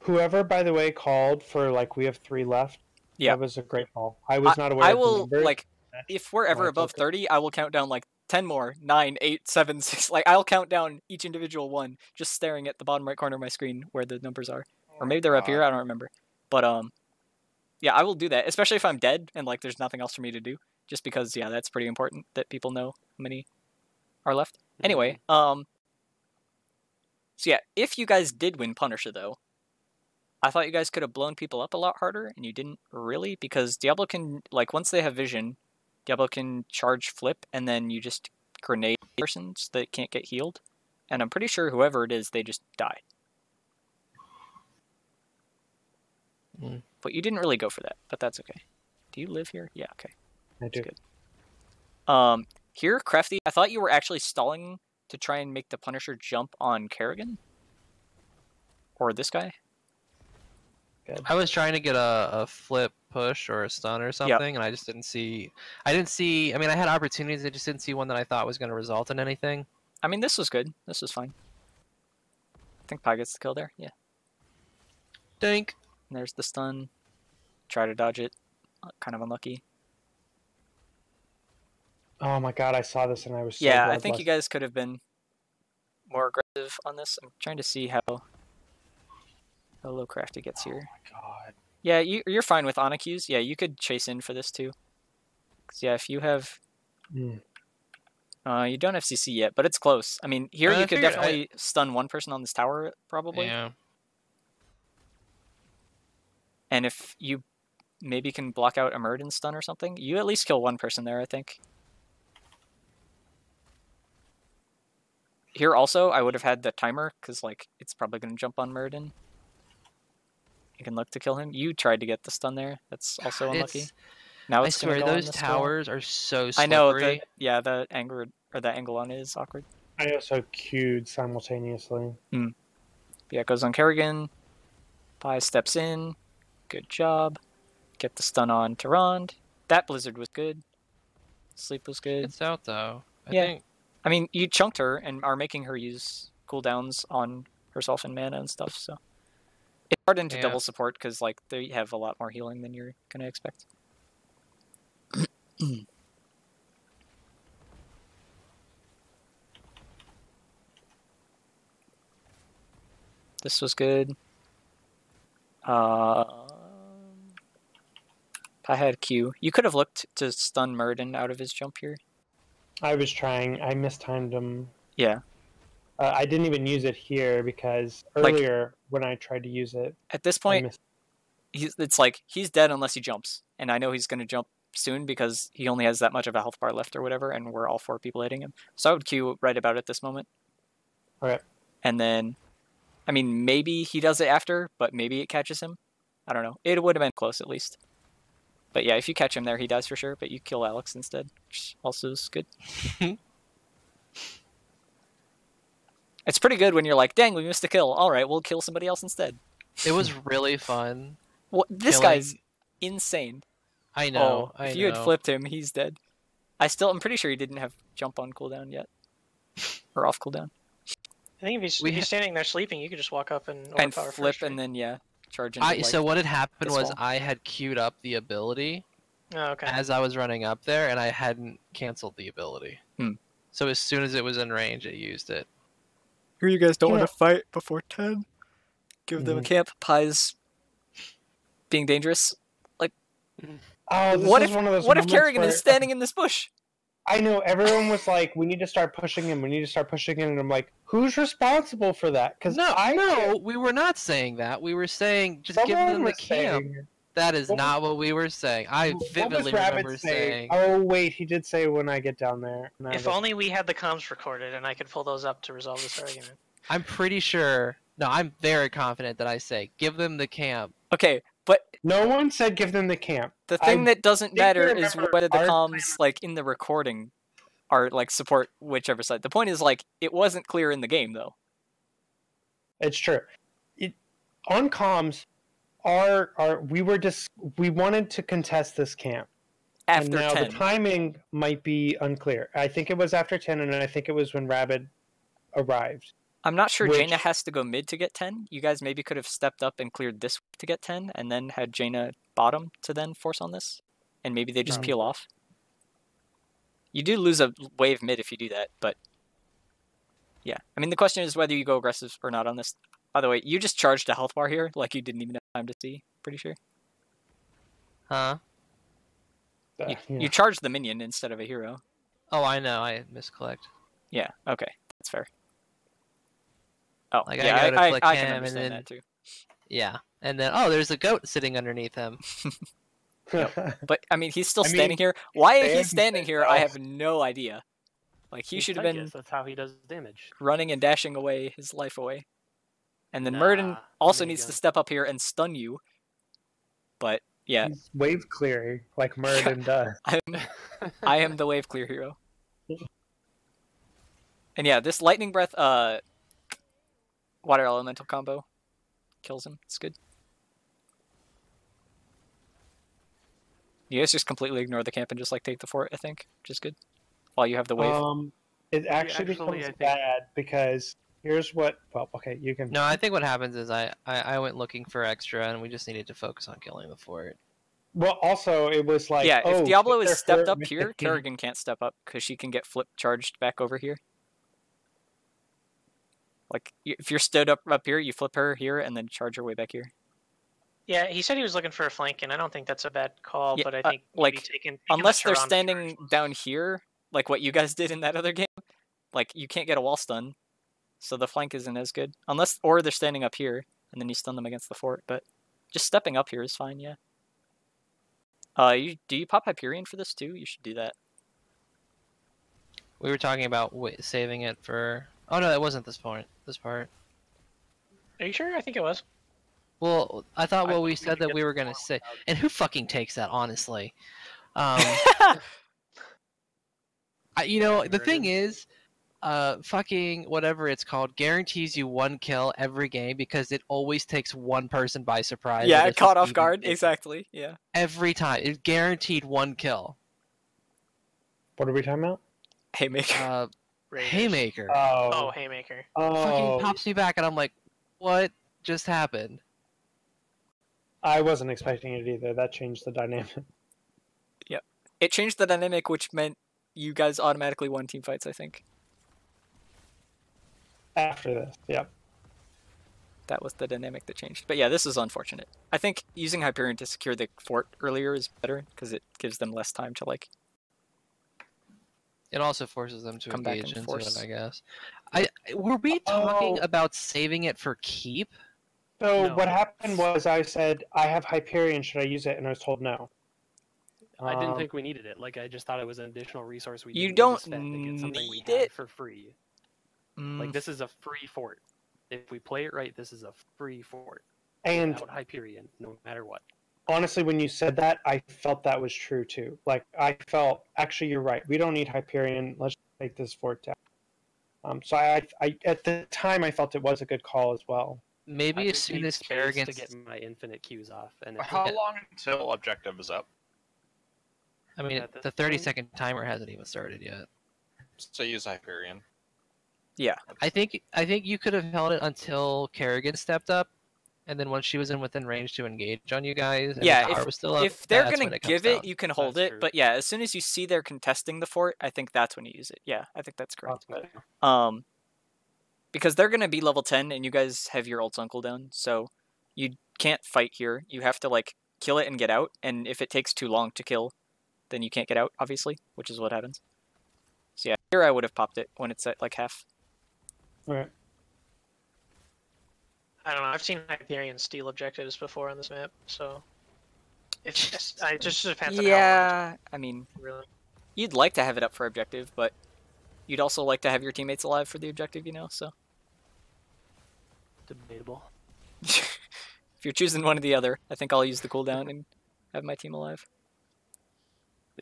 B: Whoever, by the way, called for like we have 3 left.
D: Yeah.
B: That was a great call. I was not aware.
D: I
B: of the
D: will
B: numbers.
D: like if we're ever
B: Right,
D: above
B: okay.
D: 30, I will count down like 10 more, 9, 8, 7, 6. Like I'll count down each individual one, just staring at the bottom right corner of my screen where the numbers are, or maybe they're up here. I don't remember. But yeah, I will do that, especially if I'm dead and like there's nothing else for me to do. Just because yeah, that's pretty important that people know how many are left. Anyway, so yeah, if you guys did win Punisher though, I thought you guys could have blown people up a lot harder, and you didn't really, because Diablo can, like, once they have vision, Diablo can charge flip, and then you just grenade persons that can't get healed. And I'm pretty sure whoever it is, they just die.
A: Mm.
D: But you didn't really go for that, but that's okay. Do you live here? Yeah, okay.
B: I do.
D: Good. Here, Crafty, I thought you were actually stalling to try and make the Punisher jump on Kerrigan. Or this guy.
A: I was trying to get a flip push or a stun or something, and I just didn't see. I mean, I had opportunities. I just didn't see one that I thought was going to result in anything.
D: I mean, this was good. This was fine. I think Pi gets the kill there. Yeah.
A: Dink.
D: And there's the stun. Try to dodge it. Kind of unlucky.
B: Oh my god, I saw this and I was so
D: Yeah, I think
B: bloodlust.
D: you guys could have been more aggressive on this. I'm trying to see how low Crafty gets here.
B: Oh my god.
D: Yeah, you're fine with Onyx. Yeah, you could chase in for this too. 'Cause, yeah, if you have... you don't have CC yet, but it's close. I mean, here you could definitely stun one person on this tower, probably.
A: Yeah.
D: And if you maybe can block out a Muradin stun or something, you at least kill one person there, I think. Here also, I would have had the timer, because like it's probably going to jump on Muradin. You can look to kill him. You tried to get the stun there. That's also unlucky. Now it's
A: I swear,
D: go on
A: those
D: this
A: towers are so slippery.
D: I know. The angle or the angle on it is awkward.
B: I also queued simultaneously.
D: Yeah, it goes on Kerrigan. Pi steps in. Good job. Get the stun on Tyrande. That blizzard was good. Sleep was good.
A: It's out though. I
D: Yeah.
A: think.
D: I mean, you chunked her and are making her use cooldowns on herself and mana and stuff, so it's hard into double support because like they have a lot more healing than you're gonna expect. This was good. I had Q. You could have looked to stun Muradin out of his jump here.
B: I was trying. I mistimed him.
D: Yeah.
B: I didn't even use it here because earlier when I tried to use it,
D: at this point, it's like he's dead unless he jumps, and I know he's going to jump soon because he only has that much of a health bar left or whatever, and we're all 4 people hitting him. So I would Q right about at this moment.
B: Okay.
D: And then, I mean, maybe he does it after, but maybe it catches him. I don't know. It would have been close at least. But yeah, if you catch him there, he dies for sure. But you kill Alex instead, which also is good. It's pretty good when you're like, dang, we missed a kill. All right, we'll kill somebody else instead.
A: It was really fun.
D: Well, this guy's insane.
A: I know.
D: If you had flipped him, he's dead. I'm pretty sure he didn't have jump on cooldown yet. Or off cooldown.
C: I think if he's standing there sleeping, you could just walk up and overpower
D: flip
C: first, right?
D: and then, yeah, charge into
A: So what had happened was
D: wall.
A: I had queued up the ability
C: okay.
A: as I was running up there, and I hadn't canceled the ability. So as soon as it was in range, it used it.
D: Here you guys don't want to fight before 10. Give them a camp. Pi's being dangerous. Like,
B: Oh, this
D: what
B: is
D: if
B: one of those
D: what if
B: moments
D: Kerrigan
B: where
D: is standing in this bush?
B: I know everyone was like, "We need to start pushing him. We need to start pushing him." And I'm like, "Who's responsible for that?" Because
A: no, we were not saying that. We were saying just give
B: someone
A: them the
B: was
A: camp.
B: saying.
A: That is
B: What was-
A: not what we were saying. I
B: What was
A: vividly
B: Rabbit
A: remember
B: saying?
A: saying.
B: Oh wait, he did say when I get down there. No,
C: If
B: that's-
C: only we had the comms recorded and I could pull those up to resolve this argument.
A: I'm pretty sure. No, I'm very confident that I say give them the camp.
D: Okay, but
B: No one said give them the camp.
D: the thing that doesn't
B: think I
D: matter is
B: remember
D: whether the
B: our
D: comms like in the recording are like support whichever side. The point is like it wasn't clear in the game though.
B: It's true. On comms, we wanted to contest this camp. And
D: After
B: now
D: 10.
B: the timing might be unclear. I think it was after 10, and I think it was when Rabbit arrived.
D: I'm not sure
B: which-
D: Jaina has to go mid to get 10. You guys maybe could have stepped up and cleared this to get 10, and then had Jaina bottom to then force on this. And maybe they just peel off. You do lose a wave mid if you do that, but yeah. I mean, the question is whether you go aggressive or not on this. By the way, you just charged a health bar here like you didn't even have time to see, pretty sure.
A: Huh?
D: You charged the minion instead of a hero.
A: Oh, I know. I misclicked.
D: Yeah, okay. That's fair. Oh,
A: Like,
D: yeah,
A: I go to click
D: I
A: him,
D: can
A: and
D: understand
A: then-
D: that too.
A: Yeah. And then, oh, there's a goat sitting underneath him.
D: But, I mean, he's still
B: I mean,
D: standing here. Why
B: they
D: he's standing here, I
B: himself.
D: have no idea. Like, he
E: He's
D: should have been
E: Tychus, that's how he does damage.
D: running and dashing away his life away. And then
E: Nah,
D: Murden also
E: there you
D: needs to
E: go.
D: step up here and stun you. But, yeah,
B: He's wave clearing like Murden does.
D: I am the wave clear hero. And yeah, this lightning breath water elemental combo kills him. It's good. You guys just completely ignore the camp and just like take the fort, I think, which is good. While you have the wave.
B: It actually
E: actually,
B: becomes
E: I think-
B: bad because here's what. Well, okay, you can.
A: No, I think what happens is I went looking for extra, and we just needed to focus on killing the fort.
B: Well, also it was like,
D: yeah,
B: oh,
D: if Diablo
B: they're
D: is stepped
B: hurt
D: up
B: with
D: here,
B: the-
D: Kerrigan can't step up because she can get flip charged back over here. Like, if you're stood up here, you flip her here and then charge her way back here.
C: Yeah, he said he was looking for a flank, and I don't think that's a bad call.
D: Yeah,
C: but I think maybe
D: like,
C: taking
D: Unless
C: the
D: they're
C: Tehran
D: standing
C: charge was-
D: down here, like what you guys did in that other game, like, you can't get a wall stun, so the flank isn't as good. Or they're standing up here, and then you stun them against the fort, but just stepping up here is fine, yeah. Do you pop Hyperion for this too? You should do that.
A: We were talking about saving it for. Oh no, that wasn't this point. This part.
C: Are you sure? I think it was.
A: Well, I thought
E: I
A: what we
E: think we
A: said
E: could
A: that
E: get
A: we
E: the
A: were gonna
E: fort
A: say,
E: without-
A: and who fucking takes that honestly? You know, the thing is, fucking whatever it's called guarantees you one kill every game because it always takes one person by surprise.
D: Yeah,
A: and it's
D: caught
A: just
D: off
A: even
D: guard,
A: bigger.
D: exactly, yeah.
A: Every time, it's guaranteed one kill.
B: What are we talking about?
D: Haymaker.
C: Raiders.
A: Haymaker
C: Oh, Haymaker.
A: fucking pops me back, and I'm like, what just happened?
B: I wasn't expecting it either. That changed the dynamic.
D: It changed the dynamic, which meant you guys automatically won team fights, I think.
B: After this, yep.
D: That was the dynamic that changed. But yeah, this is unfortunate. I think using Hyperion to secure the fort earlier is better, because it gives them less time to, like...
A: It also forces them to
D: Come back
A: engage
D: and
A: into
D: force.
A: it, I guess. Were we talking about saving it for keep?
B: So
E: No.
B: what happened was I said, I have Hyperion, should I use it? And I was told no.
E: I didn't think we needed it. Like, I just thought it was an additional resource we
D: You
E: didn't
D: don't
E: need to spend to get something we
D: need
E: had
D: it.
E: for free.
D: Mm,
E: Like, this is a free fort. If we play it right, this is a free fort.
B: And
E: Without Hyperion, no matter what.
B: honestly, when you said that, I felt that was true too. Like, I felt, actually, you're right. We don't need Hyperion. Let's take this fort down. So I at the time, I felt it was a good call as well.
A: Maybe
E: I
A: as
E: just
A: soon
E: need
A: as
E: space
A: Kerrigan
E: to get my infinite Qs off, and it's
F: How long until objective is up?
A: I mean,
E: at this
A: the
E: point-
A: 30-second timer hasn't even started yet.
F: So use Hyperion.
D: yeah.
A: I think you could have held it until Kerrigan stepped up, and then once she was within range to engage on you guys, and
D: Yeah,
A: the tower was still up,
D: If they're
A: that's
D: going
A: when
D: to
A: comes
D: give it,
A: down.
D: you can hold
E: That's
D: it.
E: true.
D: But yeah, as soon as you see they're contesting the fort, I think that's when you use it. Yeah, I think that's correct.
B: Okay.
D: Because they're going to be level 10, and you guys have your ult's on cooldown, so you can't fight here. You have to, like, kill it and get out, and if it takes too long to kill, then you can't get out, obviously, which is what happens. So yeah, here I would have popped it when it's at like half.
B: Right.
C: I don't know. I've seen Hyperion steal objectives before on this map, so it just depends on how
D: Yeah, I mean,
C: long, really.
D: you'd like to have it up for objective, but you'd also like to have your teammates alive for the objective, you know, so.
E: Debatable.
D: If you're choosing one or the other, I think I'll use the cooldown and have my team alive.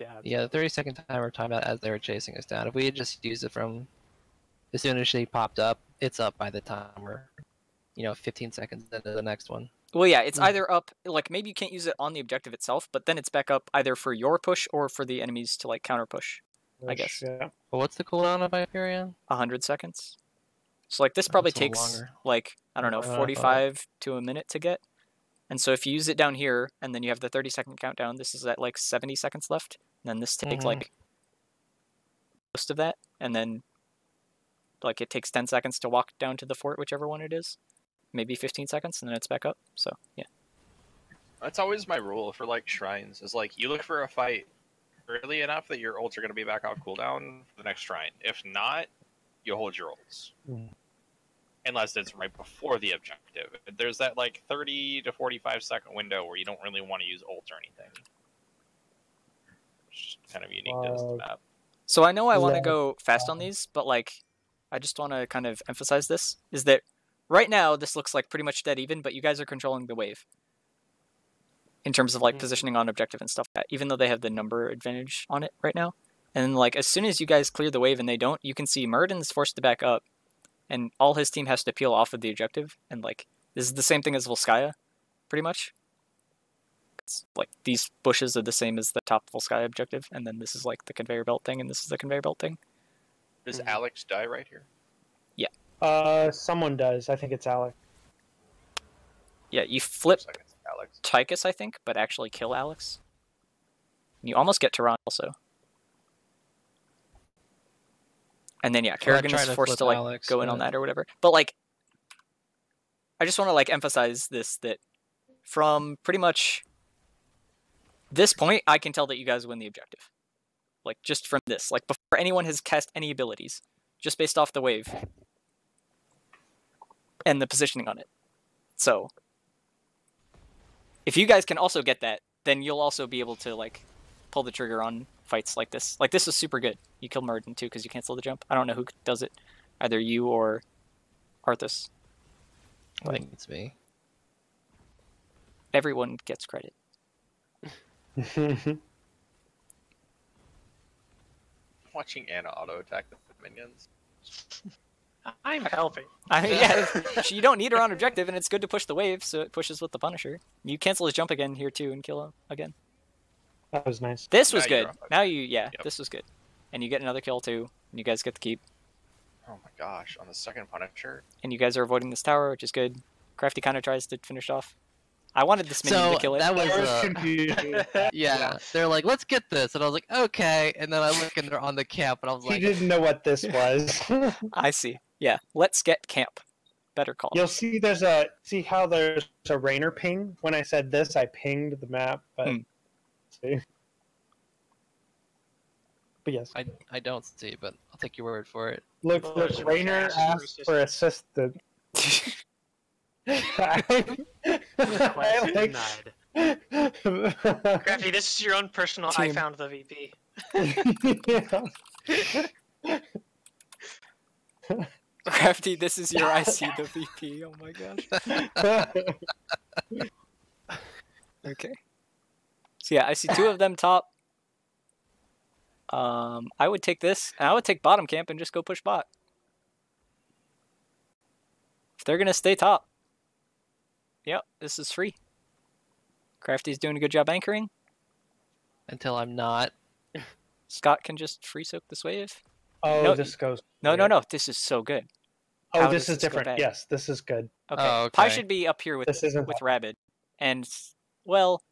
E: Yeah.
A: Yeah, the 30-second timer timeout as they were chasing us down. If we had just used it from as soon as she popped up, it's up by the time we're, 15 seconds into the next one.
D: Well, yeah, it's either up, like, maybe you can't use it on the objective itself, but then it's back up either for your push or for the enemies to, like, counter push, I guess.
B: Yeah.
A: But what's the cooldown of Hyperion?
D: 100 seconds. So, like, this probably
A: That's a little
D: takes,
A: longer.
D: like, I don't know, 45 to a minute to get. And so if you use it down here, and then you have the 30-second countdown, this is at, like, 70 seconds left. And then this takes, like, most of that. And then, like, it takes 10 seconds to walk down to the fort, whichever one it is. Maybe 15 seconds, and then it's back up. So, yeah.
F: That's always my rule for like shrines. Is like you look for a fight early enough that your ults are going to be back off cooldown for the next shrine. If not, you hold your ults. Unless it's right before the objective. There's that like 30 to 45-second window where you don't really want to use ults or anything. Which is kind of unique to this map.
D: So I know I want to go fast on these, but like, I just want to kind of emphasize this, is that right now this looks like pretty much dead even, but you guys are controlling the wave. In terms of like positioning on objective and stuff like that, even though they have the number advantage on it right now. And like, as soon as you guys clear the wave and they don't, you can see Murden's forced to back up, and all his team has to peel off of the objective, and like, this is the same thing as Volskaya, pretty much. It's like, these bushes are the same as the top Volskaya objective, and then this is like the conveyor belt thing, and this is the conveyor belt thing.
F: Does Alex die right here?
B: Someone does. I think it's Alec.
D: Yeah, you flip
F: Alex.
D: Tychus, I think, but actually kill Alex. You almost get Tehran also. And then, yeah, Kerrigan is forced to, like,
A: Alex,
D: go in on that or whatever. But, like, I just want to, like, emphasize this, that from pretty much this point, I can tell that you guys win the objective. Like, just from this. Like, before anyone has cast any abilities. Just based off the wave. And the positioning on it. So, if you guys can also get that, then you'll also be able to, like, pull the trigger on fights like this. Like, this is super good. You kill Murden, too, because you cancel the jump. I don't know who does it. Either you or Arthas.
A: I think it's me.
D: Everyone gets credit.
F: Watching Anna auto-attack the minions.
C: I'm helping.
D: I mean, yeah, you don't need her on objective, and it's good to push the wave, so it pushes with the Punisher. You cancel his jump again here, too, and kill him again.
B: That was nice.
D: This was
F: Now you're
D: good.
F: off.
D: Now you, yeah,
F: Yep.
D: this was good. And you get another kill, too, and you guys get the keep.
F: Oh my gosh, on the second Punisher.
D: And you guys are avoiding this tower, which is good. Crafty kind of tries to finish off. I wanted this minion to kill it.
A: that was
B: confusing.
A: yeah. They're like, let's get this, and I was like, okay. And then I look and they're on the camp, and I was
B: He
A: like,
B: didn't know what this was.
D: I see. Yeah, let's get camp. Better call.
B: You'll see see how there's a Rainer ping. When I said this, I pinged the map, but see. But yes.
A: I don't see, but I'll take your word for it.
B: Look,
C: Oh,
B: look,
C: there's
B: Rainer
C: fast
B: asked for assistant.
E: Request denied.
C: Crafty, this is your own personal I
D: Team.
C: found the VP.
D: Crafty, this is your IC, the VP. Oh my gosh. Okay. So yeah, I see two of them top. I would take this, and I would take bottom camp and just go push bot. If they're gonna stay top. Yep, this is free. Crafty's doing a good job anchoring.
A: Until I'm not.
D: Scott can just free soak this wave.
B: Oh,
D: No,
B: this goes.
D: No, no, no. This is so good.
B: Oh,
D: How
B: this
D: does
B: is
D: this go
B: different.
D: bad?
B: Yes, this is good.
D: Okay.
A: Oh,
D: Pi
A: okay.
D: should be up here with
B: This isn't
D: Rabid. And, well,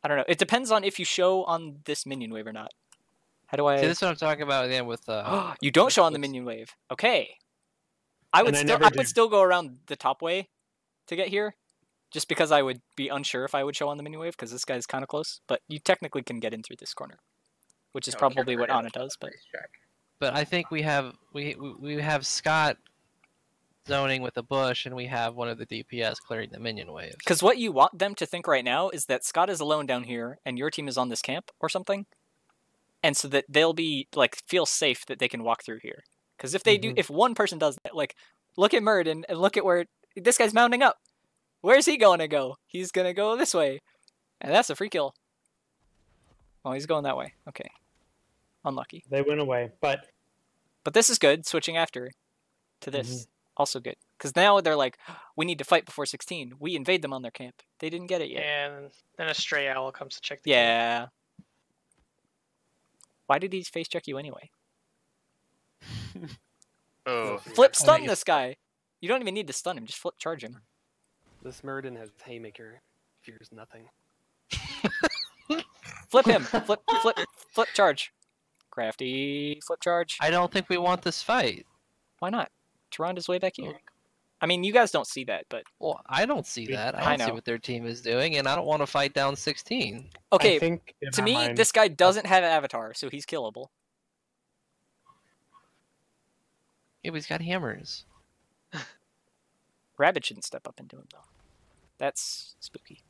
D: I don't know. It depends on if you show on this minion wave or not. How do I...
A: See, this is what I'm talking about again with.
D: You don't show on the
A: with-
D: minion wave. Okay. I would
B: And I
D: still
B: never do.
D: go around the top way to get here, just because I would be unsure if I would show on the mini wave because this guy's kind of close. But you technically can get in through this corner, which is probably what Ana does.
A: But I think we have Scott zoning with a bush, and we have one of the DPS clearing the minion waves.
D: Because what you want them to think right now is that Scott is alone down here, and your team is on this camp or something, and so that they'll be like feel safe that they can walk through here. Because if they do, if one person does that, like look at Murden and look at where this guy's mounting up. Where's he going to go? He's gonna go this way, and that's a free kill. Oh, he's going that way. Okay, unlucky.
B: They went away, but
D: this is good. Switching after to this. Also good. Because now they're like, we need to fight before 16. We invade them on their camp. They didn't get it yet.
C: And then a stray owl comes to check the
D: Yeah. Why did he face check you anyway?
F: Oh.
D: Flip stun this guy. You don't even need to stun him. Just flip charge him.
E: This Murden has Haymaker. Fears nothing.
D: Flip him. Flip charge. Crafty. Flip charge.
A: I don't think we want this fight.
D: Why not? Tyrande way back here. I mean, you guys don't see that, but...
A: Well, I don't see that. I don't see what their team is doing, and I don't want to fight down 16.
D: Okay,
B: I think
D: to me, this guy doesn't have an avatar, so he's killable.
A: Yeah, but he's got hammers.
D: Rabbit shouldn't step up into him, though. That's spooky.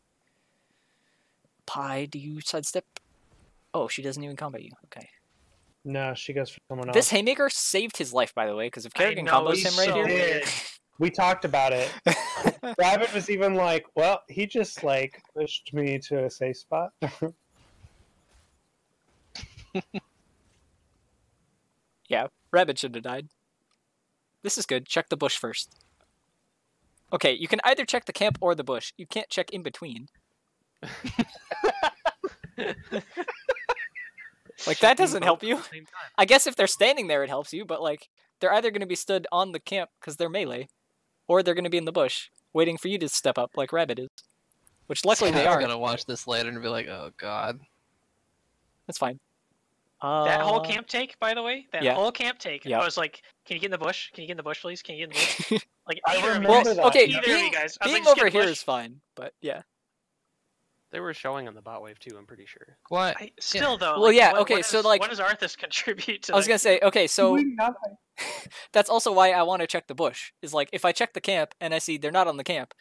D: Pie, do you sidestep? Oh, she doesn't even combat you. Okay.
B: No, she goes for someone else.
D: This Haymaker saved his life, by the way, because if Kerrigan combos him right here...
B: We talked about it. Rabbit was even like, well, he just, like, pushed me to a safe spot.
D: Yeah, Rabbit should have died. This is good. Check the bush first. Okay, you can either check the camp or the bush. You can't check in between. Like, that doesn't help you. I guess if they're standing there, it helps you, but, like, they're either going to be stood on the camp because they're melee, or they're going to be in the bush, waiting for you to step up like Rabbit is. Which, luckily, they are.
A: I'm going to watch this later and be like, oh, God.
D: That's fine.
C: That whole camp take, by the way, whole camp take.
D: Yep.
C: I was like, "Can you get in the bush? Can you get in the bush, please? Can you get in the bush?" Like,
D: okay,
C: either of you guys. I was
D: being
C: like,
D: over here is fine, but yeah.
E: They were showing on the bot wave too. I'm pretty sure.
A: What?
C: Still though.
D: Well,
C: like,
D: yeah.
C: what,
D: Okay,
C: what
D: so
C: does,
D: like,
C: what does Arthas contribute to?
D: I was gonna say, okay, so
B: Doing nothing.
D: that's also why I want to check the bush. Is like, if I check the camp and I see they're not on the camp,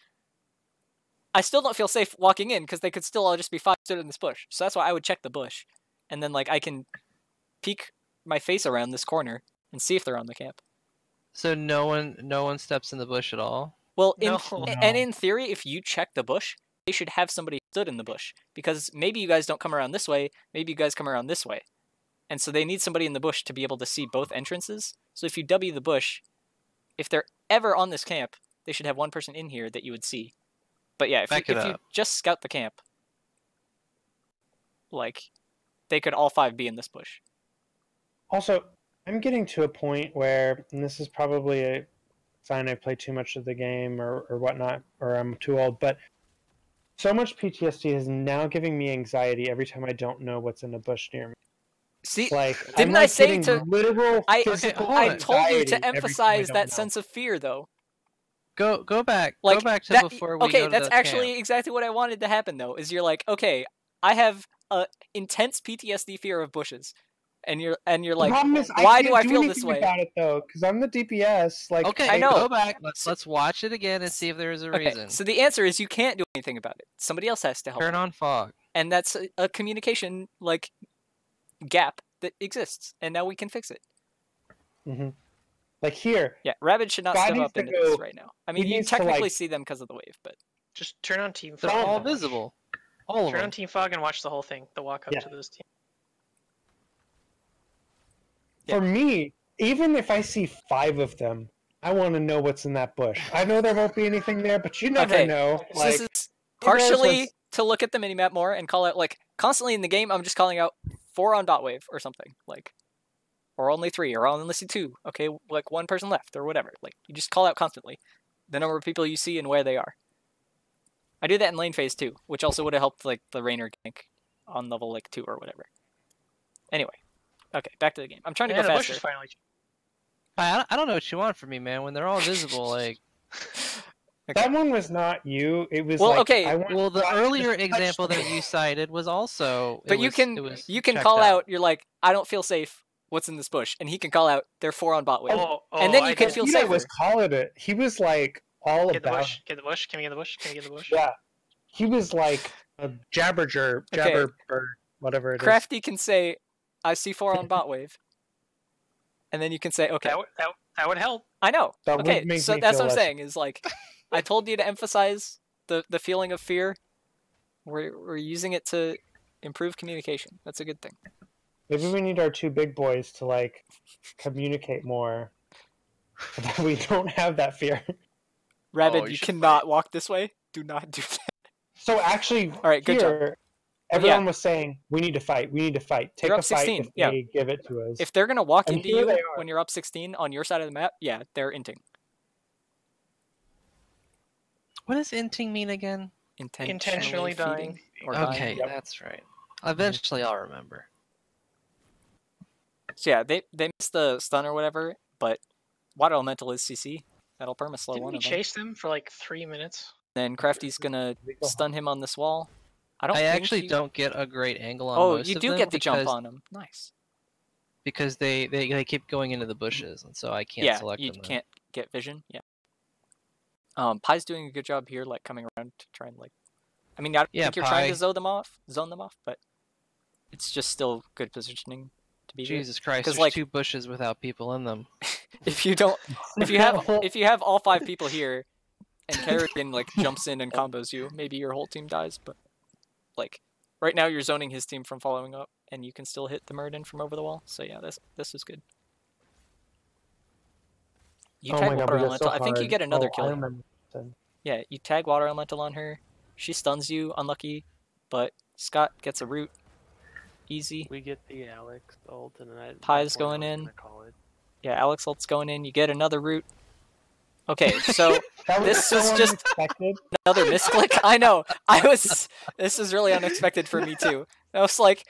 D: I still don't feel safe walking in because they could still all just be five stood in this bush. So that's why I would check the bush, and then like I can peek my face around this corner and see if they're on the camp.
A: So no one steps in the bush at all?
D: Well,
C: No.
D: and in theory, if you check the bush, they should have somebody stood in the bush because maybe you guys don't come around this way, maybe you guys come around this way, and so they need somebody in the bush to be able to see both entrances. So if you W the bush, if they're ever on this camp, they should have one person in here that you would see. But yeah, if you just scout the camp, like, they could all five be in this bush.
B: Also, I'm getting to a point where, and this is probably a sign I play too much of the game or whatnot, or I'm too old, but so much PTSD is now giving me anxiety every time I don't know what's in a bush near me.
D: See,
B: like,
D: didn't I say to
B: literal
D: I told you to
B: anxiety
D: emphasize
B: every time I
D: that
B: don't know.
D: sense of fear, though.
A: Go back.
D: Like,
A: go back to
D: that,
A: before we
D: okay,
A: go to
D: that's
A: the
D: actually
A: camp.
D: exactly what I wanted to happen, though. Is you're like, okay, I have a intense PTSD fear of bushes, and you're like,
B: The problem is,
D: why
B: can't
D: do I feel this
B: anything
D: way?
B: about it though? Because I'm the DPS. Like,
A: Okay,
D: I know.
A: Go back. Let's watch it again and see if there's a
D: Okay,
A: reason.
D: so the answer is you can't do anything about it. Somebody else has to help.
A: Turn on fog.
D: And that's a communication like gap that exists, and now we can fix it.
B: Mm-hmm. Like here.
D: Yeah, Rabbit should not
B: God
D: step
B: needs
D: up
B: to
D: into this
B: go-
D: right now. I mean,
B: he
D: you
B: needs to,
D: technically
B: like-
D: see them because of the wave, but
C: Just turn on Team
A: They're
C: Fog.
A: all
C: and watch.
A: visible. All of
C: Turn
A: them.
C: on Team Fog and watch the whole thing. The walk up
B: Yeah.
C: to this team.
B: For me, even if I see 5 of them, I want to know what's in that bush. I know there won't be anything there, but you never
D: Okay,
B: know.
D: so
B: Like,
D: this is
B: who knows
D: partially
B: what's-
D: to look at the minimap more and call out, like, constantly in the game, I'm just calling out 4 on dot wave or something, like, or only 3, or only see 2, okay, like 1 person left, or whatever. Like, you just call out constantly the number of people you see and where they are. I do that in lane phase too, which also would have helped, like, the Rainer gank on level, like, 2 or whatever. Anyway, okay, back to the game. I'm trying to
C: And
D: go
C: the bush
D: faster.
C: is finally.
A: I don't know what you want from me, man. When they're all visible, like
D: Okay.
B: That one was not you. It was
D: Well,
B: like,
D: okay.
B: I want
A: Well, the
B: Flash to
A: earlier
B: touch
A: example
B: the-
A: that you cited was also.
D: But you can
A: checked
D: call out. You're like, I don't feel safe. What's in this bush? And he can call out. They're 4 on bot wave. And then you
C: I
D: can
C: did.
D: feel
B: Tito
D: safer.
B: was calling it. He was like all
C: Get the
B: about
C: bush. Get the bush. Can we get the bush? Can we get the bush?
B: Yeah. He was like a jabber bird, whatever it is.
D: Crafty can say, I see 4 on bot wave. And then you can say, okay.
C: That would help.
D: I know.
B: That would
D: Okay,
B: make
D: so
B: me
D: that's
B: feel
D: what I'm
B: less-
D: saying, is like, I told you to emphasize the feeling of fear. We're using it to improve communication. That's a good thing.
B: Maybe we need our 2 big boys to like communicate more so that we don't have that fear.
D: Rabbit,
F: you
D: you
F: should
D: cannot walk this way. Do not do that.
B: So actually,
D: All right, good job.
B: here, everyone was saying, we need to fight. Take
D: You're
B: a
D: up
B: fight
D: 16,
B: if
D: yeah.
B: they give it to us.
D: If they're going to walk
B: And
D: into
B: here
D: you
B: they are.
D: when you're up 16 on your side of the map, yeah, they're inting.
A: What does inting mean again?
C: Intentionally dying.
D: Or
A: Okay,
D: dying.
B: Yep.
A: that's right. Eventually, I'll remember.
D: So yeah, they missed the stun or whatever, but Water Elemental is CC. That'll perma-slow
C: Didn't
D: one
C: we
D: of them.
C: chase them for like 3 minutes?
D: Then Crafty's gonna stun him on this wall. I don't.
A: I
D: think
A: actually
D: you...
A: don't get a great angle on
D: Oh,
A: most
D: you
A: of
D: do
A: them
D: get the jump
A: because-
D: on him. Nice.
A: because they keep going into the bushes, and so I can't
D: Yeah,
A: select
D: you
A: them.
D: can't get vision. Yeah. Pie's doing a good job here, like coming around to try and like. I mean, I don't
A: Yeah,
D: think you're trying to
A: Pie.
D: zone them off, but it's just still good positioning to be there.
A: Jesus Christ!
D: 'Cause,
A: There's
D: like-
A: 2 bushes without people in them.
D: If you don't, if you have all 5 people here, and Kerrigan like jumps in and combos you, maybe your whole team dies. But like right now, you're zoning his team from following up, and you can still hit the Muradin from over the wall. So yeah, this is good. You
B: Oh
D: tag
B: my God,
D: Water
B: we got
D: Elemental.
B: so
D: I think you
B: hard.
D: get another
B: I
D: kill.
B: remember that.
D: Yeah, you tag Water Elemental on her. She stuns you, unlucky, but Scott gets a root. Easy.
E: We get the Alex ult, and then
D: Pie's
E: that's when I
D: going
E: was
D: in.
E: gonna call it.
D: Yeah, Alex ult's going in. You get another root. Okay, so
B: That was
D: This
B: so
D: was just-
B: unexpected.
D: another misclick. I know. This is really unexpected for me too. I was like,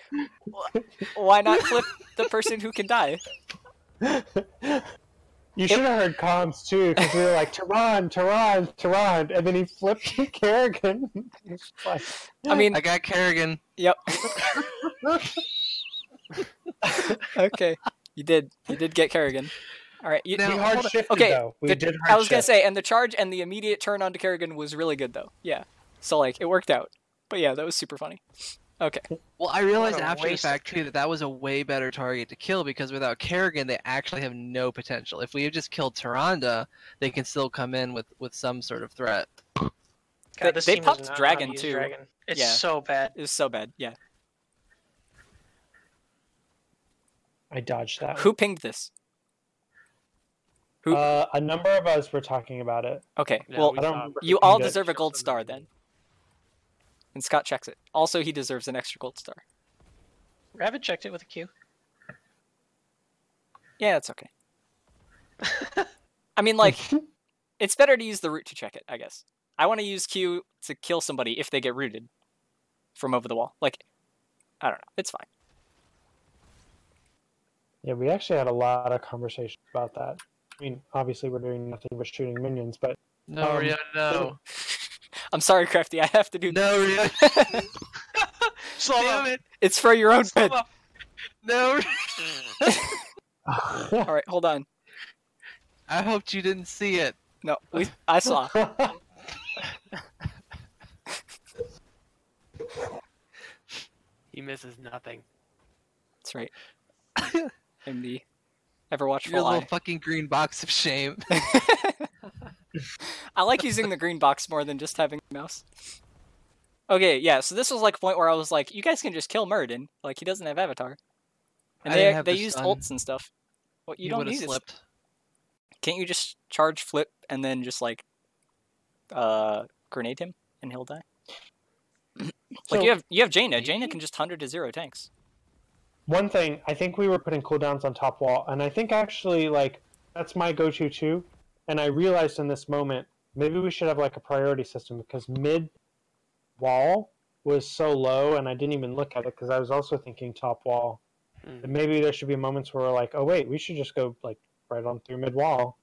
D: why not flip the person who can die?
B: You should have heard comms too, because we were like, Tehran, and then he flipped to Kerrigan. It's like,
D: I mean,
A: I got Kerrigan.
D: yep. Okay, you did get Kerrigan. All right, you,
A: Now,
B: we
A: hold
B: hard
A: on.
B: shifted
D: okay,
B: though. We
D: the-
B: did
D: I
B: hard
D: was gonna
B: shift.
D: say, and the charge and the immediate turn onto Kerrigan was really good though. Yeah, so like it worked out. But yeah, that was super funny. Okay.
A: Well, I realized
C: What a
A: after the
C: waste of
A: fact too that was a way better target to kill because without Kerrigan, they actually have no potential. If we have just killed Tyrande, they can still come in with some sort of threat.
C: God, this
D: they
C: team does
D: popped
C: not know how to
D: Dragon,
C: use
D: too.
C: Dragon. It's
D: Yeah.
C: so bad.
D: It was so bad. Yeah.
B: I dodged that.
D: Who pinged this? Who?
B: A number of us were talking about it.
D: Okay.
E: Yeah,
D: well,
E: we
B: I don't
E: saw-
B: remember.
D: you
B: who
D: all
B: pinged it.
D: deserve a
E: Shows
D: gold
E: on the
D: star
E: video.
D: then. And Scott checks it. Also, he deserves an extra gold star.
C: Rabbit checked it with a Q.
D: Yeah, that's okay. I mean, like, it's better to use the root to check it, I guess. I want to use Q to kill somebody if they get rooted from over the wall. Like, I don't know. It's fine.
B: Yeah, we actually had a lot of conversations about that. I mean, obviously we're doing nothing but shooting minions, but
A: No, Rio, no.
D: I'm sorry, Crafty. I have to do
A: No, Rio.
C: Slow
A: Damn
C: up.
A: it.
D: It's for your own
C: Slow
D: good.
C: up.
A: No.
D: All right, hold on.
A: I hoped you didn't see it.
D: No, I saw.
E: He misses nothing.
D: That's right. MD. Ever watch
A: Your
D: Full
A: little
D: Eye?
A: fucking green box of shame.
D: I like using the green box more than just having the mouse. Okay, yeah, so this was like a point where I was like, you guys can just kill Muradin. Like, he doesn't have Avatar. And
A: I didn't
D: they
A: have
D: they
A: the
D: used
A: stun.
D: ults and stuff. What you
A: You
D: don't
A: would have
D: need is...
A: slipped.
D: Can't you just charge flip and then just like grenade him and he'll die?
B: So-
D: Like you have Jaina.
A: Maybe?
D: Jaina can just 100 to 0 tanks.
B: One thing, I think we were putting cooldowns on top wall, and I think actually, like, that's my go-to too. And I realized in this moment, maybe we should have like a priority system because mid wall was so low, and I didn't even look at it because I was also thinking top wall.
E: Mm.
B: And maybe there should be moments where we're like, oh wait, we should just go like right on through mid wall.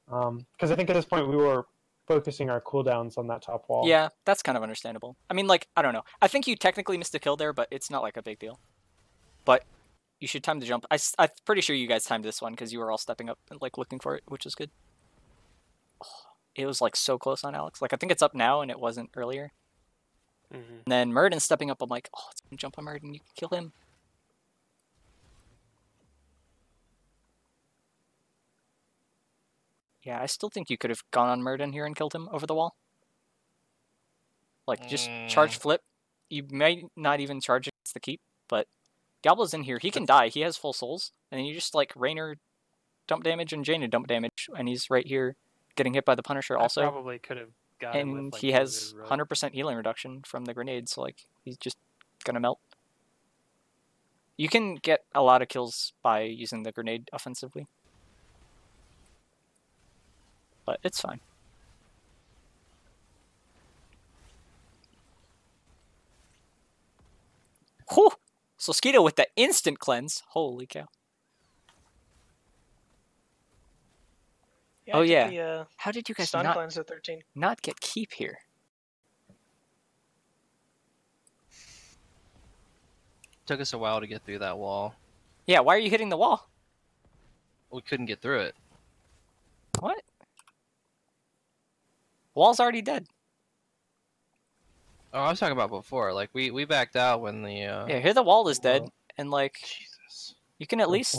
B: Because I think at this point we were focusing our cooldowns on that top wall.
D: Yeah, that's kind of understandable. I mean, like, I don't know. I think you technically missed a kill there, but it's not like a big deal. But you should time the jump. I'm pretty sure you guys timed this one because you were all stepping up and like looking for it, which is good. Oh, it was like so close on Alex. Like I think it's up now and it wasn't earlier. And then Murden's stepping up. I'm like, oh, it's gonna jump on Murden. You can kill him. Yeah, I still think you could have gone on Murden here and killed him over the wall. Like, just charge flip. You may not even charge against the keep, but Diablo's in here. He can die. He has full souls. And then you just, like, Rainer dump damage and Jaina dump damage. And he's right here getting hit by the Punisher also.
E: I probably could have got him with,
D: And
E: like,
D: he has
E: Blizzard,
D: 100% healing reduction from the grenade, so, like, he's just gonna melt. You can get a lot of kills by using the grenade offensively. But it's fine. Whew! So Skeeto with the instant cleanse. Holy cow.
C: Yeah,
D: Oh,
C: I did
D: yeah.
C: The,
D: How did you guys
C: stun cleanse at 13.
D: not get keep here?
A: Took us a while to get through that wall.
D: Yeah, why are you hitting the wall?
A: We couldn't get through it.
D: What? Wall's already dead.
A: Oh, I was talking about before. Like we backed out when the
D: Yeah, here the wall is dead, and like
A: Jesus.
D: you can at least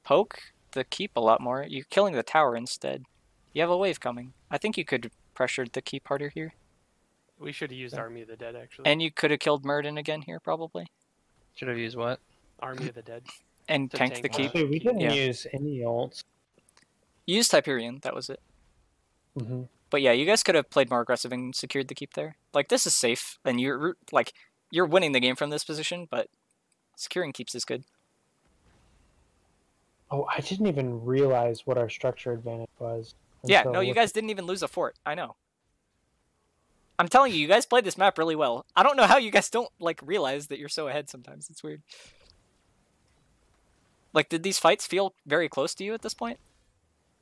D: poke the keep a lot more. You're killing the tower instead. You have a wave coming. I think you could pressure the keep harder here.
E: We should have used Army of the Dead, actually.
D: And you could have killed Murden again here, probably.
A: Should have used what?
E: Army of the Dead.
D: And
E: To
D: tanked
E: tank
D: the keep.
B: Actually, we didn't
D: Yeah.
B: use any ults.
D: Use Hyperion, that was it.
B: Mm-hmm.
D: But yeah, you guys could have played more aggressive and secured the keep there. Like, this is safe, and you're winning the game from this position, but securing keeps is good.
B: Oh, I didn't even realize what our structure advantage was.
D: Yeah,
B: until
D: no, you
B: look-
D: guys didn't even lose a fort. I know. I'm telling you, you guys played this map really well. I don't know how you guys don't, like, realize that you're so ahead sometimes. It's weird. Like, did these fights feel very close to you at this point?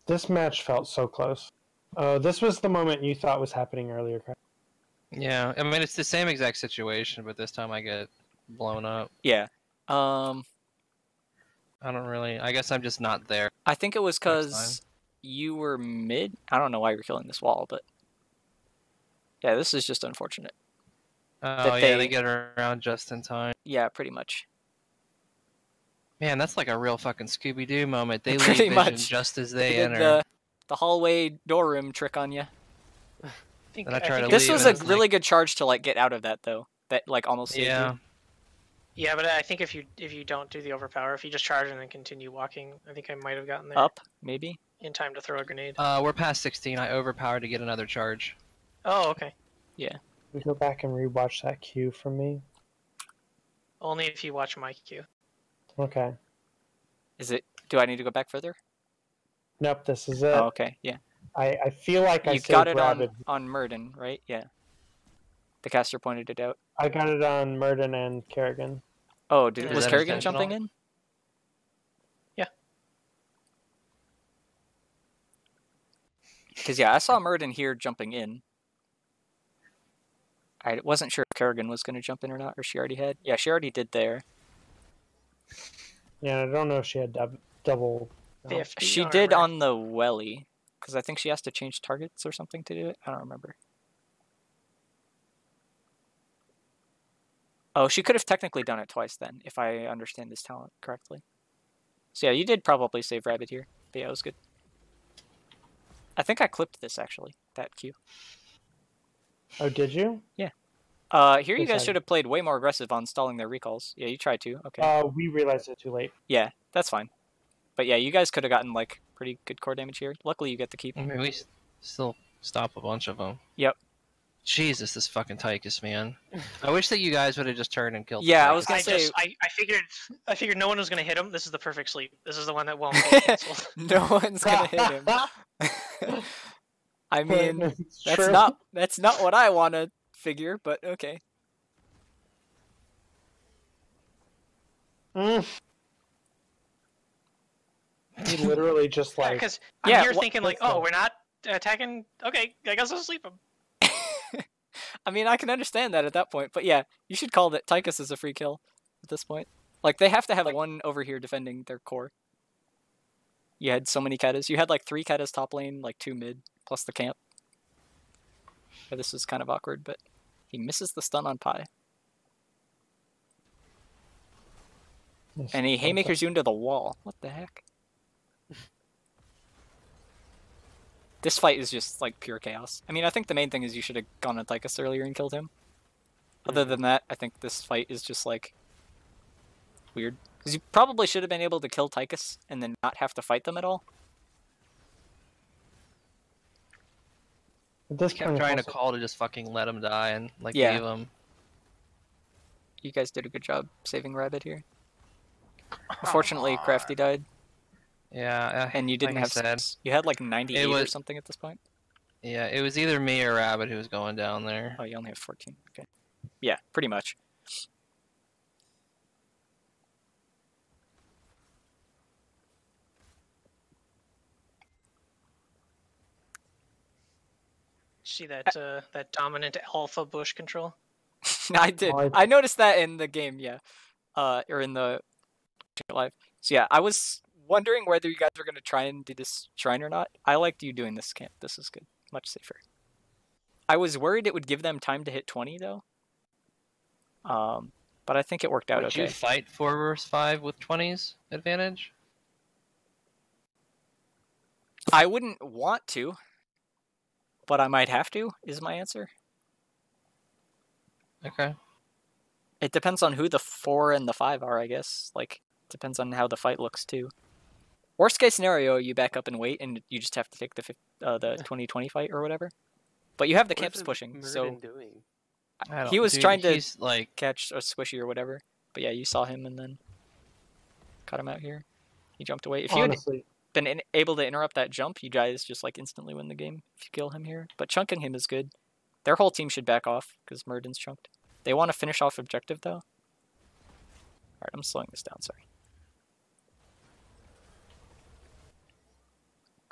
B: This match felt so close. This was the moment you thought was happening earlier, Craig.
A: Yeah, I mean it's the same exact situation, but this time I get blown up.
D: Yeah.
A: I don't really. I guess I'm just not there.
D: I think it was
A: Next
D: because you were mid. I don't know why you were killing this wall, but yeah, this is just unfortunate.
A: Oh yeah, they get around just in time.
D: Yeah, pretty much.
A: Man, that's like a real fucking Scooby-Doo moment. They
D: Pretty
A: leave vision
D: much.
A: just as
D: They
A: they
D: did
A: enter.
D: the hallway door room trick on you.
A: And I try to
D: This
A: leave
D: was
A: and
D: a
A: it's
D: really
A: like-
D: good charge to like get out of that though. That like almost saved
A: Yeah.
D: you.
C: Yeah, but I think if you don't do the overpower, if you just charge and then continue walking, I think I might have gotten there
D: Up maybe.
C: in time to throw a grenade.
A: We're past 16. I overpowered to get another charge.
C: Oh, okay.
B: We go back and rewatch that cue from me.
C: Only if you watch my queue.
B: Okay.
D: Is it? Do I need to go back further?
B: Nope, this is it.
D: Oh, okay. Yeah.
B: I feel like I
D: You
B: saved
D: got it
B: Rabid.
D: on Murden, right? Yeah. The caster pointed it out.
B: I got it on Murden and Kerrigan.
D: Oh,
C: Is
D: was
A: that
D: Kerrigan
A: intentional?
D: jumping in?
C: Yeah.
D: Because yeah, I saw Murden here jumping in. I wasn't sure if Kerrigan was going to jump in or not, or she already had. Yeah, she already did there.
B: Yeah, I don't know if she had double.
C: 50
D: She did
C: armor.
D: on the welly, because I think she has to change targets or something to do it. I don't remember. Oh, she could have technically done it twice then, if I understand this talent correctly. So yeah, you did probably save Rabbit here. But yeah, it was good. I think I clipped this actually, that Q.
B: Oh, did you?
D: Here you
B: Yes,
D: guys
B: I-
D: should have played way more aggressive on stalling their recalls. Yeah, you tried to. Okay.
B: We realized it too late.
D: Yeah, that's fine. But yeah, you guys could have gotten like pretty good core damage here. Luckily, you get the keep.
A: I mean, we still stop a bunch of them.
D: Yep.
A: Jesus, this fucking Tychus, man. I wish that you guys would have just turned and killed. the
D: Yeah, I was
A: Tychus.
D: gonna say-
C: I figured no one was gonna hit him. This is the perfect sleep. This is the one that won't get canceled.
D: No one's gonna hit him. I mean,
B: It's
D: that's
B: true.
D: not what I want to figure, but okay.
B: Mm. He literally just like.
C: Because
D: Yeah,
C: I'm here
D: wha-
C: thinking like,
B: what's
C: oh,
B: that?
C: we're not. attacking. Okay, I guess I'll sleep him.
D: I mean, I can understand that at that point, but yeah, you should call that Tychus as a free kill at this point. Like, they have to have one over here defending their core. You had so many Kettas. You had like 3 Kettas top lane, like 2 mid, plus the camp. Yeah, this is kind of awkward, but he misses the stun on Pi. And he haymakers you into the wall. What the heck? This fight is just like pure chaos. I mean, I think the main thing is you should have gone on Tychus earlier and killed him. Other than that, I think this fight is just like weird. Because you probably should have been able to kill Tychus and then not have to fight them at all.
B: This
A: Kept trying to call to just fucking let him die and like leave him.
D: You guys did a good job saving Rabbit here. Unfortunately, Crafty died.
A: Yeah,
D: and you didn't
A: like
D: have you had like 98 or something at this point.
A: Yeah, it was either me or Rabbit who was going down there.
D: Oh, you only have 14. Okay. Yeah, pretty much.
C: See that that dominant alpha bush control?
D: I did. I noticed that in the game, yeah. Or in the live. So yeah, I was wondering whether you guys were going to try and do this shrine or not. I liked you doing this camp. This is good. Much safer. I was worried it would give them time to hit 20, though. But I think it worked out okay.
A: Would you fight 4 versus 5 with 20s advantage?
D: I wouldn't want to, but I might have to, is my answer.
A: Okay.
D: It depends on who the 4 and the 5 are, I guess. Like, depends on how the fight looks, too. Worst case scenario, you back up and wait, and you just have to take the 2020 fight or whatever. But you have the camps pushing, so
E: doing?
D: He was trying to like catch a squishy or whatever. But yeah, you saw him and then cut him out here. He jumped away. If you had been able to interrupt that jump, you guys just like instantly win the game if you kill him here. But chunking him is good. Their whole team should back off because Murden's chunked. They want to finish off objective though. Alright, I'm slowing this down, sorry.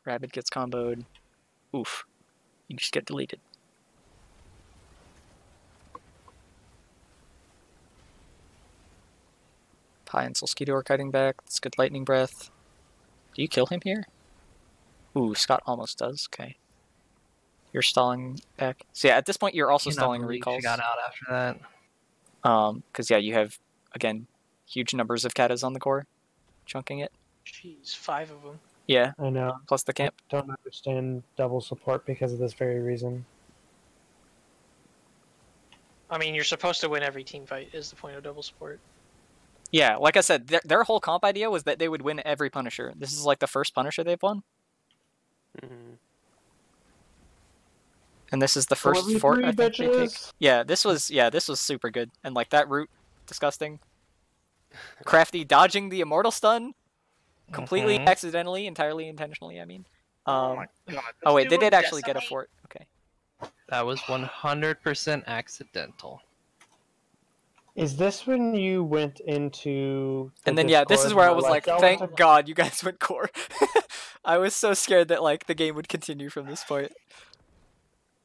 D: Rabbit gets comboed. Oof. You just get deleted. Pi and Solskito are kiting back. That's good lightning breath. Do you kill him here? Ooh, Scott almost does. Okay. You're stalling back. So yeah, at this point you're also stalling recalls.
A: She got out after that.
D: Because yeah, you have, again, huge numbers of katas on the core. Chunking it.
C: Jeez, 5 of them.
B: Yeah. I know.
D: Plus the camp.
B: I don't understand double support because of this very reason.
C: I mean, you're supposed to win every team fight is the point of double support.
D: Yeah, like I said, their whole comp idea was that they would win every Punisher. This is like the first Punisher they've won. And this is the first fort I think they take. Yeah, this was super good. And like that route, disgusting. Crafty dodging the immortal stun. Completely accidentally, entirely intentionally, I mean.
F: Oh my god.
D: Oh wait, they did actually get a fort. Okay.
A: That was 100% accidental.
B: Is this when you went into
D: and then yeah, this is where I was like, thank God you guys went core. I was so scared that like the game would continue from this point.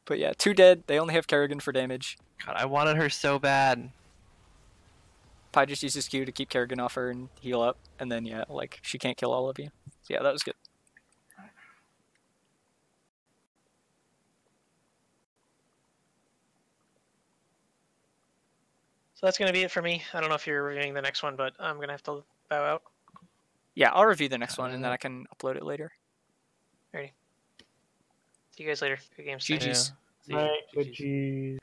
D: But yeah, 2 dead. They only have Kerrigan for damage.
A: God, I wanted her so bad.
D: Pi just uses Q to keep Kerrigan off her and heal up, and then yeah, like she can't kill all of you. So yeah, that was good.
C: So that's going to be it for me. I don't know if you're reviewing the next one, but I'm going to have to bow out.
D: Yeah, I'll review the next one, and then I can upload it later.
C: Alrighty. See you guys later. Good games.
D: GG's.
B: GG's.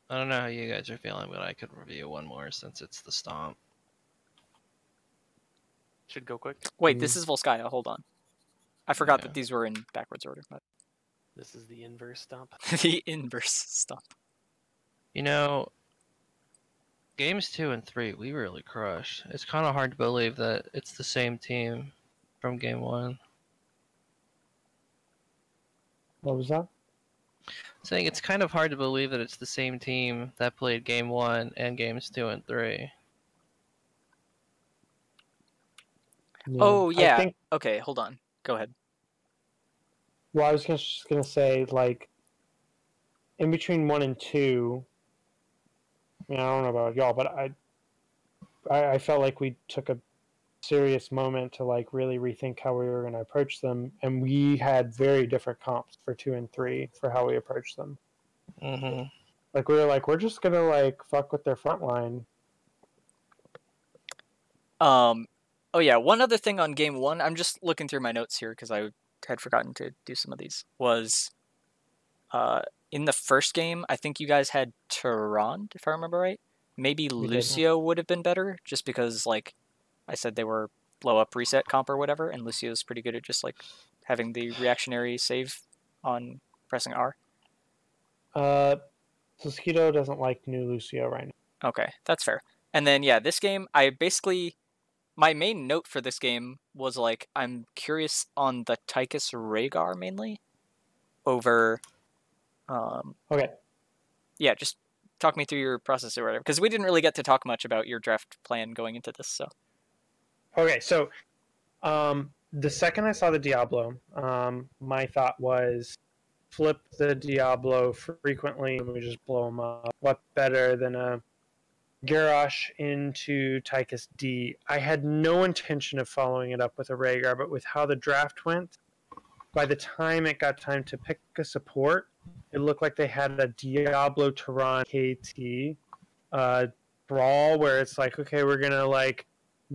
A: I don't know how you guys are feeling, but I could review one more since it's the stomp.
E: Should go quick.
D: Wait, this is Volskaya. Hold on. I forgot that these were in backwards order. But...
E: This is the inverse stomp.
D: The inverse stomp.
A: You know, games 2 and 3, we really crushed. It's kind of hard to believe that it's the same team from game 1.
B: What was that?
A: Saying it's kind of hard to believe that it's the same team that played game 1 and games 2 and 3.
D: Yeah. Oh yeah. Okay, hold on. Go ahead.
B: Well, I was just gonna say, like, in between 1 and 2, I mean, I don't know about y'all, but I felt like we took a serious moment to like really rethink how we were going to approach them, and we had very different comps for 2 and 3 for how we approached them.
A: Mm-hmm.
B: Like we were like, we're just gonna like fuck with their front line.
D: Oh yeah, one other thing on game 1, I'm just looking through my notes here because I had forgotten to do some of these, was in the first game, I think you guys had Tyrande, if I remember right. Maybe Lucio would have been better, just because, like I said, they were blow up reset comp or whatever, and Lucio's pretty good at just like having the reactionary save on pressing R.
B: Mosquito doesn't like new Lucio right now.
D: Okay, that's fair. And then yeah, this game, my main note for this game was like, I'm curious on the Tychus Rhaegar mainly over.
B: Okay.
D: Yeah, just talk me through your process or whatever, because we didn't really get to talk much about your draft plan going into this. So.
B: Okay, so the second I saw the Diablo, my thought was flip the Diablo frequently and we just blow them up. What better than a Garrosh into Tychus D? I had no intention of following it up with a Rhaegar, but with how the draft went, by the time it got time to pick a support, it looked like they had a Diablo Tyrande KT brawl where it's like, okay, we're gonna like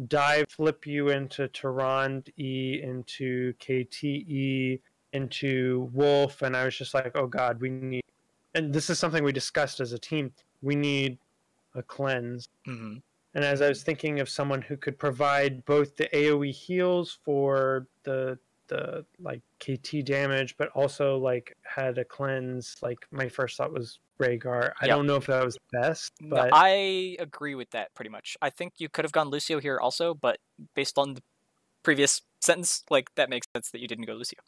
B: dive flip you into Tyrande E, into KTE, into Wolf, and I was just like, oh god, we need, and this is something we discussed as a team, we need a cleanse.
D: Mm-hmm.
B: And as I was thinking of someone who could provide both the AoE heals for the like KT damage, but also like had a cleanse, like my first thought was Rhaegar. I don't know if that was the best, but
D: no, I agree with that pretty much. I think you could have gone Lucio here also, but based on the previous sentence, like that makes sense that you didn't go Lucio.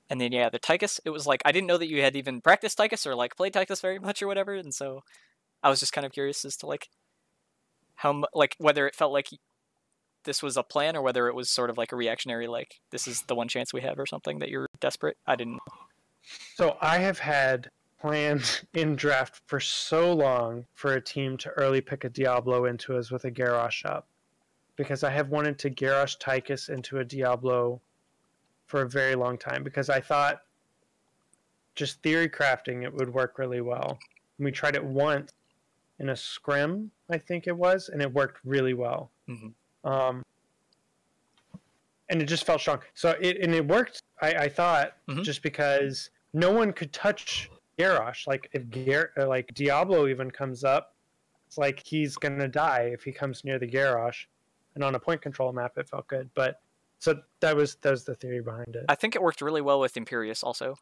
D: And then yeah, the Tychus, it was like I didn't know that you had even practiced Tychus or like played Tychus very much or whatever, and so I was just kind of curious as to like how like whether it felt like this was a plan or whether it was sort of like a reactionary, like this is the one chance we have or something that you're desperate. I didn't know.
B: So I have had plans in draft for so long for a team to early pick a Diablo into us with a Garrosh up, because I have wanted to Garrosh Tychus into a Diablo for a very long time, because I thought just theory crafting it would work really well. And we tried it once in a scrim, I think it was, and it worked really well.
D: Mm-hmm.
B: And it just felt strong. So it worked, I thought, just because no one could touch Garrosh. Like if like Diablo even comes up, it's like he's gonna die if he comes near the Garrosh. And on a point control map, it felt good. But so that was the theory behind it.
D: I think it worked really well with Imperius also.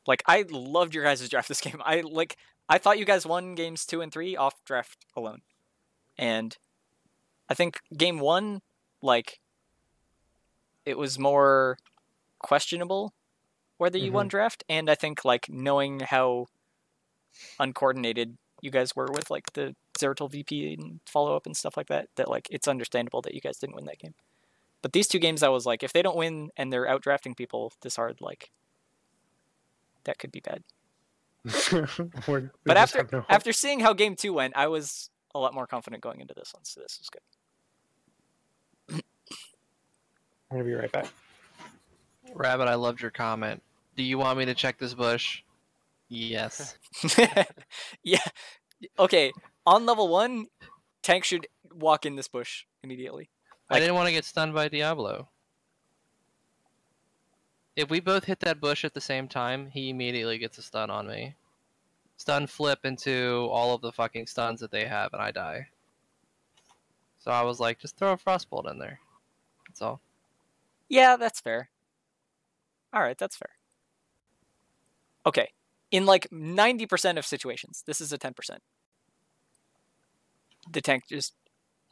D: Like I loved your guys' draft this game. I thought you guys won games 2 and 3 off draft alone, and I think game 1, like it was more questionable whether you won draft, and I think like knowing how uncoordinated you guys were with like the Zeratul VP and follow up and stuff like that, that like it's understandable that you guys didn't win that game. But these 2 games, I was like, if they don't win and they're out drafting people this hard, like that could be bad. But after seeing how game 2 went, I was a lot more confident going into this one, so this was good.
B: I'm gonna be right back.
A: Rabbit, I loved your comment. Do you want me to check this bush? Yes.
D: Yeah. Okay. On level 1, tank should walk in this bush immediately.
A: I didn't want to get stunned by Diablo. If we both hit that bush at the same time, he immediately gets a stun on me. Stun flip into all of the fucking stuns that they have, and I die. So I was like, just throw a frostbolt in there. That's all.
D: Yeah, that's fair. Alright, that's fair. Okay. In like 90% of situations, this is a 10%. The tank just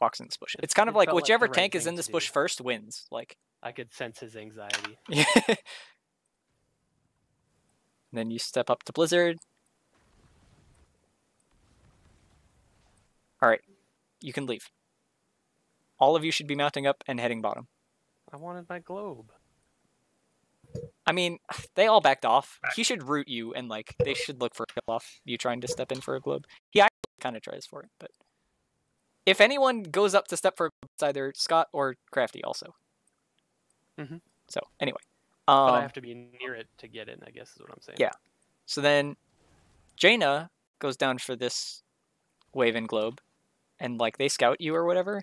D: walks in this bush. It's kind of like whichever
E: like
D: tank is in this bush first wins. Like
E: I could sense his anxiety.
D: Yeah. Then you step up to Blizzard. Alright. You can leave. All of you should be mounting up and heading bottom.
E: I wanted my globe.
D: I mean, they all backed off. He should root you, and like they should look for a kill off you trying to step in for a globe. He actually kind of tries for it, but if anyone goes up to step for a globe, it's either Scott or Crafty also.
E: Mhm.
D: So anyway,
E: But I have to be near it to get in, I guess is what I'm saying.
D: Yeah. So then Jaina goes down for this wave and globe, and like they scout you or whatever.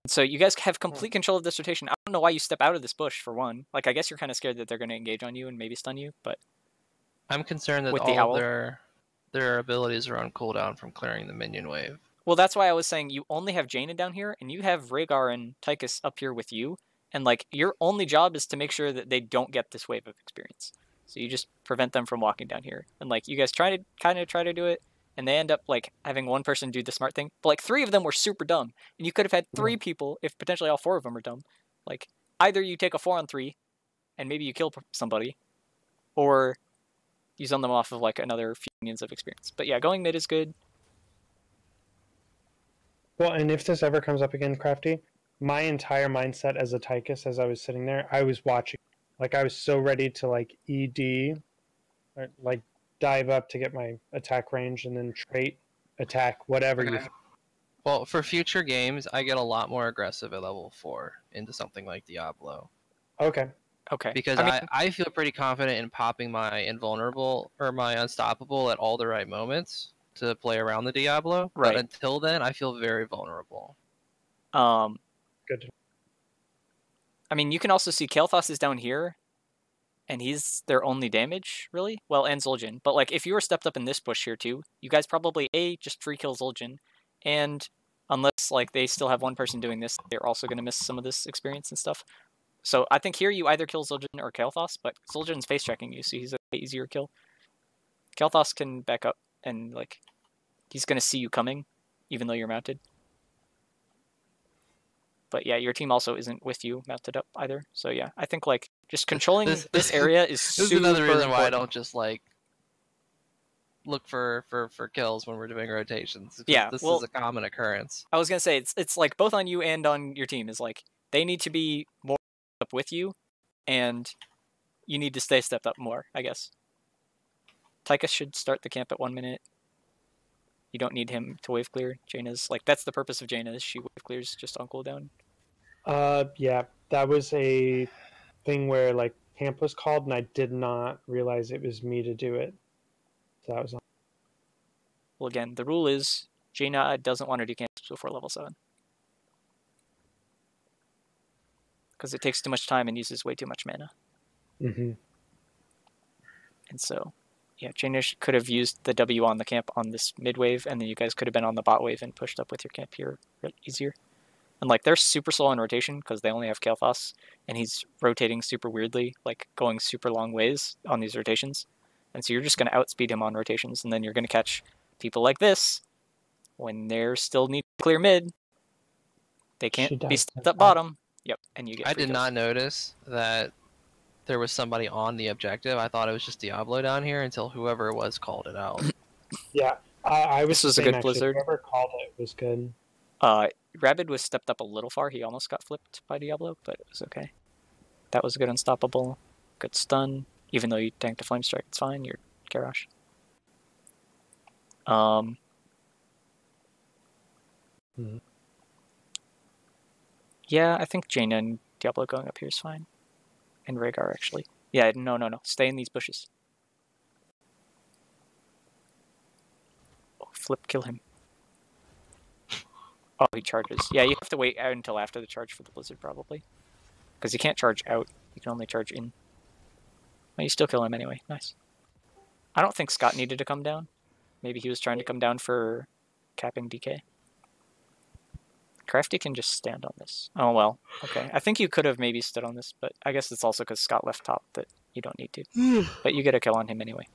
D: So you guys have complete control of this rotation. I don't know why you step out of this bush, for one. Like, I guess you're kind of scared that they're going to engage on you and maybe stun you, but
A: I'm concerned that
D: With the
A: all
D: owl?
A: their abilities are on cooldown from clearing the minion wave.
D: well, that's why I was saying you only have Jaina down here, and you have Rhaegar and Tychus up here with you, and like your only job is to make sure that they don't get this wave of experience. So you just prevent them from walking down here, and like you guys try to do it, and they end up like having one person do the smart thing, but like 3 of them were super dumb, and you could have had 3 people if potentially all 4 of them are dumb. Like either you take a 4-on-3, and maybe you kill somebody, or you zone them off of like another few minions of experience. But yeah, going mid is good.
B: Well, and if this ever comes up again, Crafty, my entire mindset as a Tychus, as I was sitting there, I was watching. Like, I was so ready to, like, ED, or, like, dive up to get my attack range, and then trait, attack, whatever you...
A: Well, for future games, I get a lot more aggressive at level 4 into something like Diablo.
B: Okay.
D: Okay.
A: Because I feel pretty confident in popping my invulnerable or my unstoppable at all the right moments to play around the Diablo.
D: Right.
A: But until then, I feel very vulnerable.
B: Good.
D: I mean, you can also see Kael'thas is down here, and he's their only damage, really. Well, and Zul'jin. But like, if you were stepped up in this bush here too, you guys probably just free kill Zul'jin, and unless like they still have one person doing this, they're also going to miss some of this experience and stuff. So I think here you either kill Zul'jin or Kael'thas, but Zul'jin's face checking you, so he's a way easier kill. Kael'thas can back up, and like, he's going to see you coming, even though you're mounted. But yeah, your team also isn't with you mounted up either. So yeah, I think like just controlling this area is super
A: This is another reason why I
D: important.
A: don't just like look for kills when we're doing rotations.
D: Yeah,
A: This
D: well,
A: is a common occurrence.
D: I was gonna say it's like both on you and on your team is like they need to be more up with you, and you need to stay stepped up more, I guess. Tychus should start the camp at 1 minute. You don't need him to wave clear. Jaina's like that's the purpose of Jaina is she wave clears just on cooldown.
B: Yeah, that was a thing where, like, camp was called, and I did not realize it was me to do it. So that was on.
D: Well, again, the rule is Jaina doesn't want to do camps before level 7. Because it takes too much time and uses way too much mana.
B: Mm-hmm.
D: And so, yeah, Jaina could have used the W on the camp on this mid wave, and then you guys could have been on the bot wave and pushed up with your camp here easier. And like they're super slow on rotation because they only have Kael'thas, and he's rotating super weirdly, like going super long ways on these rotations. And so you're just going to outspeed him on rotations, and then you're going to catch people like this when they're still need to clear mid. They can't be stepped up bottom. Yep, and you get.
A: I did not notice that there was somebody on the objective. I thought it was just Diablo down here until whoever it was called it out.
B: Yeah, I was.
D: This was a
B: saying,
D: good blizzard.
B: Whoever called it was good.
D: Rabid was stepped up a little far. He almost got flipped by Diablo, but it was okay. That was a good unstoppable. Good stun. Even though you tanked a flame strike, it's fine. You're Garrosh. Yeah, I think Jaina and Diablo going up here is fine. And Rhaegar, actually. Yeah, no. Stay in these bushes. Oh, flip, kill him. Oh, he charges. Yeah, you have to wait out until after the charge for the blizzard, probably. Because you can't charge out. You can only charge in. Well, you still kill him anyway. Nice. I don't think Scott needed to come down. Maybe he was trying to come down for capping DK. Crafty can just stand on this. Oh, well. Okay. I think you could have maybe stood on this, but I guess it's also because Scott left top that you don't need to. But you get a kill on him anyway.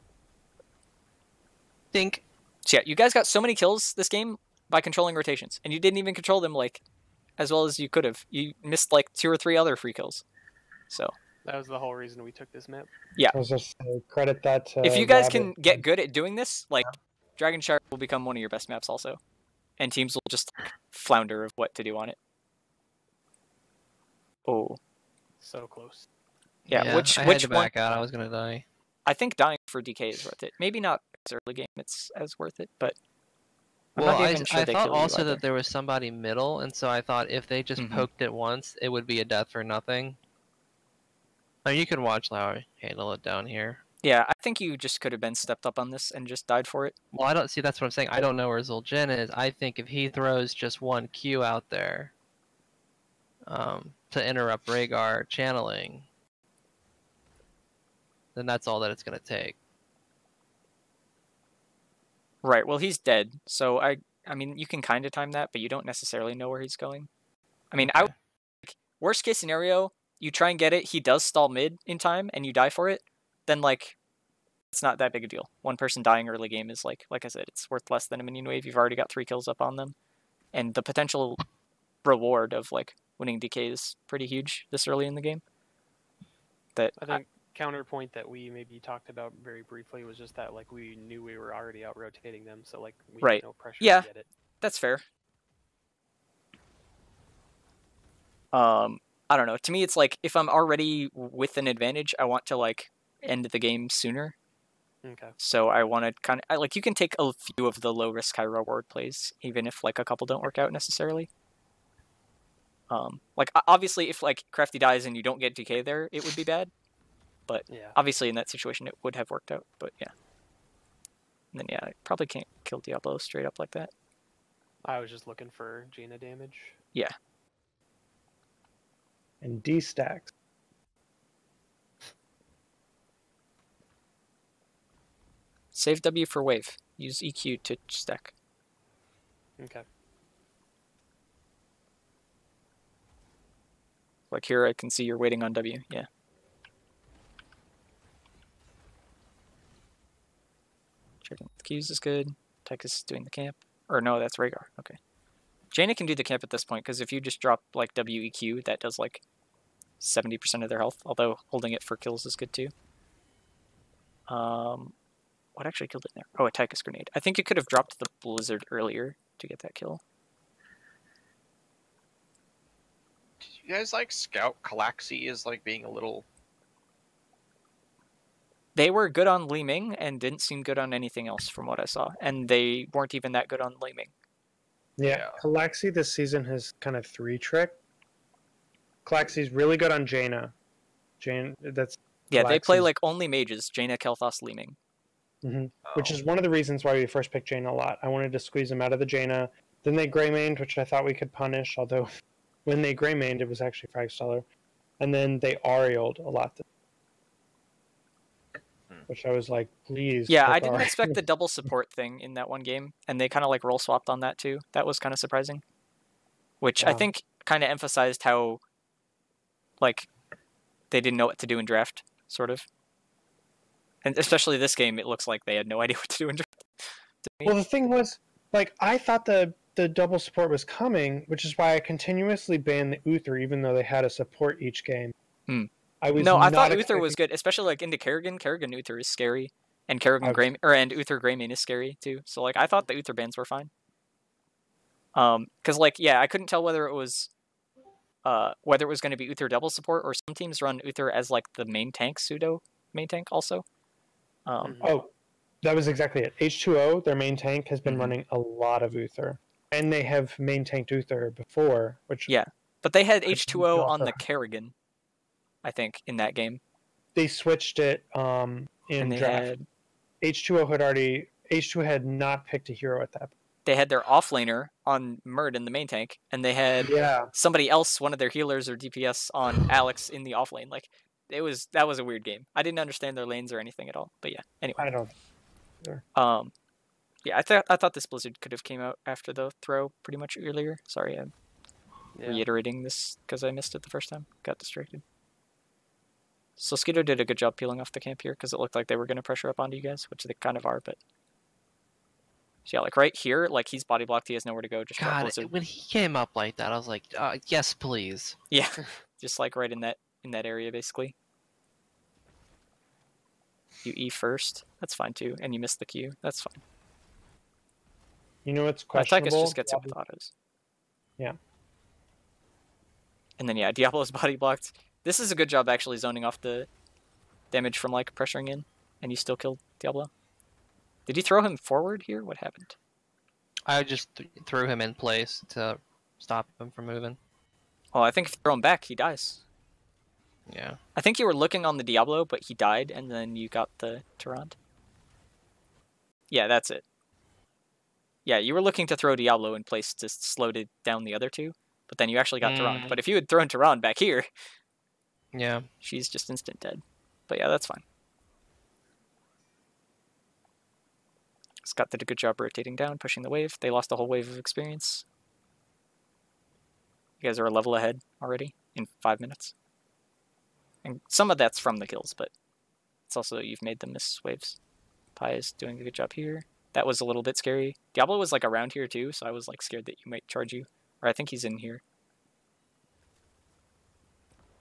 A: Think.
D: So yeah, you guys got so many kills this game by controlling rotations, and you didn't even control them like as well as you could have. You missed like 2 or 3 other free kills. So
E: that was the whole reason we took this map.
D: Yeah.
B: I was just credit that to
D: if you guys
B: Rabbit.
D: can get good at doing this, like Dragon Shark will become one of your best maps also. And teams will just flounder of what to do on it. Oh.
E: So close.
D: Yeah, which
A: I had to
D: one?
A: back out. I was gonna die.
D: I think dying for DK is worth it. Maybe not as early game it's as worth it, but I'm
A: Well,
D: not even sure
A: I
D: they
A: thought
D: kill you
A: also
D: either.
A: that there was somebody middle, and so I thought if they just
D: Mhm.
A: poked it once, it would be a death for nothing. I mean, you can watch how I handle it down here.
D: Yeah, I think you just could have been stepped up on this and just died for it.
A: Well, I don't see. That's what I'm saying. I don't know where Zul'jin is. I think if he throws just one Q out there, to interrupt Rhaegar channeling, then that's all that it's gonna take.
D: Right. Well, he's dead, so I mean, you can kind of time that, but you don't necessarily know where he's going. I mean,
A: Okay.
D: worst case scenario, you try and get it, he does stall mid in time, and you die for it. Then like, it's not that big a deal. One person dying early game is like I said, it's worth less than a minion wave. You've already got 3 kills up on them, and the potential reward of like winning DK is pretty huge this early in the game. That
E: I think counterpoint that we maybe talked about very briefly was just that like we knew we were already out rotating them, so like we
D: Right.
E: had no pressure
D: Yeah.
E: to get it.
D: That's fair. I don't know. To me, it's like if I'm already with an advantage, I want to like end the game sooner.
E: Okay.
D: So I want to kind of like you can take a few of the low risk high reward plays, even if like a couple don't work out necessarily. Like obviously, if like Crafty dies and you don't get DK there, it would be bad. But
E: Yeah.
D: obviously, in that situation, it would have worked out. But yeah. And then yeah, I probably can't kill Diablo straight up like that.
E: I was just looking for Jaina damage.
D: Yeah.
B: And D stacks.
D: Save W for wave. Use EQ to stack.
E: Okay.
D: Like here, I can see you're waiting on W. Yeah. Checking the Qs is good. Tychus is doing the camp. Or no, that's Rhaegar. Okay. Jaina can do the camp at this point, because if you just drop like WEQ, that does like 70% of their health, although holding it for kills is good too. What actually killed it there? Oh, a Tychus grenade. I think you could have dropped the blizzard earlier to get that kill.
F: Did you guys like Scout Calaxi is like being a little...
D: They were good on Li Ming and didn't seem good on anything else from what I saw. And they weren't even that good on Li Ming.
B: Yeah, Calaxi this season has kind of 3-trick. Calaxi's really good on Jaina. That's
D: Yeah, they play
B: Calaxi's-
D: like only mages, Jaina, Kel'Thas, Li Ming.
B: which is one of the reasons why we first picked Jaina a lot. I wanted to squeeze them out of the Jaina. Then they gray mained, which I thought we could punish, although when they gray mained, it was actually Fragsteller. And then they Ariel'd a lot. Which I was like, please.
D: Yeah,
B: pick
D: I didn't
B: Ariel.
D: expect the double support thing in that one game, and they kind of like roll swapped on that too. That was kind of surprising. Which I
B: Wow.
D: think kind of emphasized how, like, they didn't know what to do in draft, sort of. And especially this game, it looks like they had no idea what to do in draft.
B: Well, the thing was, like, I thought the double support was coming, which is why I continuously banned the Uther, even though they had a support each game.
D: Hmm.
B: I
D: I thought
B: not
D: Uther was
B: expecting-
D: good, especially like into Kerrigan. Kerrigan Uther is scary, and Kerrigan
B: I was-
D: and Uther Greymane is scary too. So like I thought the Uther bans were fine. Because like yeah, I couldn't tell whether it was going to be Uther double support or some teams run Uther as like the main tank pseudo main tank also.
B: Oh, that was exactly it. H2O, their main tank, has been
D: Mhm.
B: running a lot of Uther. And they have main tanked Uther before, which
D: Yeah, but they had
B: I
D: H2O
B: don't
D: on
B: know.
D: the Kerrigan, I think, in that game,
B: they switched it
D: and
B: in
D: they
B: draft.
D: had
B: H2O had not picked a hero at that point.
D: their offlaner on Murd in the main tank, and they had
B: Yeah.
D: somebody else, one of their healers or DPS, on Alex in the offlane. Like that was a weird game. I didn't understand their lanes or anything at all. But yeah, anyway.
B: I don't.
D: Yeah, I thought this blizzard could have came out after the throw pretty much earlier. Sorry, I'm reiterating this because I missed it the first time. Got distracted. So Skeeter did a good job peeling off the camp here because it looked like they were going to pressure up onto you guys, which they kind of are. But so yeah, like right here, like he's body blocked. He has nowhere to go. Just drop
A: God,
D: blizzard.
A: when he came up like that, I was like, yes, please.
D: Yeah, just like right in that area basically. You E first. That's fine too, and you missed the Q. That's fine.
B: You know what's
D: Tychus
B: questionable?
D: just gets it with autos.
B: Yeah.
D: And then yeah, Diablo's body blocked. This is a good job actually zoning off the damage from like pressuring in, and you still killed Diablo. Did you throw him forward here? What happened?
A: I just threw him in place to stop him from moving.
D: Well, I think if you throw him back, he dies.
A: Yeah.
D: I think you were looking on the Diablo, but he died, and then you got the Tyrant. Yeah, that's it. Yeah, you were looking to throw Diablo in place to slow down the other two, but then you actually got Tyrant. But if you had thrown Tyrant back here,
A: yeah,
D: she's just instant dead. But yeah, that's fine. Scott did a good job rotating down, pushing the wave. They lost a whole wave of experience. You guys are a level ahead already in 5 minutes. And some of that's from the kills, but it's also you've made them miss waves. Pi is doing a good job here. That was a little bit scary. Diablo was like around here too, so I was like scared that you might charge you. Or I think he's in here.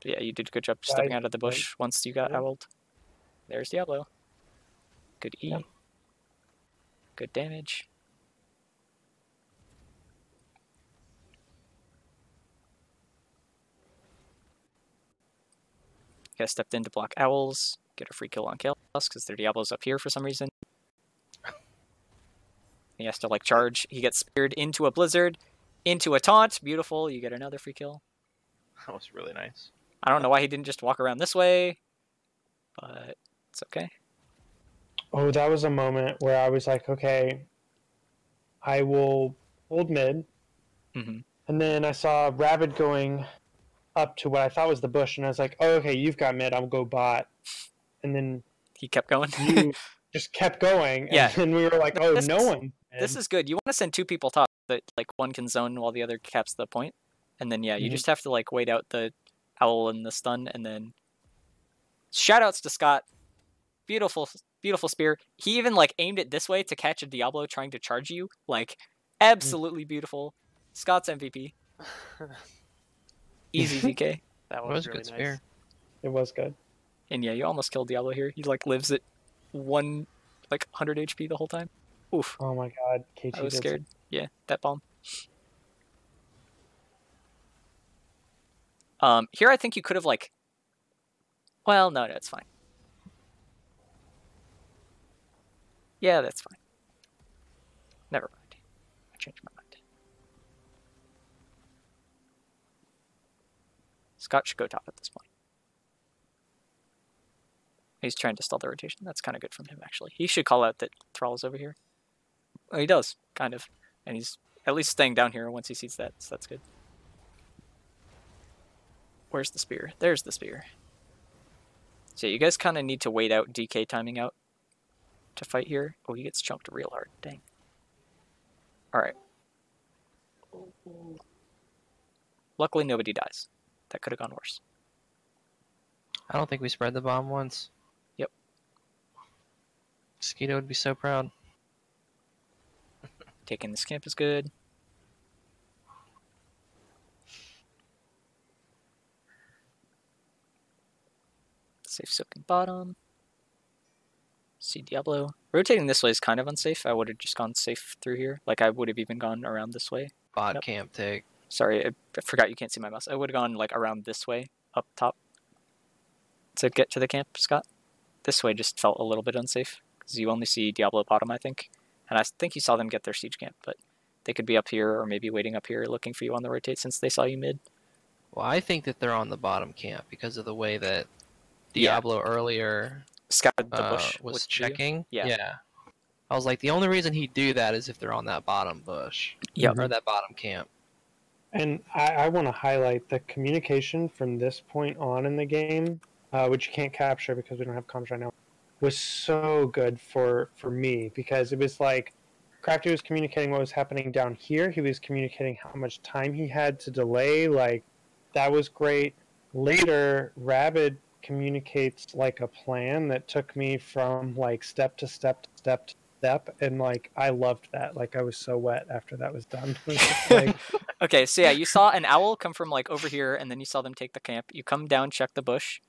D: But yeah, you did a good job stepping out of the bush once you got owled. There's Diablo. Good E. Yep. Good damage. You guys stepped in to block owls. Get a free kill on Chaos because their Diablo's up here for some reason. He has to like charge. He gets speared into a blizzard, into a taunt. Beautiful. You get another free kill.
F: That was really nice.
D: I don't know why he didn't just walk around this way, but it's okay.
B: Oh, that was a moment where I was like, okay, I will hold mid.
D: Mm-hmm.
B: And then I saw Rabid going up to what I thought was the bush, and I was like, oh, okay, you've got mid, I'll go bot. And then
D: he kept going.
B: You just kept going, and then we were like, oh, no one.
D: This is good. You want to send 2 people top that like one can zone while the other caps the point. And then, yeah, you just have to like wait out the owl and the stun, and then shoutouts to Scott. Beautiful, beautiful spear. He even like aimed it this way to catch a Diablo trying to charge you. Like, absolutely beautiful. Scott's MVP. Easy, ZK.
E: That
A: was
E: really
A: good spear.
E: nice.
B: It was good.
D: And yeah, you almost killed Diablo here. He like lives at 100 HP the whole time. Oof.
B: Oh my god, KG
D: I was scared. Yeah, that bomb. Here I think you could have like... Well, no, it's fine. Yeah, that's fine. Never mind. I changed my mind. Scott should go top at this point. He's trying to stall the rotation. That's kind of good from him, actually. He should call out that Thrall is over here. Well, he does, kind of. And he's at least staying down here once he sees that, so that's good. Where's the spear? There's the spear. So you guys kind of need to wait out DK timing out to fight here. Oh, he gets chunked real hard. Dang. Alright. Luckily, nobody dies. That could have gone worse.
A: I don't think we spread the bomb once.
D: Yep.
A: Skeeto would be so proud.
D: Taking this camp is good. Safe soaking bottom. See Diablo. Rotating this way is kind of unsafe. I would have just gone safe through here. Like, I would have even gone around this way.
A: Bot camp take.
D: Sorry, I forgot you can't see my mouse. I would have gone, like, around this way, up top, to get to the camp, Scott. This way just felt a little bit unsafe, because you only see Diablo bottom, I think. And I think you saw them get their siege camp, but they could be up here, or maybe waiting up here, looking for you on the rotate, since they saw you mid.
A: Well, I think that they're on the bottom camp, because of the way that Diablo earlier
D: scouted the bush
A: was checking.
D: Yeah.
A: I was like, the only reason he'd do that is if they're on that bottom bush.
D: Yep.
A: Or that bottom camp.
B: And I want to highlight the communication from this point on in the game, which you can't capture because we don't have comms right now, was so good for me, because it was like Crafty was communicating what was happening down here. He was communicating how much time he had to delay. Like, that was great. Later, Rabid communicates like a plan that took me from like step to step to step to step, and like I loved that. Like, I was so wet after that was done. Like,
D: okay, so yeah, you saw an owl come from like over here, and then you saw them take the camp. You come down, check the bush,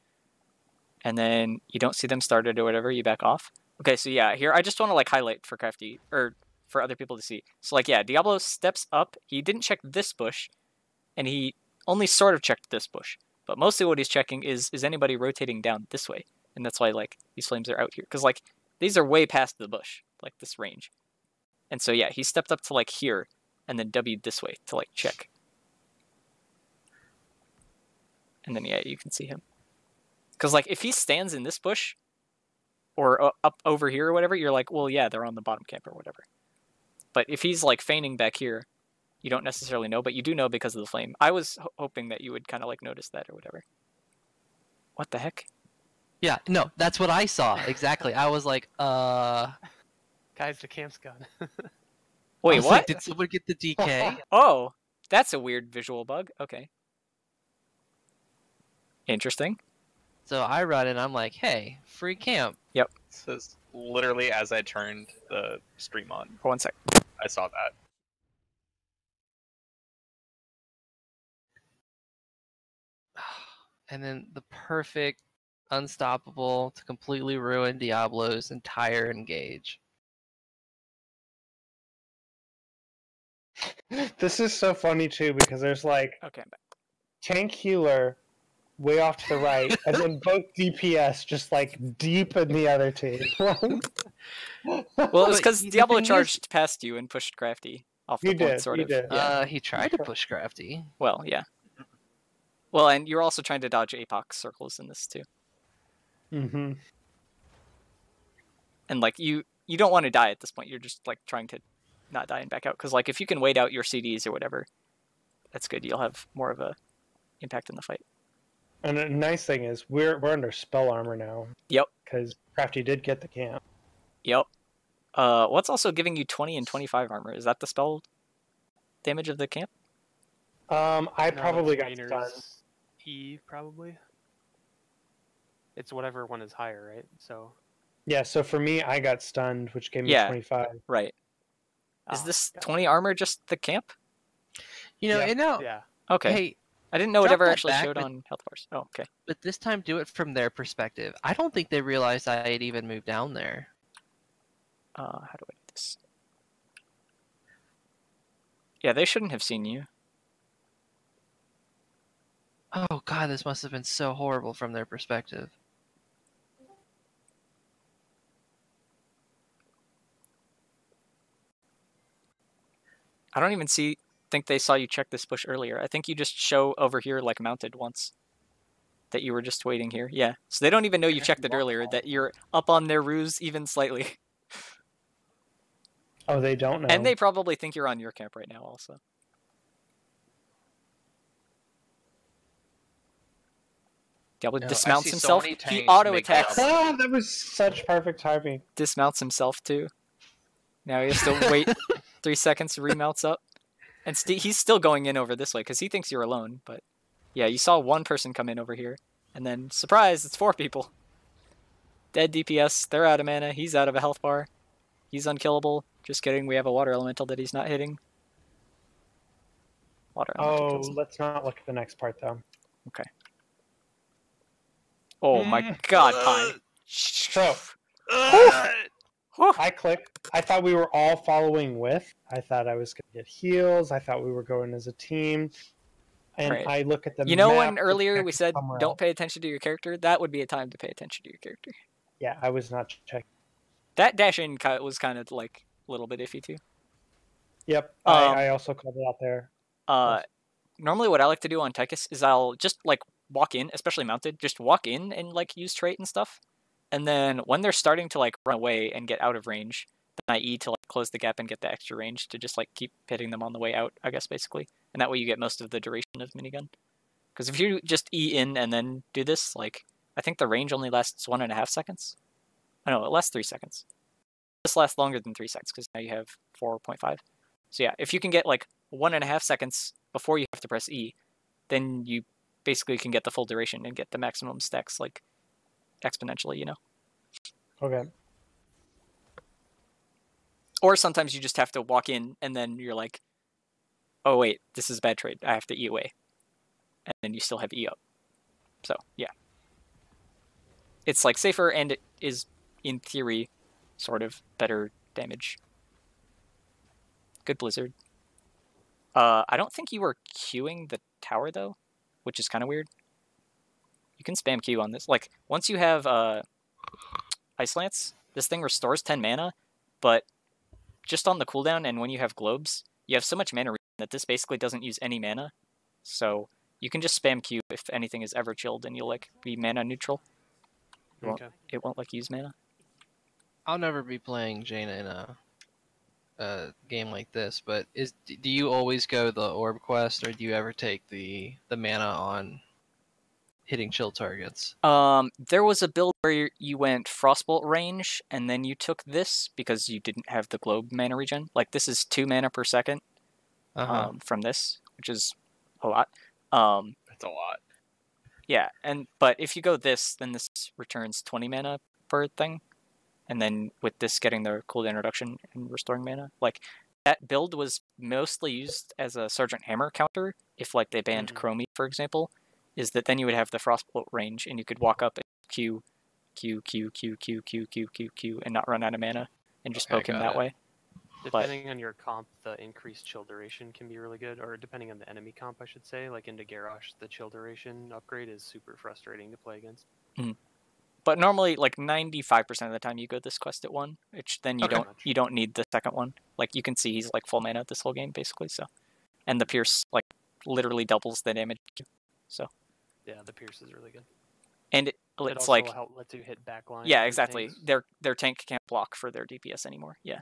D: and then you don't see them started or whatever, you back off. Okay, so yeah, here I just want to like highlight for Crafty, or for other people to see. So like, yeah, Diablo steps up. He didn't check this bush, and he only sort of checked this bush. But mostly what he's checking is anybody rotating down this way? And that's why, like, these flames are out here. Because, like, these are way past the bush, like, this range. And so, yeah, he stepped up to, like, here, and then W'd this way to, like, check. And then, yeah, you can see him. Because, like, if he stands in this bush, or up over here or whatever, you're like, well, yeah, they're on the bottom camp or whatever. But if he's, like, feigning back here, you don't necessarily know, but you do know because of the flame. I was hoping that you would kind of, like, notice that or whatever. What the heck?
A: Yeah, no, that's what I saw, exactly. I was like,
E: Guys, the camp's gone.
A: I
D: Wait,
A: was
D: what?
A: like, did someone get the DK?
D: Oh, that's a weird visual bug. Okay. Interesting.
A: So I run and I'm like, hey, free camp.
F: This is literally as I turned the stream on.
D: For 1 sec.
F: I saw that.
A: And then the perfect unstoppable to completely ruin Diablo's entire engage.
B: This is so funny too because there's like
D: Okay, I'm back.
B: tank healer way off to the right, and then both DPS just like deep in the other team.
D: Well, it was because
A: the
D: Diablo
A: thing is-
D: charged past you and pushed Crafty off the
B: He
D: point,
B: did,
D: sort
B: he
D: of.
B: did.
D: Yeah.
A: He tried to push Crafty.
D: Well, yeah. Well, and you're also trying to dodge Apox circles in this too.
B: Mm-hmm.
D: And like you don't want to die at this point. You're just like trying to not die and back out. Because like if you can wait out your CDs or whatever, that's good. You'll have more of a impact in the fight.
B: And the nice thing is we're under spell armor now.
D: Yep.
B: Because Crafty did get the camp.
D: Yep. What's also giving you 20 and 25 armor? Is that the spell damage of the camp?
B: I
E: No,
B: probably
E: it's
B: got
E: Rainer's
B: stunned.
E: E, probably. It's whatever one is higher, right? So.
B: Yeah, so for me, I got stunned, which gave me
D: Yeah.
B: 25.
D: Right. Is
E: Oh,
D: this
E: got
D: 20 armor just the camp?
A: You know,
B: Yeah.
A: and now,
E: Yeah.
D: Okay.
A: hey,
D: I didn't know it
A: drop
D: ever
A: that
D: actually
A: back,
D: showed
A: but-
D: on health bars. Oh, okay.
A: but this time do it from their perspective. I don't think they realized I had even moved down there.
D: How do I do this? Yeah, they shouldn't have seen you.
A: Oh god, this must have been so horrible from their perspective.
D: I don't even think they saw you check this bush earlier. I think you just show over here like mounted once. That you were just waiting here. Yeah. So they don't even know you checked it earlier, that you're up on their ruse even slightly.
B: Oh, they don't know.
D: And they probably think you're on your camp right now also. Diablo
F: No, I
D: dismounts
F: see so
D: himself.
F: many
D: He
F: tanks
D: auto
F: make
D: attacks.
B: Ah, that was such perfect timing.
D: Dismounts himself too. Now he has to wait 3 seconds, remounts up. And he's still going in over this way because he thinks you're alone. But yeah, you saw one person come in over here. And then, surprise, it's 4 people. Dead DPS, they're out of mana, he's out of a health bar. He's unkillable. Just kidding, we have a water elemental that he's not hitting. Water elemental
B: Oh,
D: kills him.
B: let's not look at the next part, though.
D: Okay. Oh my god, Pine.
B: So,
D: Whew.
B: I clicked. I thought we were all following with. I thought I was going to get heals. I thought we were going as a team. And
D: Right.
B: I look at the
D: You know
B: map,
D: when
B: the
D: earlier
B: check
D: we said
B: somewhere
D: don't
B: else.
D: pay attention to your character? That would be a time to pay attention to your character.
B: Yeah, I was not checking.
D: That dash in was kind of like a little bit iffy too.
B: Yep,
D: Um,
B: I also called it out there.
D: Normally what I like to do on Tychus is I'll just like walk in, especially mounted, just walk in and like use trait and stuff. And then when they're starting to like run away and get out of range, then I E to like close the gap and get the extra range to just like keep hitting them on the way out, I guess basically. And that way you get most of the duration of minigun. Because if you just E in and then do this, like I think the range only lasts 1.5 seconds. I know, it lasts 3 seconds. This lasts longer than 3 seconds because now you have 4.5. So yeah, if you can get like 1.5 seconds before you have to press E, then you basically can get the full duration and get the maximum stacks like exponentially, you know?
B: Okay.
D: Or sometimes you just have to walk in and then you're like, oh wait, this is a bad trade. I have to E away. And then you still have E up. So yeah. It's like safer and it is in theory sort of better damage. Good Blizzard. I don't think you were queuing the tower though, which is kind of weird. You can spam Q on this. Like, once you have Ice Lance, this thing restores 10 mana, but just on the cooldown and when you have globes, you have so much mana that this basically doesn't use any mana. So you can just spam Q if anything is ever chilled and you'll like be mana neutral. It won't like use mana.
A: I'll never be playing Jaina in a game like this, but do you always go the orb quest, or do you ever take the mana on hitting chill targets?
D: There was a build where you went Frostbolt range, and then you took this because you didn't have the globe mana regen. Like, this is 2 mana per second from this, which is a lot.
F: That's a lot.
D: Yeah, but if you go this, then this returns 20 mana per thing. And then with this getting the cooldown reduction and restoring mana, like, that build was mostly used as a Sergeant Hammer counter if, like, they banned Chromie, for example, is that then you would have the Frostbolt range and you could walk up and Q, and not run out of mana and just poke him that way.
E: Depending on your comp, the increased chill duration can be really good, or depending on the enemy comp, I should say. Like into Garrosh, the chill duration upgrade is super frustrating to play against.
D: But normally, like 95% of the time, you go this quest at 1, which then you don't need the second one. Like, you can see he's like full mana this whole game basically. So, and the Pierce like literally doubles the damage. So
E: yeah, the Pierce is really good.
D: And it's
E: also
D: like
E: lets you hit backline.
D: Yeah, exactly. Their tank can't block for their DPS anymore. Yeah.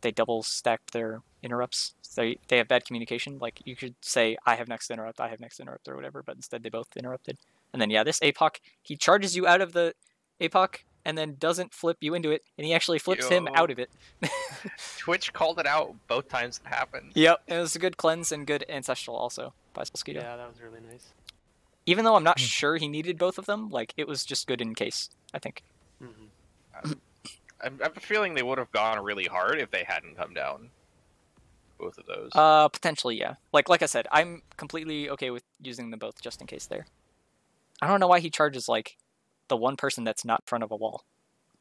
D: They double stack their interrupts. They have bad communication. Like, you could say, I have next interrupt, or whatever, but instead they both interrupted. And then, yeah, this APOC, he charges you out of the APOC and then doesn't flip you into it, and he actually flips him out of it.
F: Twitch called it out both times it happened.
D: Yep, it was a good cleanse and good ancestral also by Mosquito.
E: Yeah, that was really nice.
D: Even though I'm not sure he needed both of them, like, it was just good in case, I think.
F: I have a feeling they would have gone really hard if they hadn't come down. Both of those.
D: Potentially, yeah. Like I said, I'm completely okay with using them both just in case there. I don't know why he charges, like, the one person that's not in front of a wall.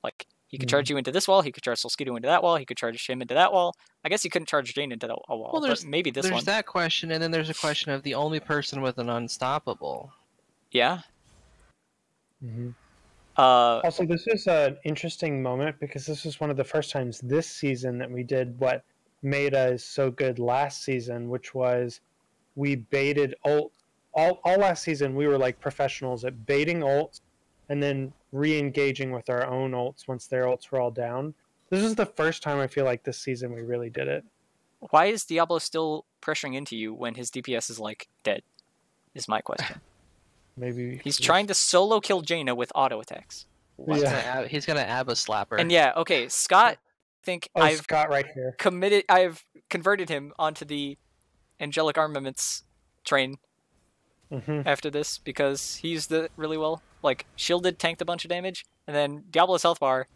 D: Like, he could charge you into this wall, he could charge Solskito into that wall, he could charge him into that wall. I guess he couldn't charge Jane into a wall, but maybe this one.
A: There's that question, and then there's a question of the only person with an unstoppable.
D: Yeah.
B: Also, this is an interesting moment because this was one of the first times this season that we did what made us so good last season, which was we baited ult. All last season, we were like professionals at baiting ults and then re-engaging with our own ults once their ults were all down. This is the first time I feel like this season we really did it.
D: Why is Diablo still pressuring into you when his DPS is, like, dead? Is my question.
B: Maybe
D: he's trying to solo kill Jaina with auto attacks.
A: Yeah. He's gonna Abba slapper.
D: And yeah, okay, Scott, I think
B: Scott right here.
D: I've converted him onto the Angelic Armaments train after this because he used it really well. Like, shielded, tanked a bunch of damage, and then Diablo's health bar.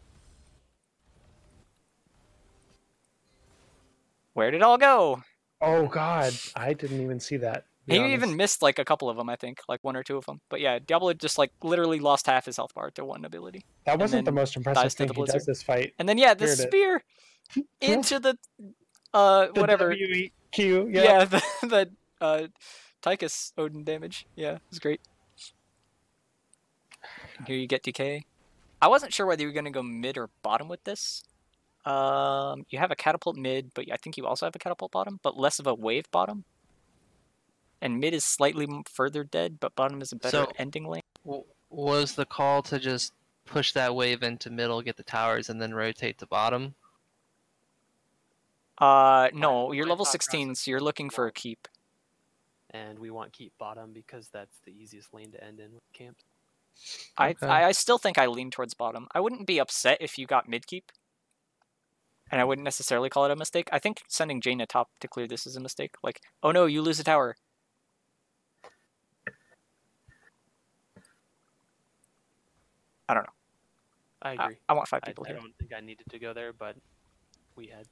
D: Where did it all go?
B: Oh god, I didn't even see that.
D: He even missed, like, a couple of them, I think. Like, 1 or 2 of them. But yeah, Diablo just, like, literally lost half his health bar to one ability.
B: That wasn't the most impressive thing he does this fight.
D: And then, yeah, the spear into the, whatever.
B: WEQ,
D: yeah. the Tychus Odin damage. Yeah, it was great. Here you get DK. I wasn't sure whether you were going to go mid or bottom with this. You have a catapult mid, but I think you also have a catapult bottom, but less of a wave bottom. And mid is slightly further dead, but bottom is a better ending lane.
A: Was the call to just push that wave into middle, get the towers, and then rotate to bottom?
D: No, you're level 16, so you're looking for a keep.
E: And we want keep bottom because that's the easiest lane to end in with camps.
D: I still think I lean towards bottom. I wouldn't be upset if you got mid keep. And I wouldn't necessarily call it a mistake. I think sending Jaina top to clear this is a mistake. Like, oh no, you lose a tower. I don't know.
E: I agree.
D: I want 5 people
E: I
D: here.
E: don't think I needed to go there, but we had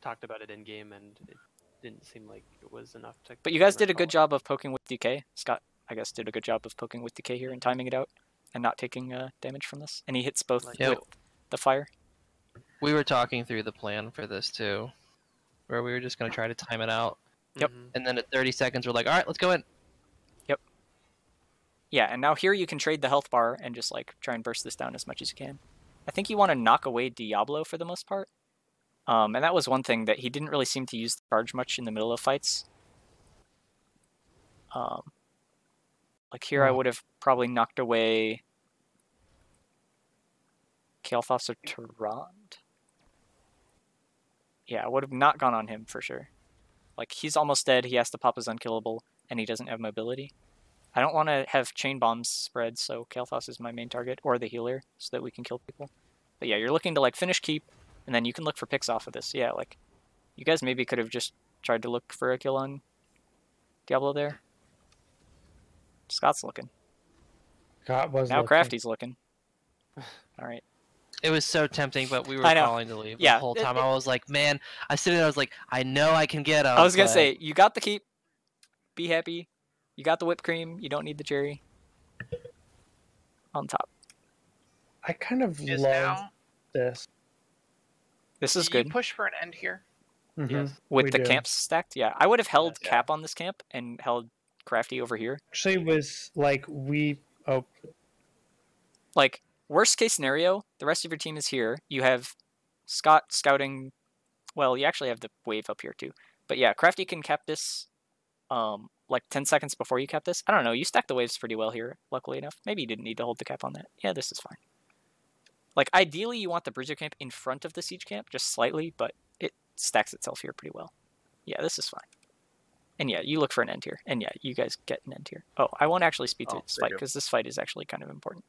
E: talked about it in game, and it didn't seem like it was enough to.
D: But you guys did a good job of poking with DK. Scott, I guess, did a good job of poking with DK here and timing it out and not taking damage from this. And he hits both with the fire.
A: We were talking through the plan for this too, where we were just going to try to time it out.
D: Yep.
A: And then at 30 seconds, we're like, all right, let's go in.
D: Yep. Yeah, and now here you can trade the health bar and just like try and burst this down as much as you can. I think you want to knock away Diablo for the most part. And that was one thing that he didn't really seem to use the charge much in the middle of fights. Like here I would have probably knocked away Kael'thas or Tyrande. Yeah, I would have not gone on him for sure. Like, he's almost dead, he has to pop his unkillable, and he doesn't have mobility. I don't want to have chain bombs spread, so Kael'thas is my main target, or the healer, so that we can kill people. But yeah, you're looking to, like, finish keep, and then you can look for picks off of this. Yeah, like, you guys maybe could have just tried to look for a kill on Diablo there. Scott's looking.
B: Scott was
D: Now
B: looking.
D: Crafty's looking. Alright.
A: It was so tempting, but we were
D: I know.
A: calling to leave
D: Yeah,
A: the whole time. I was like, man, I stood there, I was like, I know I can get him.
D: I was gonna
A: but-
D: say, you got the keep. Be happy. You got the whipped cream. You don't need the cherry. On top.
B: I kind of
F: Is
B: love
F: now
B: this.
D: This is
F: do you
D: good.
F: push for an end here?
B: Mhm,
E: Yes.
D: With
B: we
D: the
B: do.
D: camps stacked, yeah. I would have held
F: Yeah.
D: Cap on this camp and held Crafty over here.
B: Actually, was like
D: Like, worst case scenario, the rest of your team is here. You have Scott scouting. Well, you actually have the wave up here too. But yeah, Crafty can cap this like 10 seconds before you cap this. I don't know, you stacked the waves pretty well here, luckily enough. Maybe you didn't need to hold the cap on that. Yeah, this is fine. Like, ideally you want the Bruiser camp in front of the Siege camp, just slightly, but it stacks itself here pretty well. Yeah, this is fine. And yeah, you look for an end here. And yeah, you guys get an end here. Oh, I won't actually speed through this fight, because this fight is actually kind of important.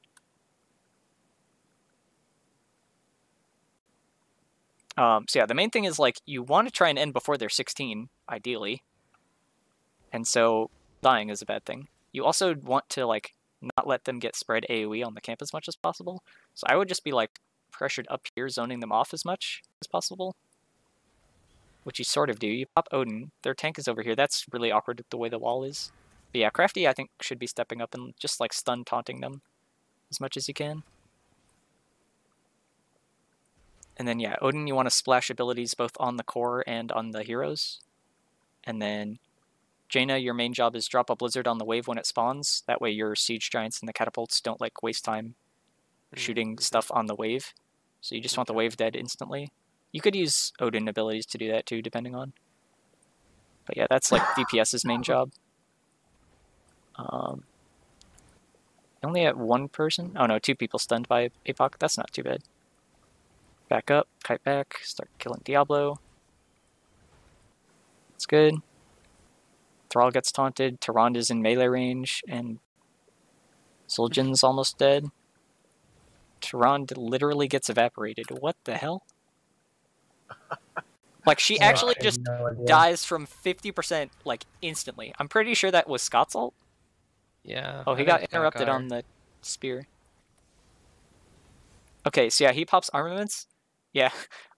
D: So yeah, the main thing is, like, you want to try and end before they're 16, ideally. And so dying is a bad thing. You also want to, like, not let them get spread AoE on the camp as much as possible. So I would just be, like, pressured up here, zoning them off as much as possible. Which you sort of do. You pop Odin. Their tank is over here. That's really awkward the way the wall is. But yeah, Crafty, I think, should be stepping up and just, like, stun taunting them as much as you can. And then, yeah, Odin, you want to splash abilities both on the core and on the heroes. And then Jaina, your main job is drop a blizzard on the wave when it spawns. That way your siege giants and the catapults don't, like, waste time shooting stuff on the wave. So you just want the wave dead instantly. You could use Odin abilities to do that too, depending on. But yeah, that's, like, DPS's main job. Only at one person? Oh no, 2 people stunned by APOC. That's not too bad. Back up, kite back, start killing Diablo. That's good. Thrall gets taunted, Tyrande is in melee range, and Zul'jin's almost dead. Tyrande literally gets evaporated. What the hell? Like, she actually
B: I have
D: just
B: no idea.
D: dies from 50%, like, instantly. I'm pretty sure that was Scott's ult.
A: Yeah.
D: Oh, he got interrupted on the spear. Okay, so yeah, he pops armaments. Yeah,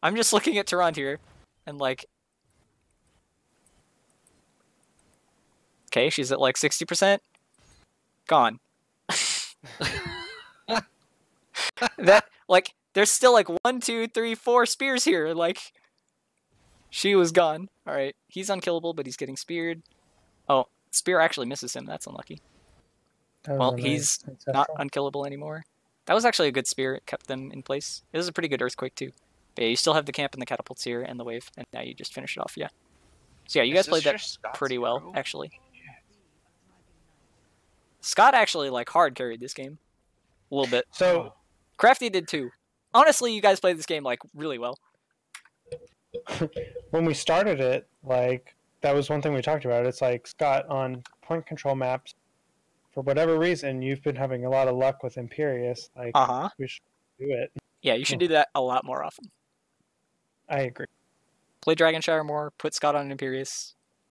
D: I'm just looking at Tyrande here, and like... Okay, she's at like 60%. Gone. That, like, there's still like 1, 2, 3, 4 spears here, like... She was gone. Alright, he's unkillable, but he's getting speared. Oh, spear actually misses him, that's unlucky.
B: That was
D: Well,
B: a nice
D: he's
B: ancestral.
D: not unkillable anymore. That was actually a good spear. It kept them in place. It was a pretty good earthquake, too. But yeah, you still have the camp and the catapults here and the wave, and now you just finish it off, yeah. So yeah, you guys played that pretty well, actually. Scott actually, like, hard carried this game. A little bit.
B: So
D: Crafty did, too. Honestly, you guys played this game, like, really well.
B: when we started it, like, that was one thing we talked about. It's like, Scott, on point control maps, for whatever reason, you've been having a lot of luck with Imperius. Like,
D: Uh-huh.
B: we should do it.
D: Yeah, you should do that a lot more often.
B: I agree.
D: Play Dragonshire more, put Scott on Imperius.